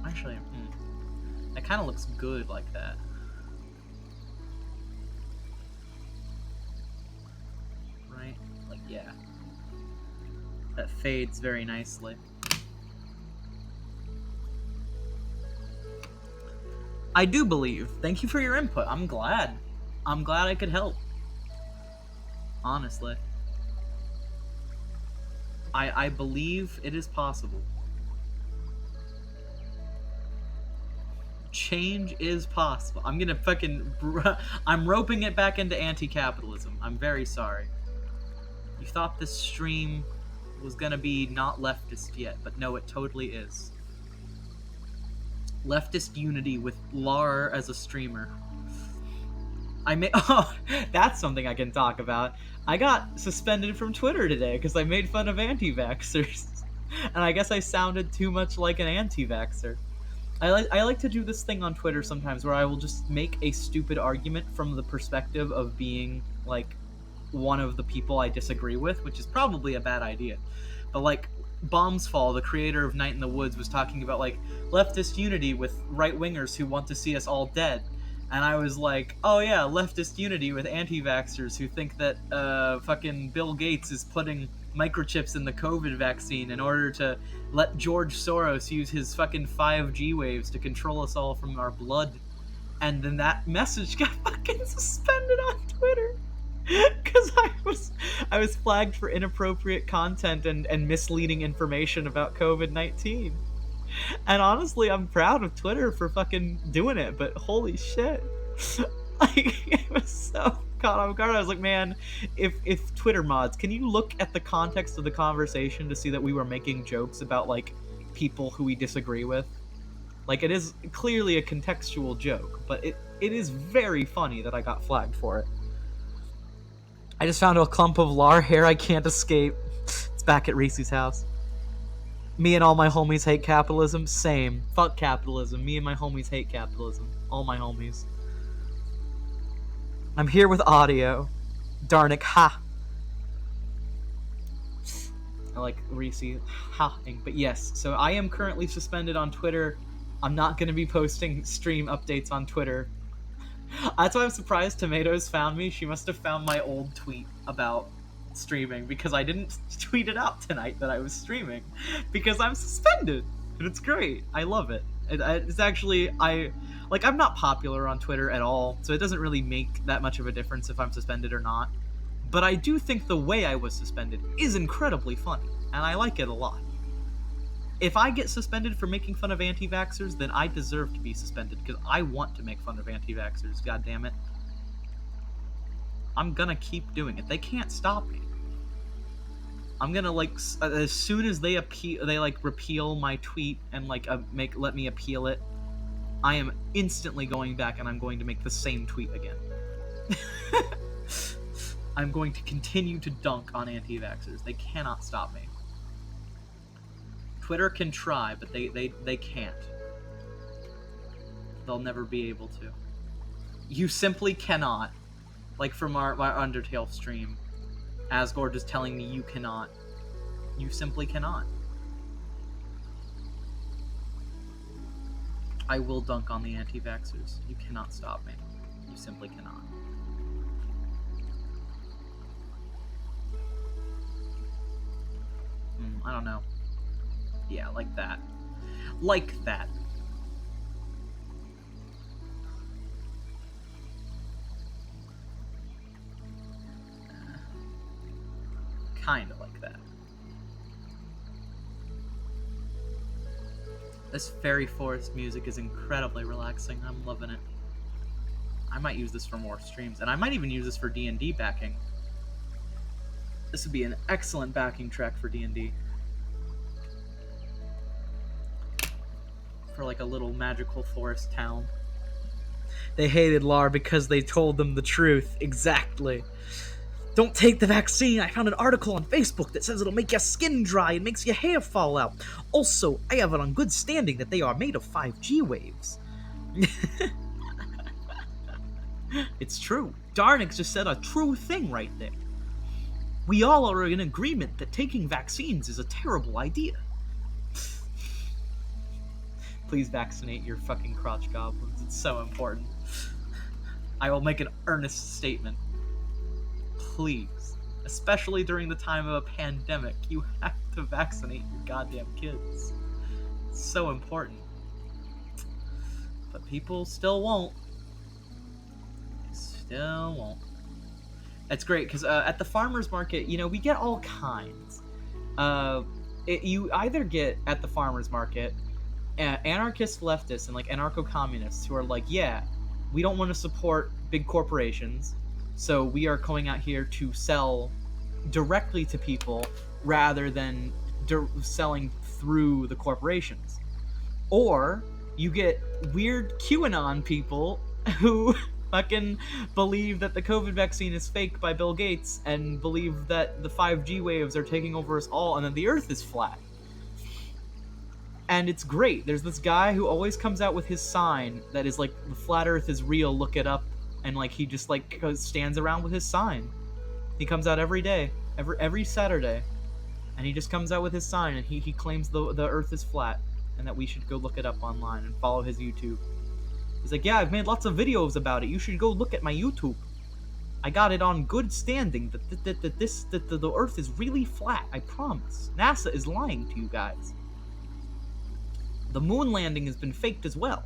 Actually, that kind of looks good like that. Right? Like, yeah. That fades very nicely. I do believe. Thank you for your input. I'm glad. I'm glad I could help. Honestly. I believe it is possible. Change is possible. I'm gonna fucking... I'm roping it back into anti-capitalism. I'm very sorry. You thought this stream was gonna be not leftist yet, but no, it totally is. Leftist unity with Lart as a streamer. Oh, that's something I can talk about. I got suspended from Twitter today because I made fun of anti-vaxxers. And I guess I sounded too much like an anti-vaxxer. I like to do this thing on Twitter sometimes where I will just make a stupid argument from the perspective of being, like, one of the people I disagree with, which is probably a bad idea. But, like, Bombsfall, the creator of Night in the Woods, was talking about like leftist unity with right-wingers who want to see us all dead. And I was like, oh yeah, leftist unity with anti-vaxxers who think that fucking Bill Gates is putting microchips in the COVID vaccine in order to let George Soros use his fucking 5G waves to control us all from our blood. And then that message got fucking suspended on Twitter. Because I was flagged for inappropriate content and misleading information about COVID-19. And honestly, I'm proud of Twitter for fucking doing it, but holy shit. Like, it was so caught off guard. I was like, man, if Twitter mods, can you look at the context of the conversation to see that we were making jokes about, like, people who we disagree with? Like, it is clearly a contextual joke, but it is very funny that I got flagged for it. I just found a clump of Lart hair I can't escape. It's back at Reese's house. Me and all my homies hate capitalism. Same. Fuck capitalism. Me and my homies hate capitalism. All my homies. I'm here with audio. Darnick, ha. I like Reese ha-ing. But yes, so I am currently suspended on Twitter. I'm not going to be posting stream updates on Twitter. That's why I'm surprised Tomatoes found me. She must have found my old tweet about streaming because I didn't tweet it out tonight that I was streaming because I'm suspended. And it's great. I love it. It's actually, I'm not popular on Twitter at all, so it doesn't really make that much of a difference if I'm suspended or not. But I do think the way I was suspended is incredibly funny, and I like it a lot. If I get suspended for making fun of anti-vaxxers, then I deserve to be suspended, because I want to make fun of anti-vaxxers, goddammit. I'm gonna keep doing it. They can't stop me. I'm gonna, like, as soon as they repeal my tweet and, like, let me appeal it, I am instantly going back and I'm going to make the same tweet again. I'm going to continue to dunk on anti-vaxxers. They cannot stop me. Twitter can try, but they can't. They'll never be able to. You simply cannot. Like from our Undertale stream, Asgore is telling me you cannot. You simply cannot. I will dunk on the anti-vaxxers. You cannot stop me. You simply cannot. I don't know. Yeah, like that. Like that. Kinda like that. This fairy forest music is incredibly relaxing. I'm loving it. I might use this for more streams, and I might even use this for D&D backing. This would be an excellent backing track for D&D. For like a little magical forest town. They hated Lart because they told them the truth. Exactly. Don't take the vaccine. I found an article on Facebook that says it'll make your skin dry and makes your hair fall out. Also, I have it on good standing that they are made of 5G waves. It's true. Darnick just said a true thing right there. We all are in agreement that taking vaccines is a terrible idea. Please vaccinate your fucking crotch goblins. It's so important. I will make an earnest statement. Please, especially during the time of a pandemic, you have to vaccinate your goddamn kids. It's so important. But people still won't. Still won't. It's great, because at the farmer's market, you know, we get all kinds. You either get, at the farmer's market, anarchist leftists and, like, anarcho-communists who are like, yeah, we don't want to support big corporations, so we are going out here to sell directly to people rather than selling through the corporations. Or you get weird QAnon people who fucking believe that the COVID vaccine is fake by Bill Gates and believe that the 5G waves are taking over us all and that the Earth is flat. And it's great. There's this guy who always comes out with his sign that is like, the flat Earth is real, look it up. And like he just like stands around with his sign. He comes out every day, every Saturday, And he just comes out with his sign, and he claims the Earth is flat, and that we should go look it up online and follow his YouTube. He's like, yeah, I've made lots of videos about it. You should go look at my YouTube. I got it on good standing that the Earth is really flat. I promise. NASA is lying to you guys. The moon landing has been faked as well.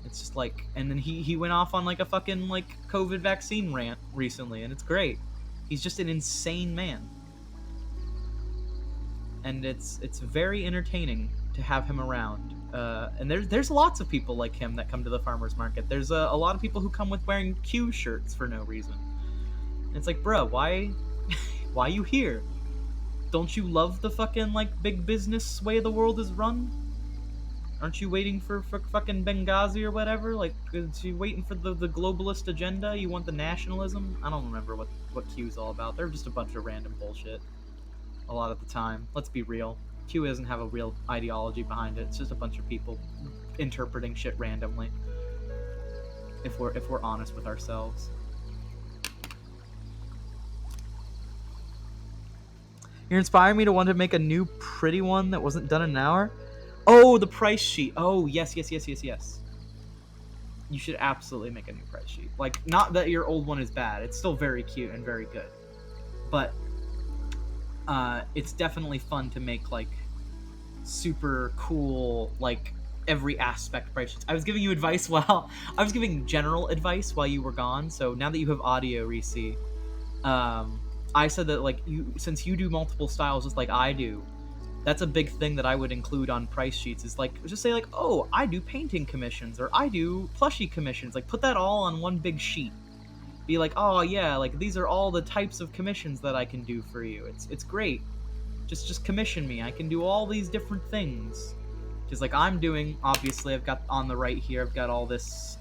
It's just like, and then he went off on like a fucking like COVID vaccine rant recently, and it's great. He's just an insane man. And it's very entertaining to have him around. And there's lots of people like him that come to the farmers market. There's a lot of people who come with wearing Q shirts for no reason. And it's like, bro, why you here? Don't you love the fucking like big business way the world is run? Aren't you waiting for fucking Benghazi or whatever? Like, is you waiting for the globalist agenda? You want the nationalism? I don't remember what Q's all about. They're just a bunch of random bullshit. A lot of the time. Let's be real. Q doesn't have a real ideology behind it. It's just a bunch of people interpreting shit randomly. If we're honest with ourselves. You're inspiring me to want to make a new pretty one that wasn't done in an hour. Oh, the price sheet. Oh, yes. You should absolutely make a new price sheet. Like, not that your old one is bad. It's still very cute and very good. But it's definitely fun to make, like, super cool, like, every aspect price sheets. I was giving you advice I was giving general advice while you were gone. So now that you have audio, Reese, I said that, like, since you do multiple styles just like I do, that's a big thing that I would include on price sheets is like, just say like, oh, I do painting commissions or I do plushie commissions. Like, put that all on one big sheet. Be like, oh yeah, like these are all the types of commissions that I can do for you. It's great. Just commission me. I can do all these different things. Because like I'm doing, obviously I've got on the right here, I've got all this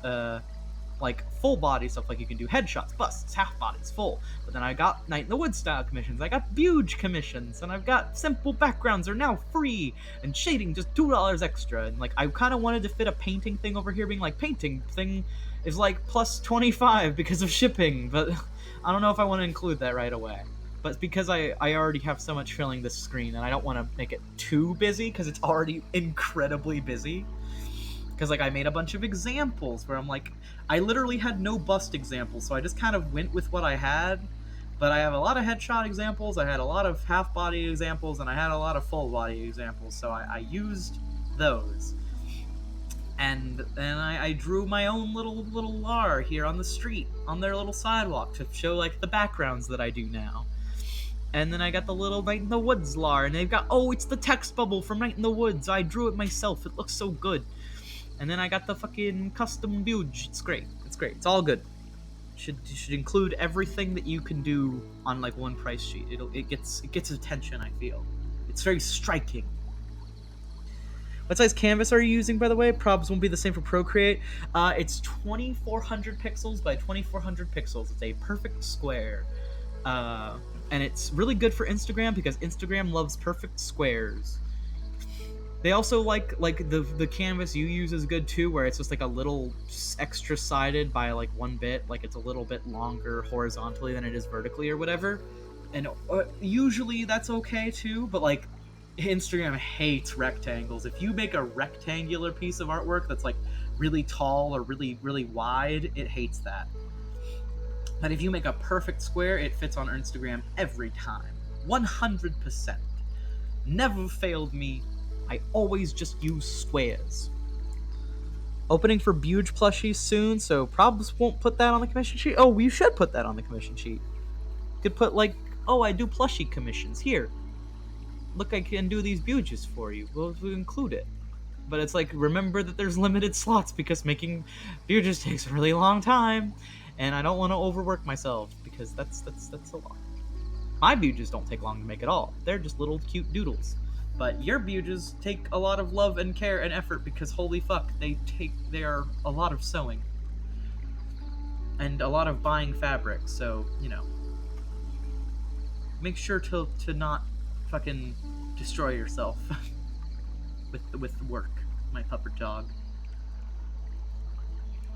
like full body stuff, like you can do headshots, busts, half bodies, full. But then I got Night in the Woods style commissions, I got Buge commissions, and I've got simple backgrounds are now free, and shading just $2 extra. And like I kind of wanted to fit a painting thing over here, being like painting thing is like plus 25 because of shipping, but I don't know if I want to include that right away. But because I already have so much filling this screen, and I don't want to make it too busy because it's already incredibly busy. Because like I made a bunch of examples where I'm like, I literally had no bust examples, so I just kind of went with what I had. But I have a lot of headshot examples, I had a lot of half body examples, and I had a lot of full body examples, so I used those. And then I drew my own little Lart here on the street, on their little sidewalk, to show like the backgrounds that I do now. And then I got the little Night in the Woods Lart, and they've got, oh, it's the text bubble from Night in the Woods. I drew it myself. It looks so good. And then I got the fucking custom Buge. It's great. It's all good. You should include everything that you can do on like one price sheet. It gets attention, I feel. It's very striking. What size canvas are you using, by the way? Probs won't be the same for Procreate. It's 2400 pixels by 2400 pixels. It's a perfect square. And it's really good for Instagram because Instagram loves perfect squares. They also like the canvas you use is good too, where it's just like a little extra sided by like 1 bit, like it's a little bit longer horizontally than it is vertically or whatever. And usually that's okay too, but like Instagram hates rectangles. If you make a rectangular piece of artwork that's like really tall or really wide, it hates that. But if you make a perfect square, it fits on Instagram every time. 100%. Never failed me. I always just use squares. Opening for Buge plushies soon, so probs won't put that on the commission sheet. Oh, we should put that on the commission sheet. You could put like, oh, I do plushie commissions. Here. Look, I can do these Buges for you. We'll include it. But it's like, remember that there's limited slots because making Buges takes a really long time. And I don't want to overwork myself because that's a lot. My Buges don't take long to make at all. They're just little cute doodles. But your Buges take a lot of love and care and effort because holy fuck, they are a lot of sewing. And a lot of buying fabric, so, you know. Make sure to not fucking destroy yourself with work, my pupper dog.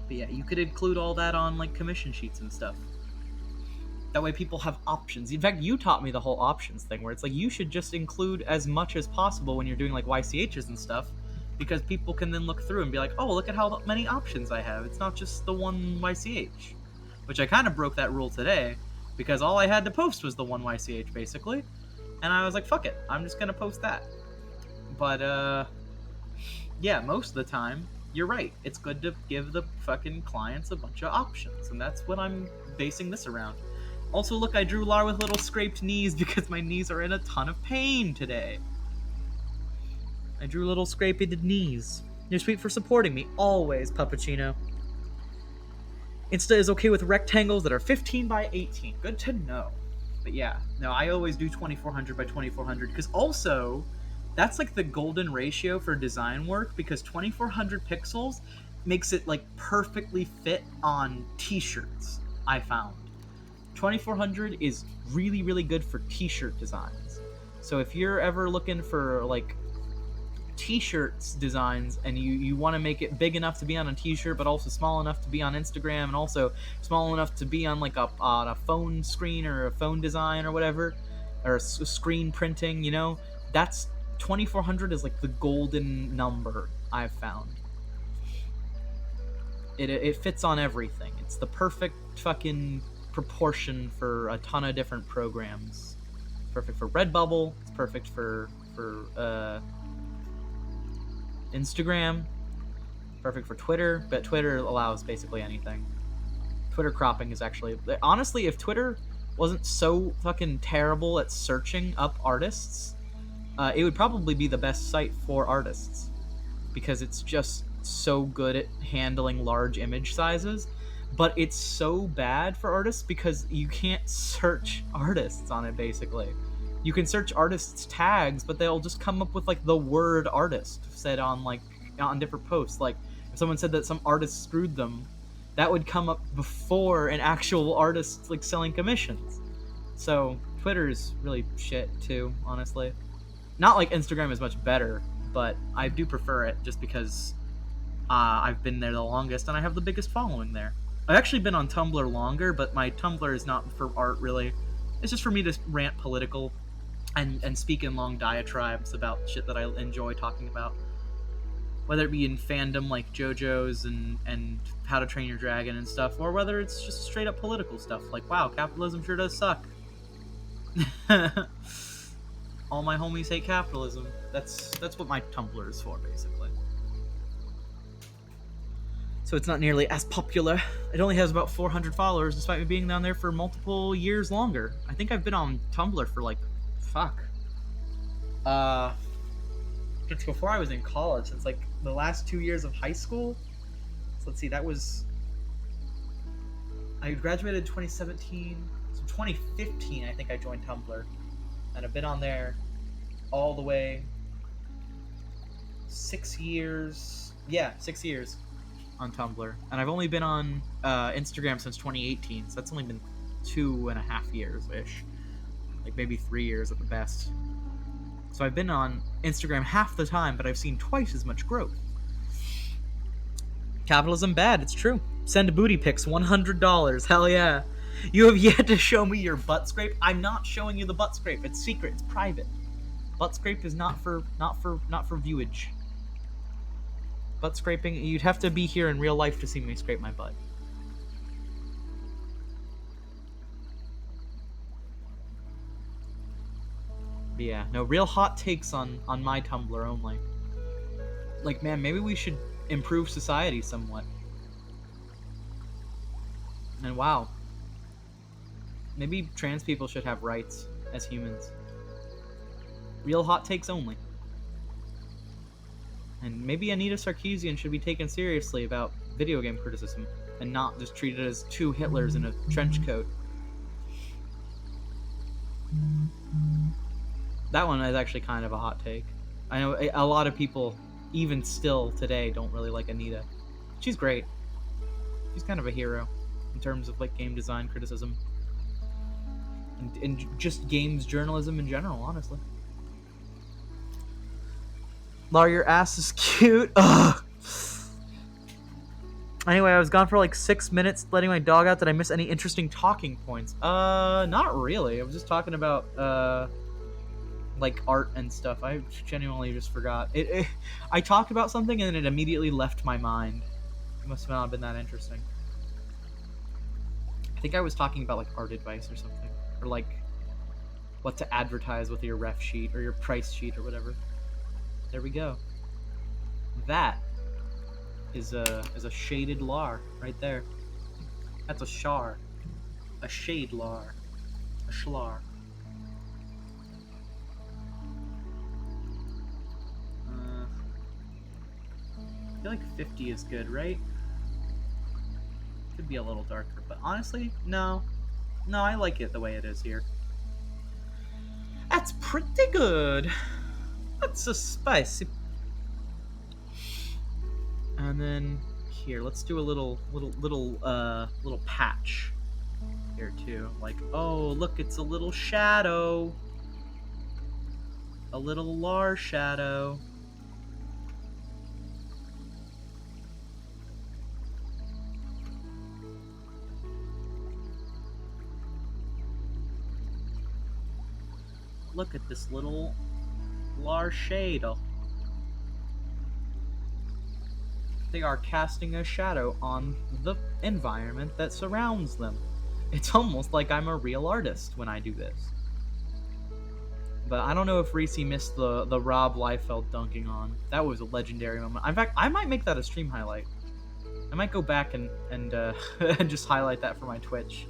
But yeah, you could include all that on like commission sheets and stuff. That way people have options. In fact, you taught me the whole options thing, where it's like you should just include as much as possible when you're doing like YCHs and stuff, because people can then look through and be like, oh, look at how many options I have. It's not just the one YCH. Which I kind of broke that rule today, because all I had to post was the one YCH, basically. And I was like, fuck it, I'm just gonna post that. But, yeah, most of the time, you're right. It's good to give the fucking clients a bunch of options, and that's what I'm basing this around. Also, look, I drew Lar with little scraped knees because my knees are in a ton of pain today. I drew little scraped knees. You're sweet for supporting me, always, Puppuccino. Insta is okay with rectangles that are 15 by 18. Good to know. But yeah, no, I always do 2400 by 2400, because also, that's like the golden ratio for design work, because 2400 pixels makes it like perfectly fit on t-shirts, I found. 2400 is really, really good for t-shirt designs. So if you're ever looking for like t-shirts designs and you want to make it big enough to be on a t-shirt but also small enough to be on Instagram and also small enough to be on like a phone screen or a phone design or whatever, or screen printing, you know, that's 2400 is like the golden number I've found. It fits on everything. It's the perfect fucking proportion for a ton of different programs. Perfect for Redbubble. It's perfect for Instagram. Perfect for Twitter, but Twitter allows basically anything. Twitter cropping is actually... Honestly, if Twitter wasn't so fucking terrible at searching up artists, it would probably be the best site for artists. Because it's just so good at handling large image sizes. But it's so bad for artists because you can't search artists on it, basically. You can search artists' tags, but they'll just come up with like the word artist said on like on different posts. Like if someone said that some artist screwed them, that would come up before an actual artist like selling commissions. So Twitter's really shit too, honestly. Not like Instagram is much better, but I do prefer it just because I've been there the longest and I have the biggest following there. I've actually been on Tumblr longer, but my Tumblr is not for art really. It's just for me to rant political and speak in long diatribes about shit that I enjoy talking about. Whether it be in fandom like JoJo's and How to Train Your Dragon and stuff, or whether it's just straight up political stuff like, wow, capitalism sure does suck. All my homies hate capitalism. That's what my Tumblr is for, basically. So it's not nearly as popular. It only has about 400 followers, despite me being down there for multiple years longer. I think I've been on Tumblr for like, since before I was in college, since like the last 2 years of high school. So let's see, that was... I graduated in 2017, so 2015 I think I joined Tumblr. And I've been on there all the way 6 years. Yeah, 6 years on Tumblr. And I've only been on Instagram since 2018, so that's only been 2.5 years-ish. Like maybe 3 years at the best. So I've been on Instagram half the time, but I've seen twice as much growth. Capitalism bad, it's true. Send booty pics, $100. Hell yeah. You have yet to show me your butt scrape. I'm not showing you the butt scrape. It's secret. It's private. Butt scrape is not for viewage. Butt scraping, you'd have to be here in real life to see me scrape my butt. But yeah, no, real hot takes on my Tumblr only. Like, man, maybe we should improve society somewhat. And wow. Maybe trans people should have rights as humans. Real hot takes only. And maybe Anita Sarkeesian should be taken seriously about video game criticism and not just treated as two Hitlers in a trench coat. That one is actually kind of a hot take. I know a lot of people, even still today, don't really like Anita. She's great. She's kind of a hero in terms of like game design criticism. And just games journalism in general, honestly. Lar, your ass is cute. Ugh. Anyway, I was gone for like 6 minutes letting my dog out. Did I miss any interesting talking points? Not really. I was just talking about, like art and stuff. I genuinely just forgot. I talked about something and it immediately left my mind. It must have not been that interesting. I think I was talking about like art advice or something. Or like what to advertise with your ref sheet or your price sheet or whatever. There we go. That is a shaded lar right there. That's a shar. A shade lar. A schlar. I feel like 50 is good, right? Could be a little darker, but honestly, no. No, I like it the way it is here. That's pretty good. That's a spicy. And then here, let's do a little patch here too. Like, oh, look, it's a little shadow. A little lar shadow. Look at this little lar shadow. They are casting a shadow on the environment that surrounds them. It's almost like I'm a real artist when I do this. But I don't know if Reese missed the Rob Leifeld dunking on. That was a legendary moment. In fact, I might make that a stream highlight. I might go back and just highlight that for my Twitch.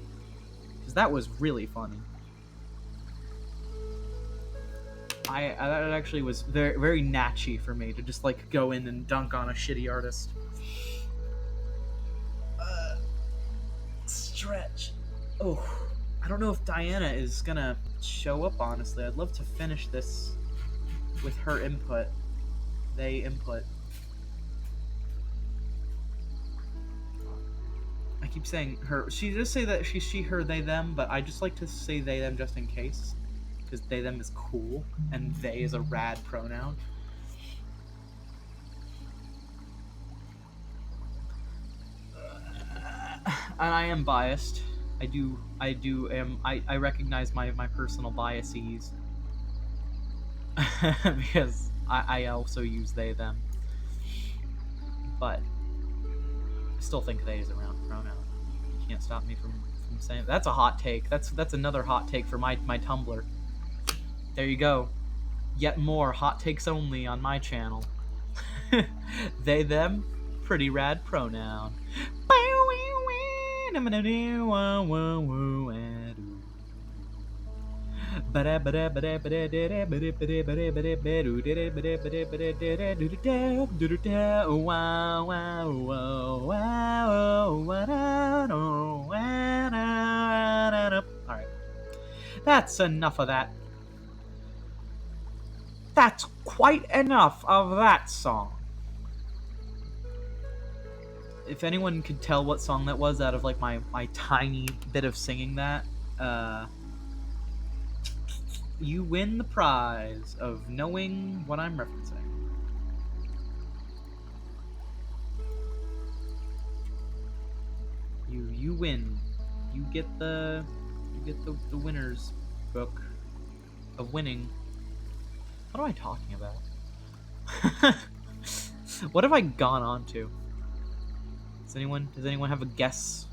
Because that was really funny. That actually was very, very natchy for me to just like go in and dunk on a shitty artist. Stretch. Oh, I don't know if Diana is gonna show up, honestly. I'd love to finish this with her input. They input. I keep saying her. She does say that she, her, they, them, but I just like to say they, them just in case. Because they, them is cool, and they is a rad pronoun. And I am biased. I recognize my personal biases. Because I also use they, them. But I still think they is a round pronoun. You can't stop me from saying that's a hot take. That's another hot take for my Tumblr. There you go. Yet more hot takes only on my channel. They, them, pretty rad pronoun. Alright. That's enough of that. That's quite enough of that song. If anyone could tell what song that was out of like my tiny bit of singing that, you win the prize of knowing what I'm referencing. You win. You get the winner's book of winning. What am I talking about? What have I gone on to? Does anyone have a guess?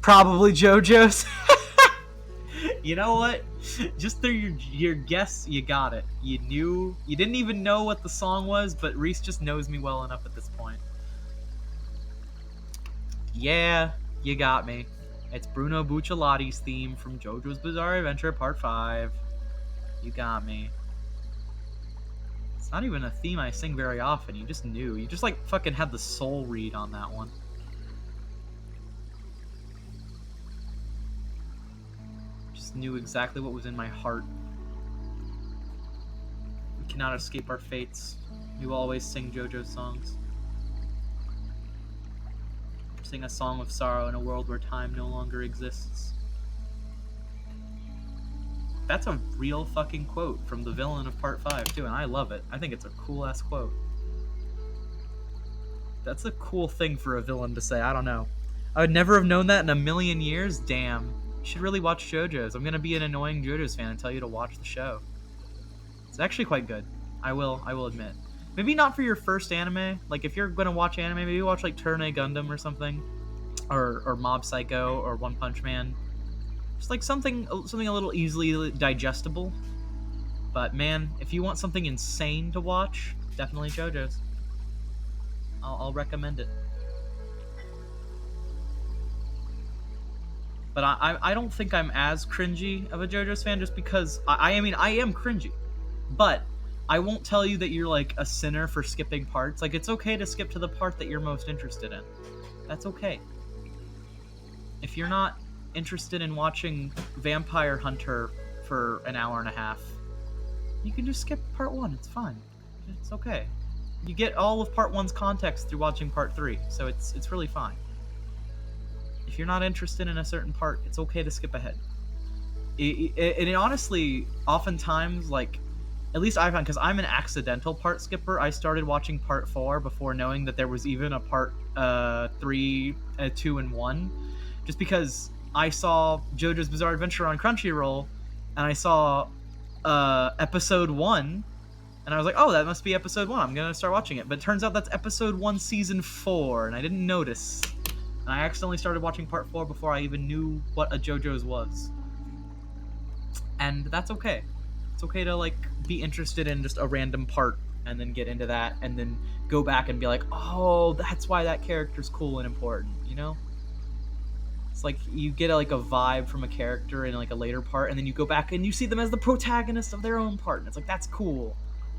Probably JoJo's. You know what? Just through your guess, you got it. You knew. You didn't even know what the song was, but Reese just knows me well enough at this point. Yeah, you got me. It's Bruno Bucciolati's theme from JoJo's Bizarre Adventure Part 5. You got me. It's not even a theme I sing very often. You just knew. You just like fucking had the soul read on that one. Just knew exactly what was in my heart. We cannot escape our fates. You always sing JoJo's songs. Sing a song of sorrow in a world where time no longer exists. That's a real fucking quote from the villain of Part 5, too, and I love it. I think it's a cool-ass quote. That's a cool thing for a villain to say. I don't know. I would never have known that in a million years. Damn. You should really watch JoJo's. I'm gonna be an annoying JoJo's fan and tell you to watch the show. It's actually quite good. I will admit. Maybe not for your first anime. Like if you're gonna watch anime, maybe watch like Turn A Gundam or something, or Mob Psycho or One Punch Man. Just like something a little easily digestible. But man, if you want something insane to watch, definitely JoJo's. I'll recommend it. But I don't think I'm as cringy of a JoJo's fan just because I mean I am cringy, but I won't tell you that you're like a sinner for skipping parts. Like it's okay to skip to the part that you're most interested in. That's okay. If you're not interested in watching Vampire Hunter for an hour and a half, you can just skip part 1. It's fine. It's okay. You get all of part 1's context through watching part 3, so it's really fine. If you're not interested in a certain part, it's okay to skip ahead. It honestly, oftentimes, like, at least I found, because I'm an accidental part skipper, I started watching part 4 before knowing that there was even a part 3, 2, and 1, just because I saw JoJo's Bizarre Adventure on Crunchyroll, and I saw episode 1, and I was like, oh, that must be episode 1, I'm gonna start watching it. But it turns out that's episode 1, season 4, and I didn't notice. And I accidentally started watching part 4 before I even knew what a JoJo's was. And that's okay. It's okay to, like, be interested in just a random part, and then get into that, and then go back and be like, oh, that's why that character's cool and important, you know? It's like you get like a vibe from a character in like a later part, and then you go back and you see them as the protagonist of their own part, and it's like, that's cool.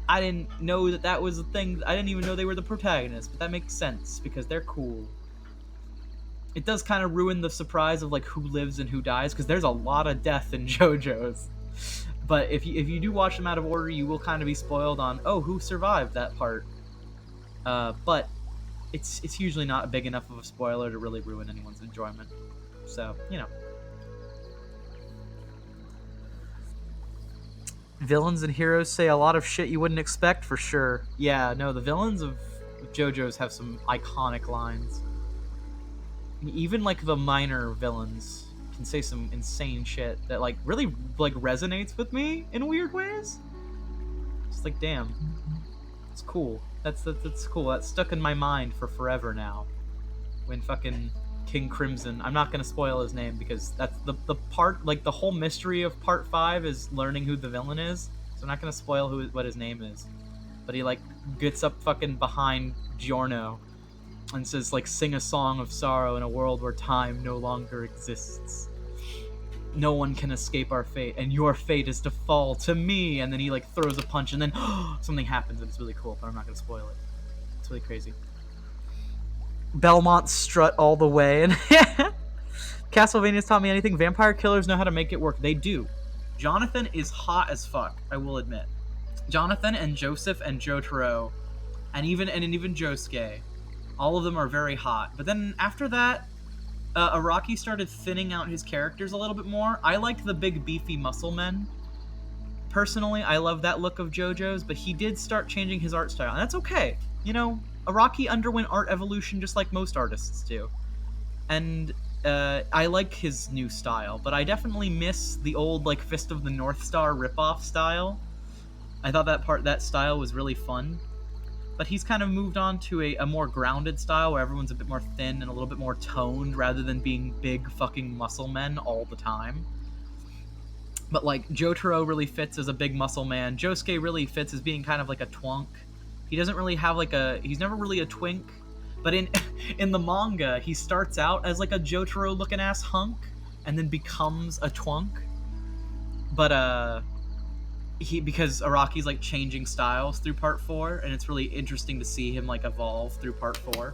I didn't know that was a thing. I didn't even know they were the protagonist, but that makes sense because they're cool. It does kind of ruin the surprise of like who lives and who dies, because there's a lot of death in JoJo's. But if you do watch them out of order, you will kind of be spoiled on, oh, who survived that part. But it's usually not big enough of a spoiler to really ruin anyone's enjoyment. So, you know. Villains and heroes say a lot of shit you wouldn't expect, for sure. Yeah, no, the villains of JoJo's have some iconic lines. Even like the minor villains can say some insane shit that like really like resonates with me in weird ways. It's like, damn, it's cool. That's cool. That's stuck in my mind for forever now. When fucking King Crimson, I'm not gonna spoil his name because that's the part, like the whole mystery of part 5 is learning who the villain is. So I'm not gonna spoil what his name is. But he like gets up fucking behind Giorno and says like, sing a song of sorrow in a world where time no longer exists. No one can escape our fate, and your fate is to fall to me. And then he like throws a punch, and then something happens, and it's really cool. But I'm not gonna spoil it. It's really crazy. Belmont strut all the way, and Castlevania's taught me anything. Vampire killers know how to make it work. They do. Jonathan is hot as fuck, I will admit. Jonathan and Joseph and Jotaro, and even Josuke, all of them are very hot. But then after that, Araki started thinning out his characters a little bit more. I like the big beefy muscle men. Personally, I love that look of JoJo's, but he did start changing his art style, and that's okay. You know, Araki underwent art evolution just like most artists do. And I like his new style, but I definitely miss the old like Fist of the North Star ripoff style. I thought that style was really fun. But he's kind of moved on to a more grounded style where everyone's a bit more thin and a little bit more toned rather than being big fucking muscle men all the time. But like Jotaro really fits as a big muscle man. Josuke really fits as being kind of like a twunk. He doesn't really have like he's never really a twink. But in the manga, he starts out as like a Jotaro looking ass hunk and then becomes a twunk. But because Araki's like changing styles through part 4, and it's really interesting to see him like evolve through part 4.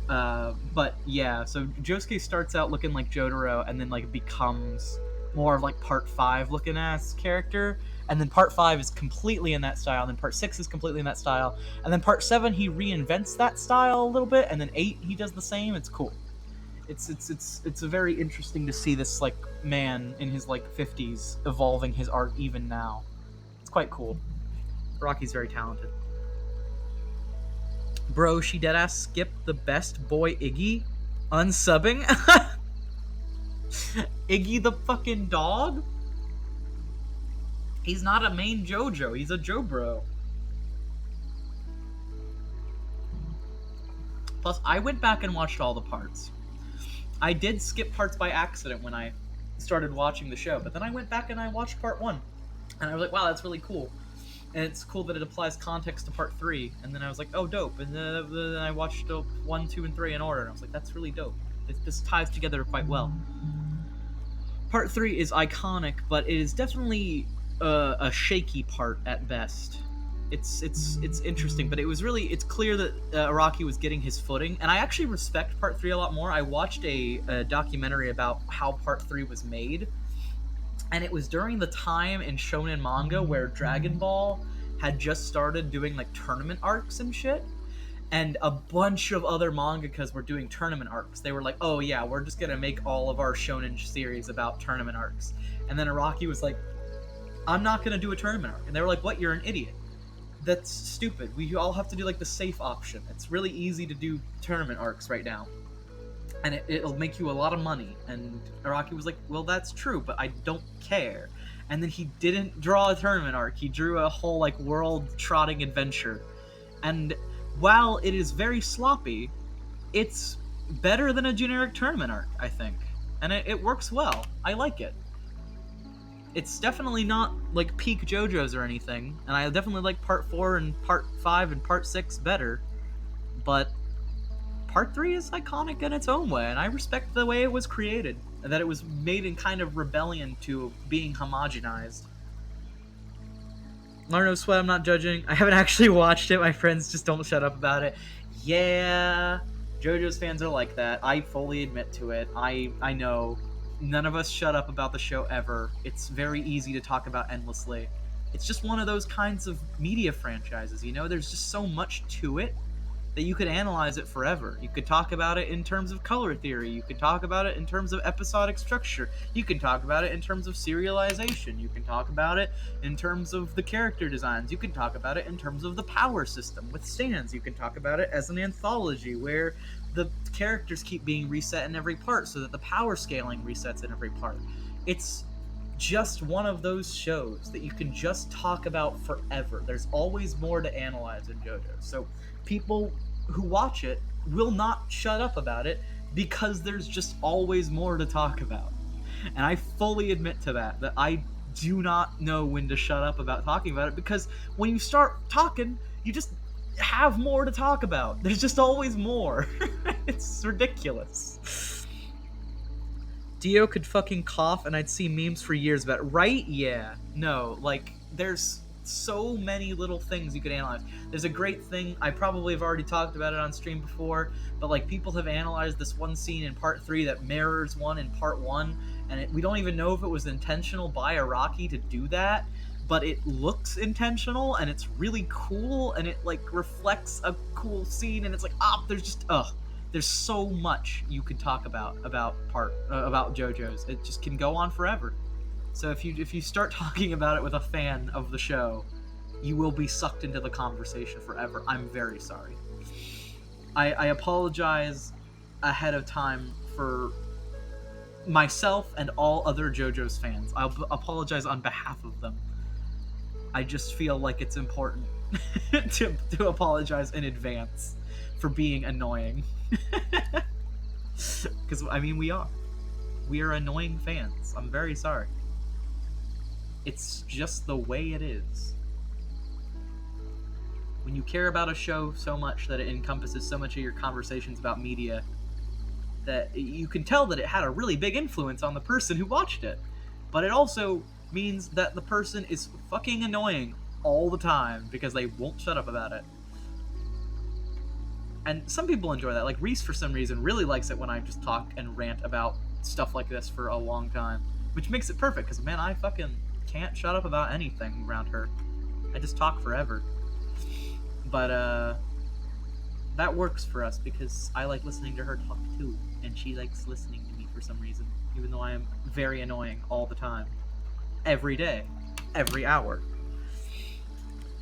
But yeah, so Josuke starts out looking like Jotaro and then like becomes more of like part 5 looking ass character, and then part 5 is completely in that style, and then part 6 is completely in that style, and then part 7 he reinvents that style a little bit, and then 8 he does the same. It's cool. It's a very interesting to see this like man in his like 50s evolving his art even now. It's quite cool. Rocky's very talented. Bro, she deadass skipped the best boy Iggy unsubbing. Iggy the fucking dog? He's not a main JoJo, he's a JoBro. Plus, I went back and watched all the parts. I did skip parts by accident when I started watching the show, but then I went back and I watched part 1. And I was like, wow, that's really cool. And it's cool that it applies context to part 3. And then I was like, oh, dope. And then I watched 1, 2, and 3 in order. And I was like, that's really dope. This ties together quite well. Part 3 is iconic, but it is definitely a shaky part at best. It's interesting, but it's clear that Araki was getting his footing, and I actually respect Part 3 a lot more. I watched a documentary about how Part 3 was made, and it was during the time in shonen manga where Dragon Ball had just started doing like tournament arcs and shit, and a bunch of other mangakas were doing tournament arcs. They were like, oh yeah, we're just gonna make all of our shonen series about tournament arcs. And then Araki was like, I'm not gonna do a tournament arc. And they were like, what, you're an idiot. That's stupid. We all have to do like the safe option. It's really easy to do tournament arcs right now. And it'll make you a lot of money. And Araki was like, well, that's true, but I don't care. And then he didn't draw a tournament arc. He drew a whole like world trotting adventure. And while it is very sloppy, it's better than a generic tournament arc, I think. And it works well. I like it. It's definitely not like peak JoJo's or anything, and I definitely like Part 4 and Part 5 and Part 6 better, but Part 3 is iconic in its own way, and I respect the way it was created, and that it was made in kind of rebellion to being homogenized. Marno Sweat, I'm not judging. I haven't actually watched it. My friends just don't shut up about it. Yeah, JoJo's fans are like that. I fully admit to it. I know. None of us shut up about the show ever. It's very easy to talk about endlessly. It's just one of those kinds of media franchises, you know? There's just so much to it that you could analyze it forever. You could talk about it in terms of color theory. You could talk about it in terms of episodic structure. You can talk about it in terms of serialization. You can talk about it in terms of the character designs. You can talk about it in terms of the power system with stands. You can talk about it as an anthology where the characters keep being reset in every part so that the power scaling resets in every part. It's just one of those shows that you can just talk about forever. There's always more to analyze in JoJo. So people who watch it will not shut up about it because there's just always more to talk about. And I fully admit to that I do not know when to shut up about talking about it, because when you start talking, you just have more to talk about. There's just always more. It's ridiculous. Dio could fucking cough and I'd see memes for years about it. Right? Yeah. No, like, there's so many little things you could analyze. There's a great thing, I probably have already talked about it on stream before, but like people have analyzed this one scene in Part 3 that mirrors one in Part 1, and we don't even know if it was intentional by Araki to do that, but it looks intentional and it's really cool and it like reflects a cool scene, and it's like, there's so much you could talk about JoJo's. It just can go on forever. So if you start talking about it with a fan of the show, you will be sucked into the conversation forever. I'm very sorry. I apologize ahead of time for myself and all other JoJo's fans. I'll apologize on behalf of them. I just feel like it's important to apologize in advance for being annoying. Because, I mean, we are. We are annoying fans. I'm very sorry. It's just the way it is. When you care about a show so much that it encompasses so much of your conversations about media, that you can tell that it had a really big influence on the person who watched it. But it also means that the person is fucking annoying all the time because they won't shut up about it. And some people enjoy that. Like Reese, for some reason, really likes it when I just talk and rant about stuff like this for a long time, which makes it perfect because, man, I fucking can't shut up about anything around her. I just talk forever. But that works for us because I like listening to her talk too, and she likes listening to me for some reason, even though I am very annoying all the time, every day, every hour.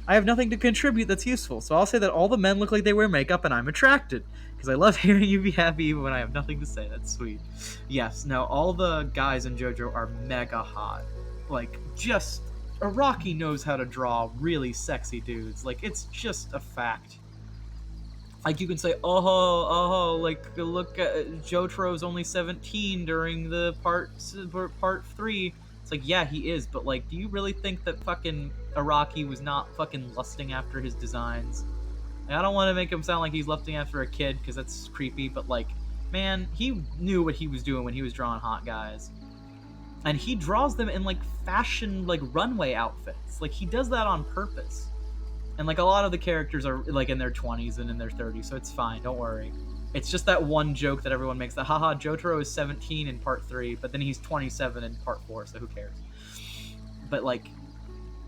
I have nothing to contribute that's useful, so I'll say that all the men look like they wear makeup and I'm attracted. Because I love hearing you be happy even when I have nothing to say. That's sweet. Yes, no, all the guys in JoJo are mega hot. Like, just... Araki knows how to draw really sexy dudes. Like, it's just a fact. Like, you can say, like, look at Jotaro's only 17 during the part 3. It's like, yeah, he is, but, like, do you really think that fucking Araki was not fucking lusting after his designs? Like, I don't want to make him sound like he's lusting after a kid, because that's creepy, but, like, man, he knew what he was doing when he was drawing hot guys. And he draws them in, like, fashion, like, runway outfits. Like, he does that on purpose. And, like, a lot of the characters are, like, in their 20s and in their 30s, so it's fine, don't worry. It's just that one joke that everyone makes, that, haha, Jotaro is 17 in part 3, but then he's 27 in part 4, so who cares? But, like,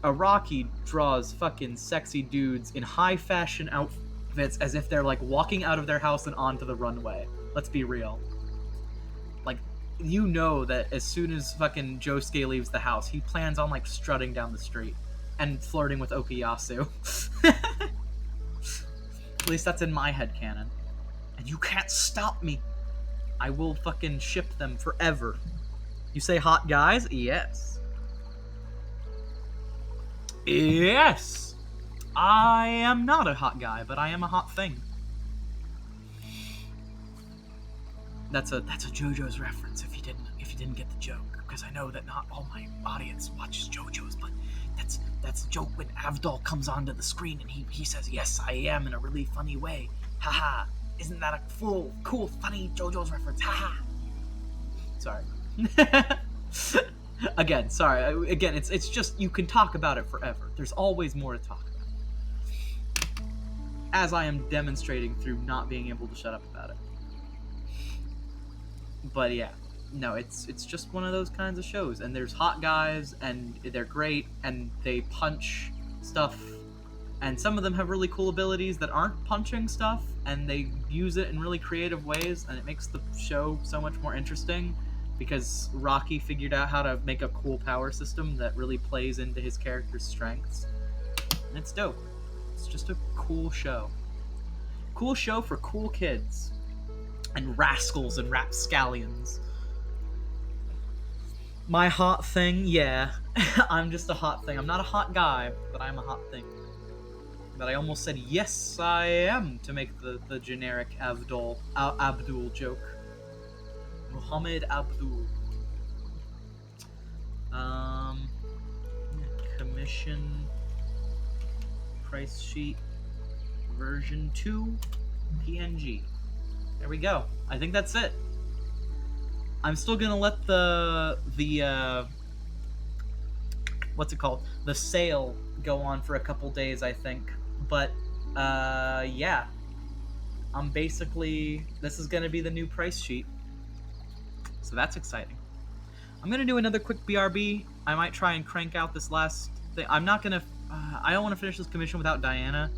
Araki draws fucking sexy dudes in high fashion outfits as if they're, like, walking out of their house and onto the runway. Let's be real. Like, you know that as soon as fucking Josuke leaves the house, he plans on, like, strutting down the street and flirting with Okuyasu. At least that's in my headcanon. And you can't stop me. I will fucking ship them forever. You say hot guys? Yes. Yes! I am not a hot guy, but I am a hot thing. That's a JoJo's reference if you didn't get the joke, because I know that not all my audience watches JoJo's, but that's a joke when Avdol comes onto the screen and he says, yes, I am, in a really funny way. Haha. Isn't that a cool, funny JoJo's reference? Haha. Sorry. Again, sorry. Again, it's just, you can talk about it forever. There's always more to talk about. As I am demonstrating through not being able to shut up about it. But yeah. No, it's just one of those kinds of shows, and there's hot guys, and they're great, and they punch stuff, and some of them have really cool abilities that aren't punching stuff, and they use it in really creative ways, and it makes the show so much more interesting, because Rocky figured out how to make a cool power system that really plays into his character's strengths, and it's dope. It's just a cool show. Cool show for cool kids, and rascals and rapscallions. My hot thing, yeah. I'm just a hot thing. I'm not a hot guy, but I'm a hot thing. But I almost said yes, I am, to make the generic Abdul joke. Muhammad Abdul. Commission price sheet version 2 PNG. There we go. I think that's it. I'm still gonna let the what's it called? The sale go on for a couple days, I think. But yeah. I'm basically, this is gonna be the new price sheet. So that's exciting. I'm gonna do another quick BRB. I might try and crank out this last thing. I'm not gonna I don't want to finish this commission without Diana.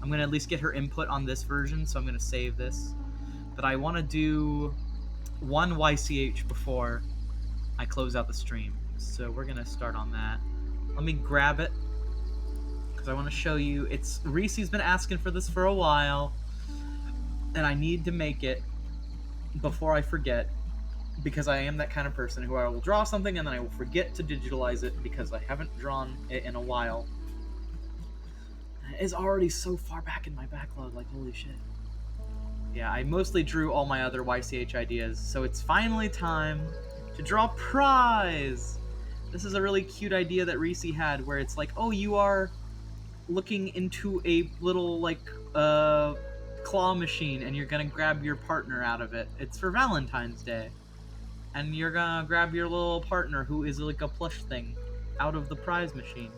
I'm gonna at least get her input on this version, so I'm gonna save this. But I want to do one YCH before I close out the stream. So we're going to start on that. Let me grab it, because I want to show you. Reese's been asking for this for a while, and I need to make it before I forget, because I am that kind of person who I will draw something and then I will forget to digitalize it because I haven't drawn it in a while. It is already so far back in my backlog, like holy shit. Yeah, I mostly drew all my other YCH ideas, so it's finally time to draw prize! This is a really cute idea that Reese had, where it's like, oh, you are looking into a little, like, claw machine, and you're gonna grab your partner out of it. It's for Valentine's Day. And you're gonna grab your little partner, who is like a plush thing, out of the prize machine.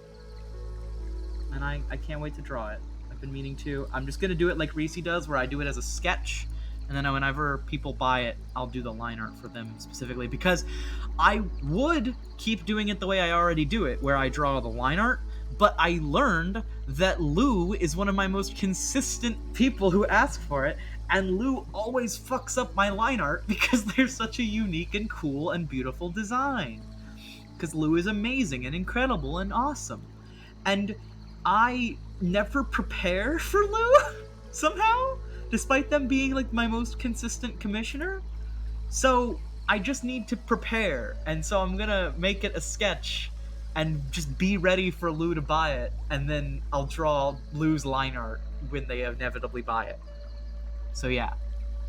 And I can't wait to draw it. I've been meaning to. I'm just gonna do it like Reese does, where I do it as a sketch, and then whenever people buy it, I'll do the line art for them specifically, because I would keep doing it the way I already do it, where I draw the line art, but I learned that Lou is one of my most consistent people who ask for it, and Lou always fucks up my line art because they're such a unique and cool and beautiful design. Because Lou is amazing and incredible and awesome. And I never prepare for Lou somehow, despite them being like my most consistent commissioner. So I just need to prepare, and so I'm gonna make it a sketch and just be ready for Lou to buy it, and then I'll draw Lou's line art when they inevitably buy it. So yeah,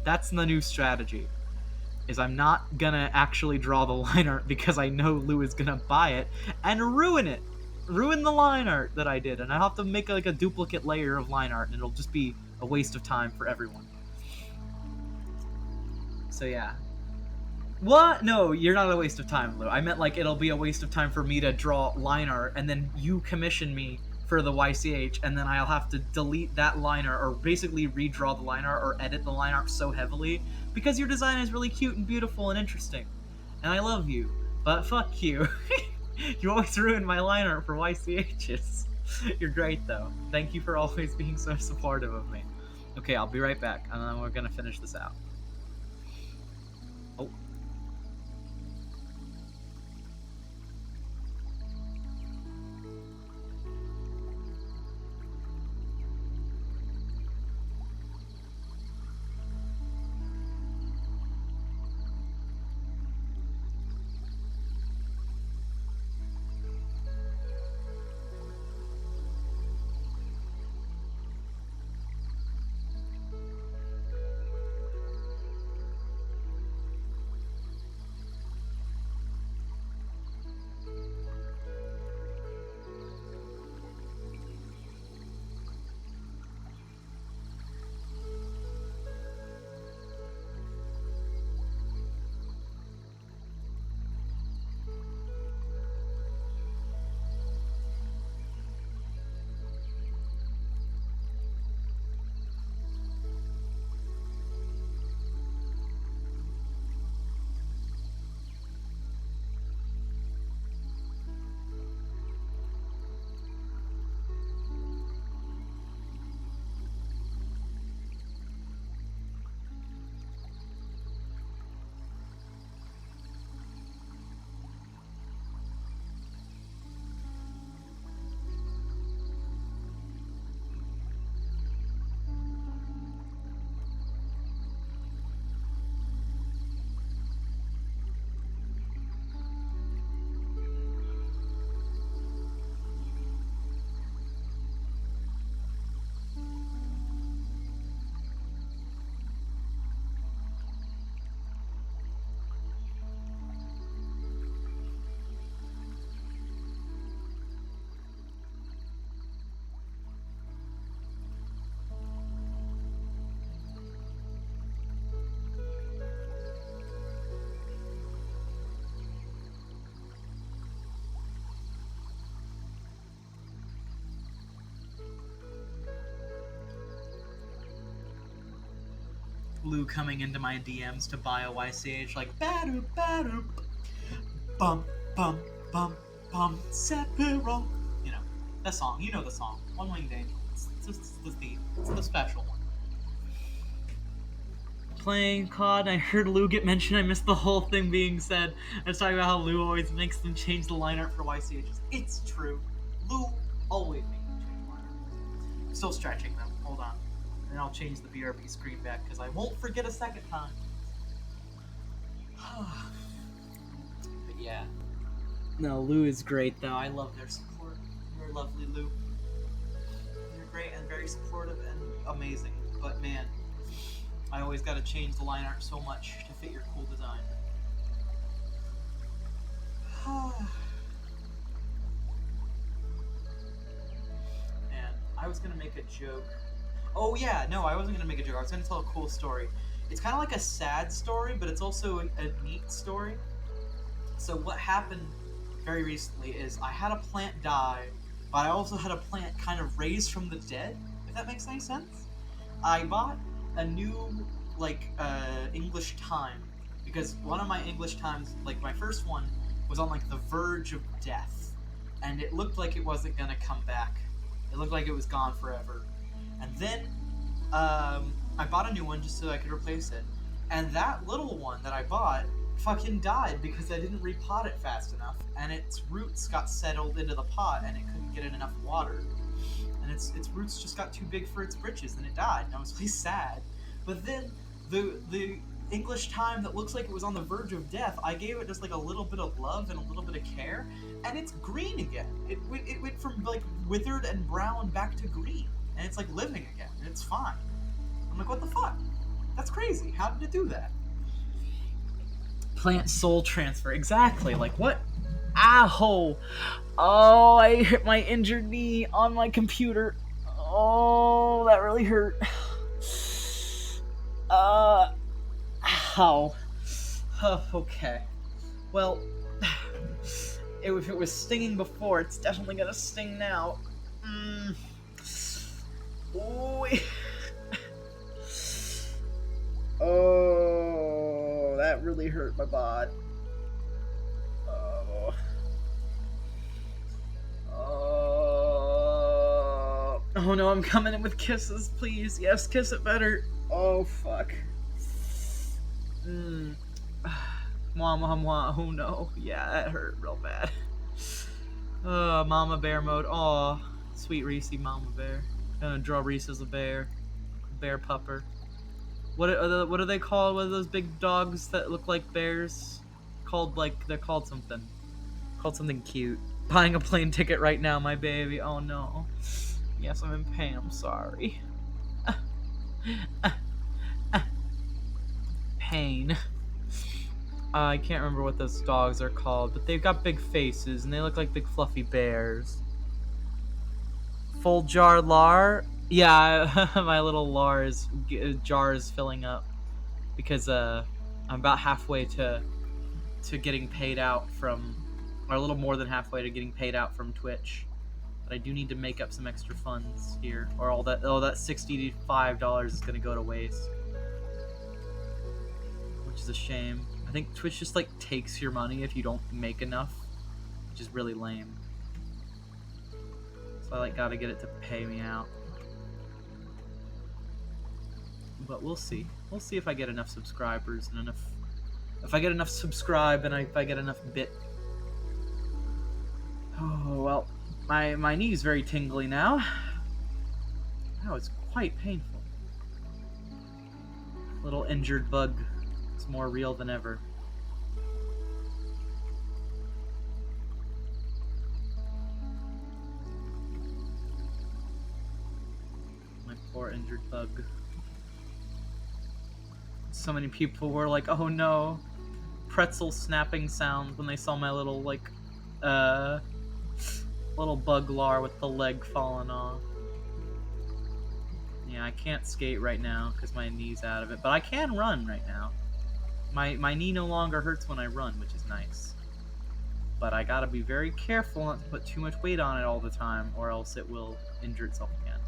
that's the new strategy. Is I'm not gonna actually draw the line art because I know Lou is gonna buy it and ruin it. Ruin the line art that I did, and I have to make like a duplicate layer of line art, and it'll just be a waste of time for everyone. So yeah. What? No, you're not a waste of time, Lou. I meant like it'll be a waste of time for me to draw line art, and then you commission me for the YCH, and then I'll have to delete that line art, or basically redraw the line art, or edit the line art so heavily, because your design is really cute and beautiful and interesting. And I love you, but fuck you. You always ruin my line art for YCHs. You're great, though. Thank you for always being so supportive of me. Okay, I'll be right back, and then we're gonna finish this out. Oh. Lou coming into my DMs to buy a YCH, like badoop badoop, bum bum bum bum Sephiroth. You know that song. You know the song. One Winged Angel. It's the special one. Playing COD, I heard Lou get mentioned. I missed the whole thing being said. I was talking about how Lou always makes them change the line art for YCHs. It's true. Lou always makes them change line art. I'm still stretching them. Hold on. And I'll change the BRB screen back because I won't forget a second time. But yeah. No, Lou is great though. I love their support. You're lovely, Lou. You're great and very supportive and amazing. But man, I always gotta change the line art so much to fit your cool design. Man, I was gonna make a joke. Oh yeah, no, I wasn't gonna make a joke. I was gonna tell a cool story. It's kind of like a sad story, but it's also a neat story. So what happened very recently is I had a plant die, but I also had a plant kind of raised from the dead, if that makes any sense. I bought a new, English time, because one of my English times, like my first one, was on, the verge of death, and it looked like it wasn't gonna come back. It looked like it was gone forever. And then, I bought a new one just so I could replace it. And that little one that I bought fucking died because I didn't repot it fast enough, and its roots got settled into the pot and it couldn't get in enough water. And and its roots just got too big for its britches, and it died. And I was really sad. But then the English time that looks like it was on the verge of death, I gave it just like a little bit of love and a little bit of care, and it's green again. It went from like withered and brown back to green, and it's like living again, and it's fine. I'm like, what the fuck? That's crazy. How did it do that? Plant soul transfer. Exactly. Like, what? Ow! Oh, I hit my injured knee on my computer. Oh, that really hurt. Ow. Oh, okay. Well, if it was stinging before, it's definitely gonna sting now. Ooh. Oh, that really hurt my bod. Oh no, I'm coming in with kisses, please. Yes, kiss it better. Oh, fuck. Mwah, mwah, mwah. Oh no. Yeah, that hurt real bad. Mama bear mode. Aw, sweet Reese, mama bear. Gonna draw Reese as a bear. Bear pupper. What are they called? What are those big dogs that look like bears? They're called something. Called something cute. Buying a plane ticket right now, my baby. Oh no. Yes, I'm in pain. I'm sorry. Pain. I can't remember what those dogs are called, but they've got big faces and they look like big fluffy bears. Full jar Lar? Yeah, my little jar is filling up because I'm about halfway to getting paid out from, or a little more than halfway to getting paid out from Twitch. But I do need to make up some extra funds here, or all that $65 is gonna go to waste, which is a shame. I think Twitch just like takes your money if you don't make enough, which is really lame. So I like gotta get it to pay me out. But we'll see. We'll see if I get enough subscribers and enough. If I get enough subscribe and if I get enough bit. Oh well. My knee's very tingly now. Wow, it's quite painful. Little injured bug. It's more real than ever. My poor injured bug. So many people were like, oh no. Pretzel snapping sounds when they saw my little, like, little bug Lar with the leg falling off. Yeah, I can't skate right now because my knee's out of it, but I can run right now. My knee no longer hurts when I run, which is nice. But I gotta be very careful not to put too much weight on it all the time, or else it will injure itself again.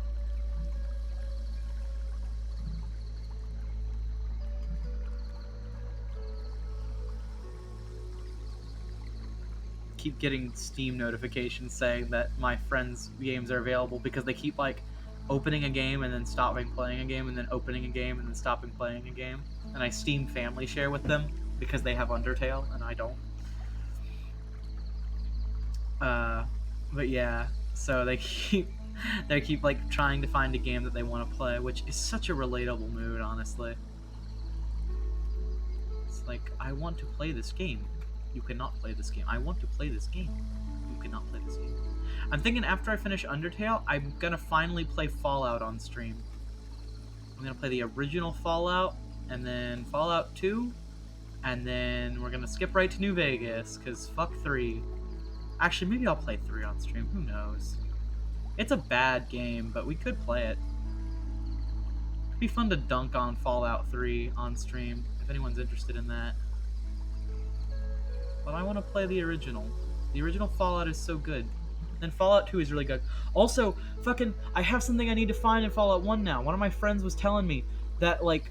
Keep getting Steam notifications saying that my friends' games are available because they keep like opening a game and then stopping playing a game and then opening a game and then stopping playing a game. And I Steam family share with them because they have Undertale and I don't. But yeah, so they keep like trying to find a game that they want to play, which is such a relatable mood, honestly. It's like, I want to play this game. You cannot play this game. I want to play this game. You cannot play this game. I'm thinking after I finish Undertale, I'm gonna finally play Fallout on stream. I'm gonna play the original Fallout, and then Fallout 2, and then we're gonna skip right to New Vegas, because fuck 3. Actually, maybe I'll play 3 on stream. Who knows? It's a bad game, but we could play it. It'd be fun to dunk on Fallout 3 on stream, if anyone's interested in that. But I want to play the original. The original Fallout is so good. And Fallout 2 is really good. Also, fucking, I have something I need to find in Fallout 1 now. One of my friends was telling me that, like,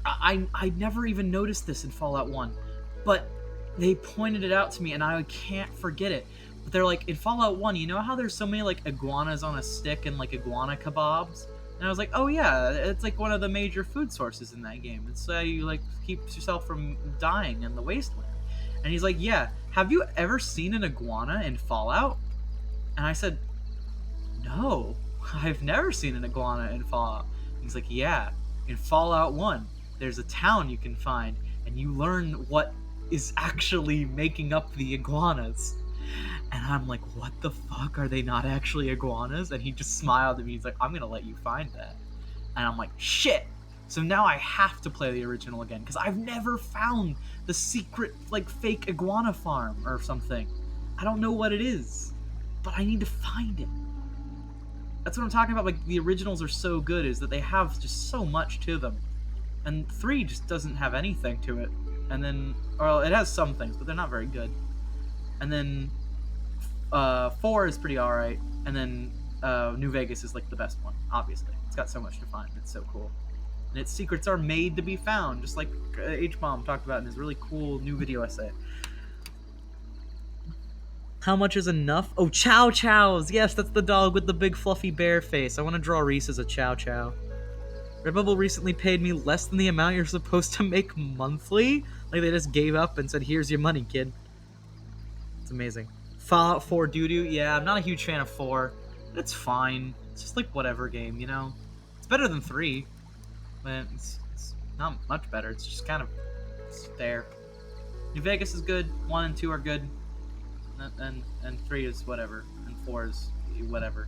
I never even noticed this in Fallout 1. But they pointed it out to me, and I can't forget it. But they're like, in Fallout 1, you know how there's so many, like, iguanas on a stick and, like, iguana kebabs? And I was like, oh yeah, it's, like, one of the major food sources in that game. It's how you, like, keeps yourself from dying in the wasteland. And he's like, yeah, have you ever seen an iguana in Fallout? And I said, no. I've never seen an iguana in Fallout. He's like, yeah, in Fallout 1, there's a town you can find, and you learn what is actually making up the iguanas. And I'm like, what the fuck? Are they not actually iguanas? And he just smiled at me. He's like, I'm gonna let you find that. And I'm like, shit! So now I have to play the original again, because I've never found the secret, like, fake iguana farm or something. I don't know what it is, but I need to find it. That's what I'm talking about. Like, the originals are so good, is that they have just so much to them. And 3 just doesn't have anything to it. And then, well, it has some things, but they're not very good. And then 4 is pretty alright. And then New Vegas is, like, the best one, obviously. It's got so much to find. It's so cool. And its secrets are made to be found, just like H-Bomb talked about in his really cool new video essay. How much is enough? Oh, Chow Chows! Yes, that's the dog with the big fluffy bear face. I want to draw Reese as a Chow Chow. Redbubble recently paid me less than the amount you're supposed to make monthly? Like, they just gave up and said, here's your money, kid. It's amazing. Fallout 4 doo-doo? Yeah, I'm not a huge fan of 4. It's fine. It's just like whatever game, you know? It's better than 3. But it's not much better. It's just kind of there. New Vegas is good. 1 and 2 are good. And 3 is whatever. And 4 is whatever.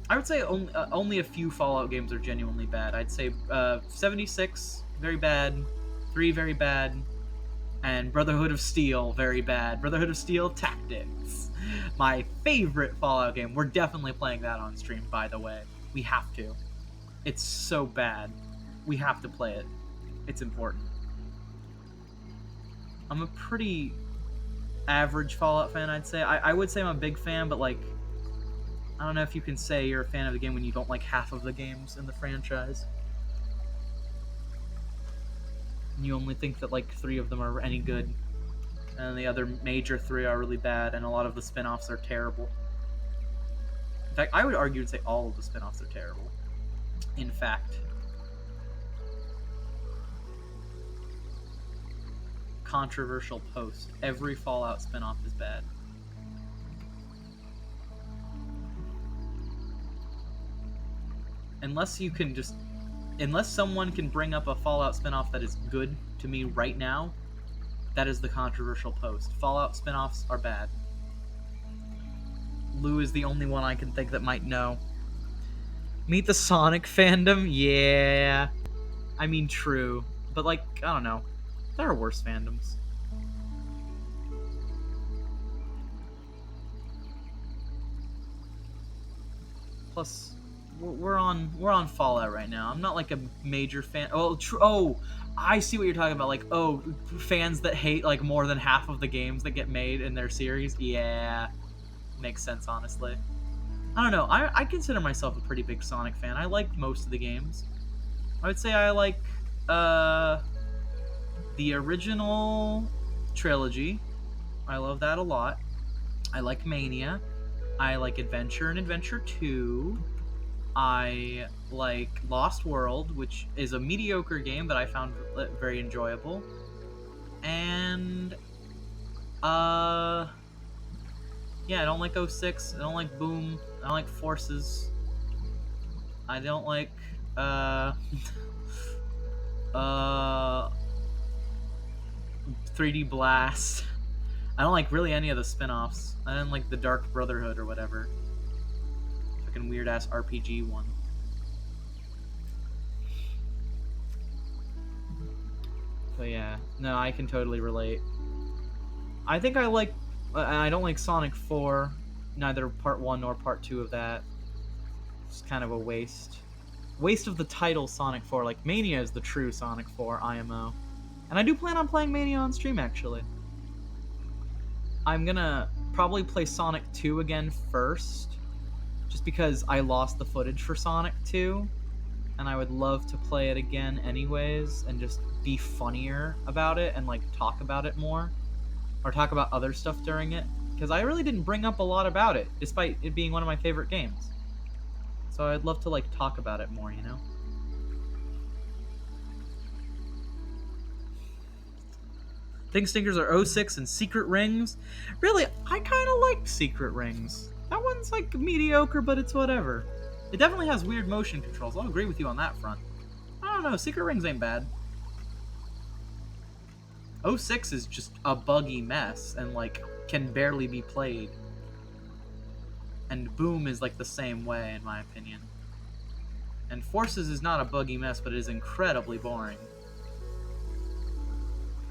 I would say only a few Fallout games are genuinely bad. I'd say 76, very bad. 3, very bad. And Brotherhood of Steel, very bad. Brotherhood of Steel Tactics. My favorite Fallout game. We're definitely playing that on stream, by the way. We have to. It's so bad. We have to play it. It's important. I'm a pretty average Fallout fan, I'd say. I would say I'm a big fan, but, like, I don't know if you can say you're a fan of the game when you don't like half of the games in the franchise. And you only think that, like, 3 of them are any good. And the other major 3 are really bad, and a lot of the spin-offs are terrible. In fact, I would argue and say all of the spin-offs are terrible. In fact. Controversial post. Every Fallout spin-off is bad. Unless someone can bring up a Fallout spin-off that is good to me right now, that is the controversial post. Fallout spin-offs are bad. Lou is the only one I can think that might know. Meet the Sonic fandom? Yeah. I mean, true. But, like, I don't know. There are worse fandoms. Plus, we're on Fallout right now. I'm not, like, a major fan. Oh, I see what you're talking about. Like, oh, fans that hate, like, more than half of the games that get made in their series? Yeah. Makes sense, honestly. I don't know. I consider myself a pretty big Sonic fan. I like most of the games. I would say I like the original trilogy. I love that a lot. I like Mania. I like Adventure and Adventure 2. I like Lost World, which is a mediocre game, but I found very enjoyable. And yeah, I don't like 06. I don't like Boom. I don't like Forces. I don't like 3D Blast. I don't like really any of the spin-offs. I didn't like the Dark Brotherhood or whatever. Fucking weird-ass RPG one. But yeah, no, I can totally relate. I think I like... I don't like Sonic 4. Neither Part 1 nor Part 2 of that. It's kind of a waste. Waste of the title Sonic 4. Like, Mania is the true Sonic 4 IMO. And I do plan on playing Mania on stream, actually. I'm gonna probably play Sonic 2 again first. Just because I lost the footage for Sonic 2. And I would love to play it again anyways. And just be funnier about it and, like, talk about it more. Or talk about other stuff during it. Because I really didn't bring up a lot about it, despite it being one of my favorite games. So I'd love to, like, talk about it more, you know? Thing Stinkers are 06 and Secret Rings. Really, I kind of like Secret Rings. That one's like mediocre, but it's whatever. It definitely has weird motion controls. I'll agree with you on that front. I don't know, Secret Rings ain't bad. 06 is just a buggy mess and like can barely be played. And Boom is like the same way in my opinion. And Forces is not a buggy mess, but it is incredibly boring.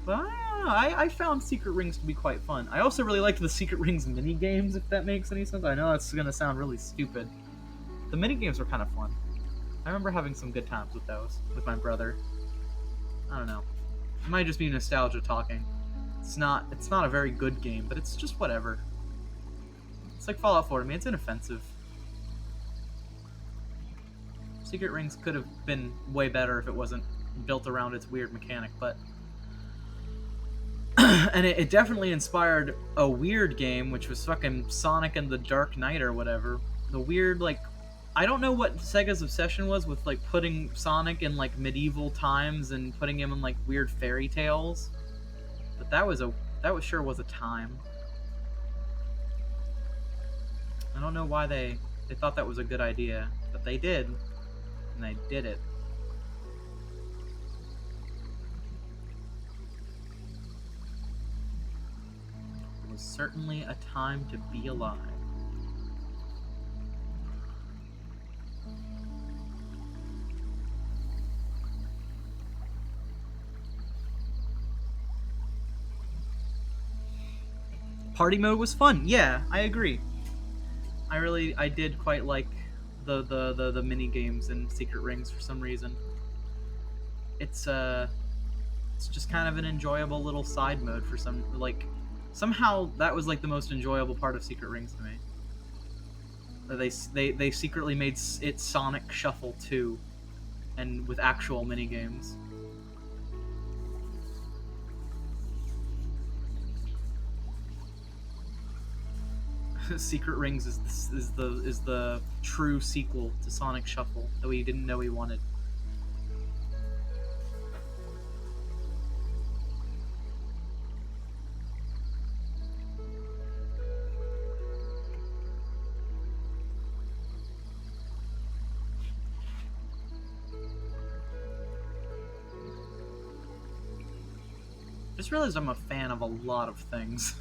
But I don't know, I found Secret Rings to be quite fun. I also really liked the Secret Rings mini games, if that makes any sense. I know that's gonna sound really stupid. The mini games were kind of fun. I remember having some good times with those with my brother. I don't know. It might just be nostalgia talking. It's not a very good game, but it's just whatever. It's like Fallout 4 to me. It's inoffensive. Secret Rings could have been way better if it wasn't built around its weird mechanic, but and it definitely inspired a weird game, which was fucking Sonic and the Dark Knight or whatever. The weird, like, I don't know what Sega's obsession was with, like, putting Sonic in, like, medieval times and putting him in, like, weird fairy tales. But that sure was a time. I don't know why they thought that was a good idea, but they did. And they did it. It was certainly a time to be alive. Party mode was fun. Yeah, I agree. I did quite like the mini games in Secret Rings for some reason. It's just kind of an enjoyable little side mode for some, like, somehow that was like the most enjoyable part of Secret Rings to me. They secretly made it Sonic Shuffle 2, and with actual mini games. Secret Rings is the true sequel to Sonic Shuffle that we didn't know we wanted. Just realized I'm a fan of a lot of things.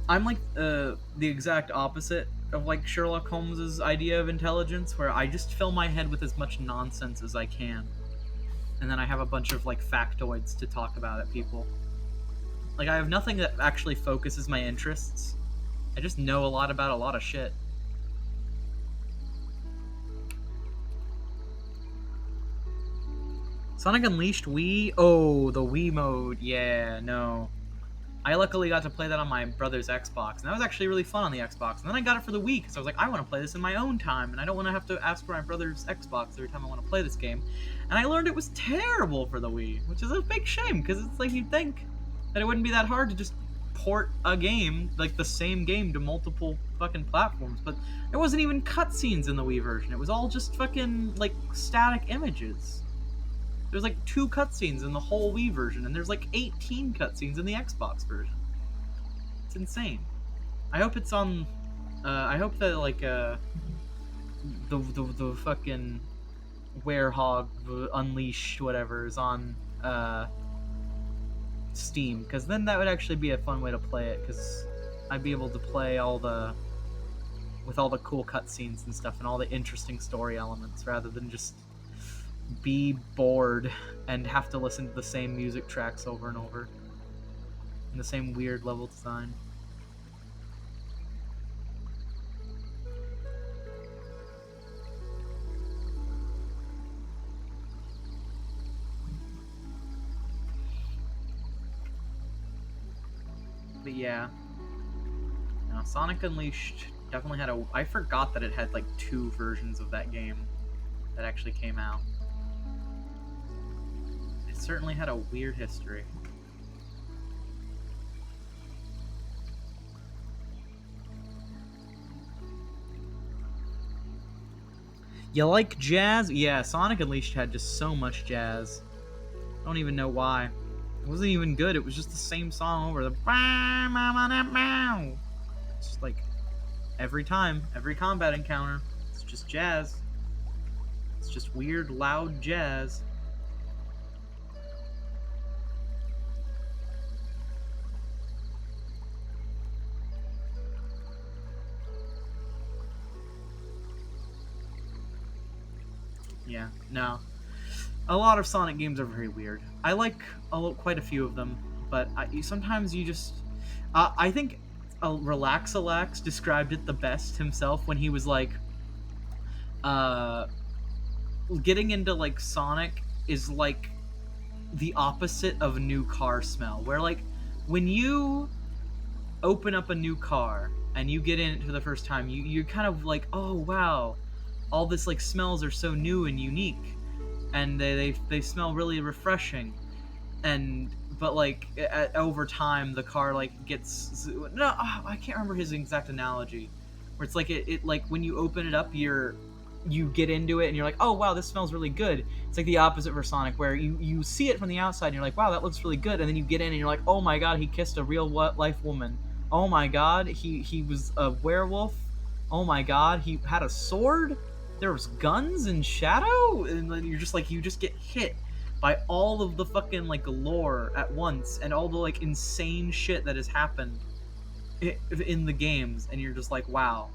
I'm like the exact opposite of like Sherlock Holmes's idea of intelligence, where I just fill my head with as much nonsense as I can, and then I have a bunch of like factoids to talk about at people. Like, I have nothing that actually focuses my interests. I just know a lot about a lot of shit. Sonic Unleashed Wii? Oh, the Wii mode. Yeah, no. I luckily got to play that on my brother's Xbox, and that was actually really fun on the Xbox. And then I got it for the Wii, because I was like, I want to play this in my own time, and I don't want to have to ask for my brother's Xbox every time I want to play this game. And I learned it was terrible for the Wii, which is a big shame, because it's like, you'd think that it wouldn't be that hard to just port a game, like the same game, to multiple fucking platforms. But there wasn't even cutscenes in the Wii version. It was all just fucking, like, static images. There's like 2 cutscenes in the whole Wii version, and there's like 18 cutscenes in the Xbox version. It's insane. I hope it's on. I hope that like the fucking Werehog Unleashed whatever is on Steam, because then that would actually be a fun way to play it, because I'd be able to play with all the cool cutscenes and stuff and all the interesting story elements, rather than just be bored and have to listen to the same music tracks over and over and the same weird level design. But yeah, now Sonic Unleashed definitely had I forgot that it had like 2 versions of that game that actually came out. It certainly had a weird history. You like jazz? Yeah, Sonic Unleashed had just so much jazz. I don't even know why. It wasn't even good. It was just the same song over. It's just like every time, every combat encounter, it's just jazz. It's just weird, loud jazz. Yeah, no. A lot of Sonic games are very weird. I like quite a few of them, but sometimes you just... I think Relax described it the best himself when he was like... getting into, like, Sonic is like the opposite of a new car smell. Where, like, when you open up a new car and you get in it for the first time, you're kind of like, oh, wow. All this, like, smells are so new and unique. And they smell really refreshing, but like over time the car like gets I can't remember his exact analogy, where it's like it like when you open it up you get into it and you're like, oh wow, this smells really good. It's like the opposite for Sonic, where you see it from the outside and you're like, wow, that looks really good, and then you get in and you're like, oh my god, he kissed a real life woman. Oh my god, he was a werewolf. Oh my god, he had a sword. There was guns and shadow, and then you're just like, you just get hit by all of the fucking like lore at once and all the like insane shit that has happened in the games, and you're just like, wow,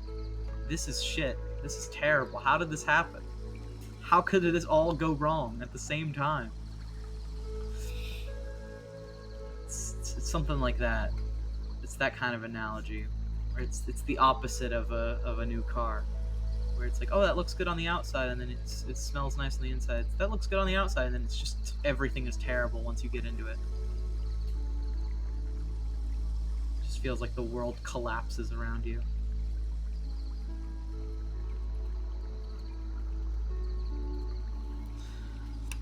this is shit. This is terrible. How did this happen? How could this all go wrong at the same time? It's something like that. It's that kind of analogy, where it's the opposite of a new car. Where it's like, oh, that looks good on the outside, and then it smells nice on the inside. That looks good on the outside, and then it's just everything is terrible once you get into it. It just feels like the world collapses around you.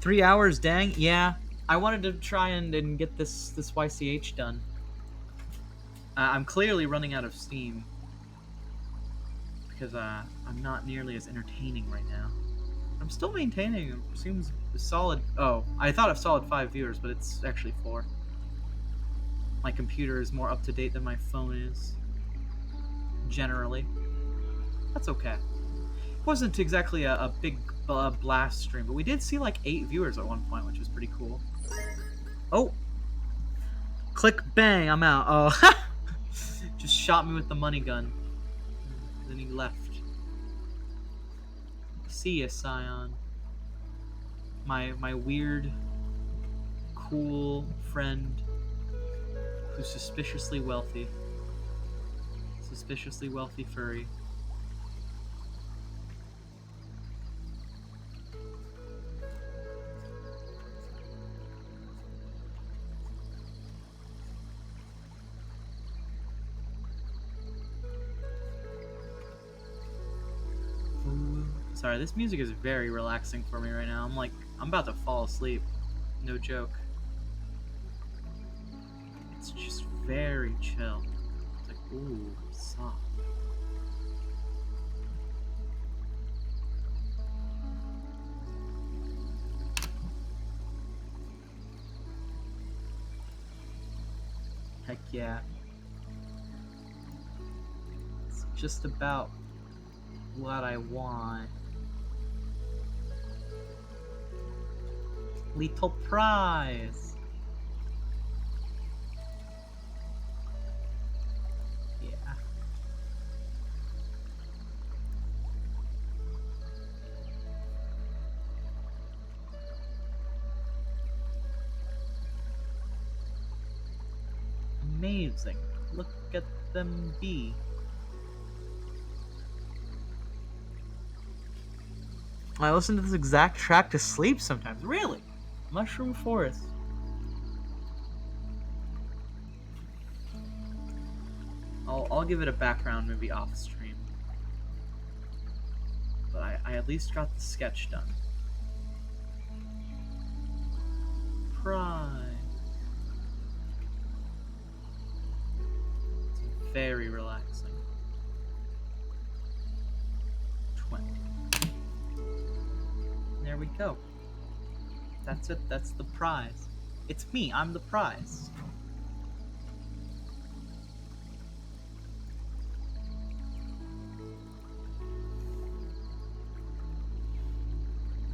Three hours, dang. Yeah, I wanted to try and get this YCH done. I'm clearly running out of steam, because I'm not nearly as entertaining right now. I'm still maintaining. It seems solid. Oh, I thought of solid 5 viewers, but it's actually 4. My computer is more up to date than my phone is. Generally. That's okay. It wasn't exactly a big blast stream, but we did see like 8 viewers at one point, which was pretty cool. Oh! Click, bang, I'm out. Oh, just shot me with the money gun. Then he left. See ya, Scion. My weird, cool friend who's suspiciously wealthy. Suspiciously wealthy furry. Sorry, this music is very relaxing for me right now. I'm about to fall asleep. No joke. It's just very chill. It's like, ooh, soft. Heck yeah. It's just about what I want. Little prize. Yeah. Amazing. Look at them be. I listen to this exact track to sleep sometimes. Really? Mushroom Forest. I'll give it a background maybe off stream. But I at least got the sketch done. Pride. It's very relaxing. 20. There we go. That's it. That's the prize. It's me, I'm the prize.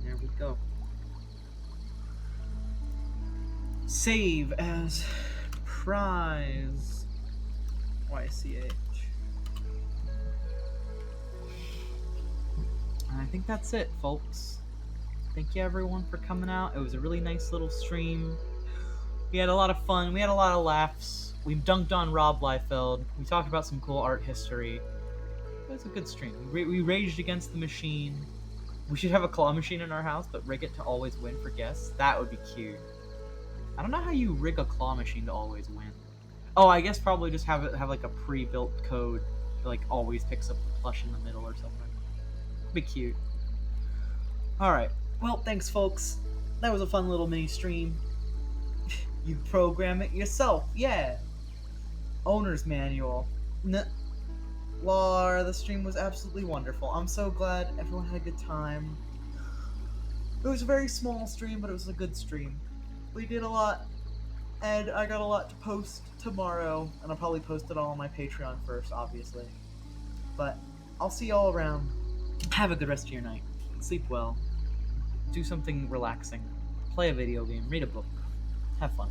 There we go. Save as prize. YCH. And I think that's it, folks. Thank you everyone for coming out. It was a really nice little stream. We had a lot of fun. We had a lot of laughs. We dunked on Rob Leifeld. We talked about some cool art history. It was a good stream. We raged against the machine. We should have a claw machine in our house, but rig it to always win for guests. That would be cute. I don't know how you rig a claw machine to always win. Oh, I guess probably just have like a pre-built code that like always picks up the plush in the middle or something. Be cute. Alright. Well, thanks folks. That was a fun little mini stream. You program it yourself, yeah. Owner's manual. Lar, the stream was absolutely wonderful. I'm so glad everyone had a good time. It was a very small stream, but it was a good stream. We did a lot, and I got a lot to post tomorrow, and I'll probably post it all on my Patreon first, obviously. But I'll see y'all around. Have a good rest of your night. Sleep well. Do something relaxing. Play a video game. Read a book. Have fun.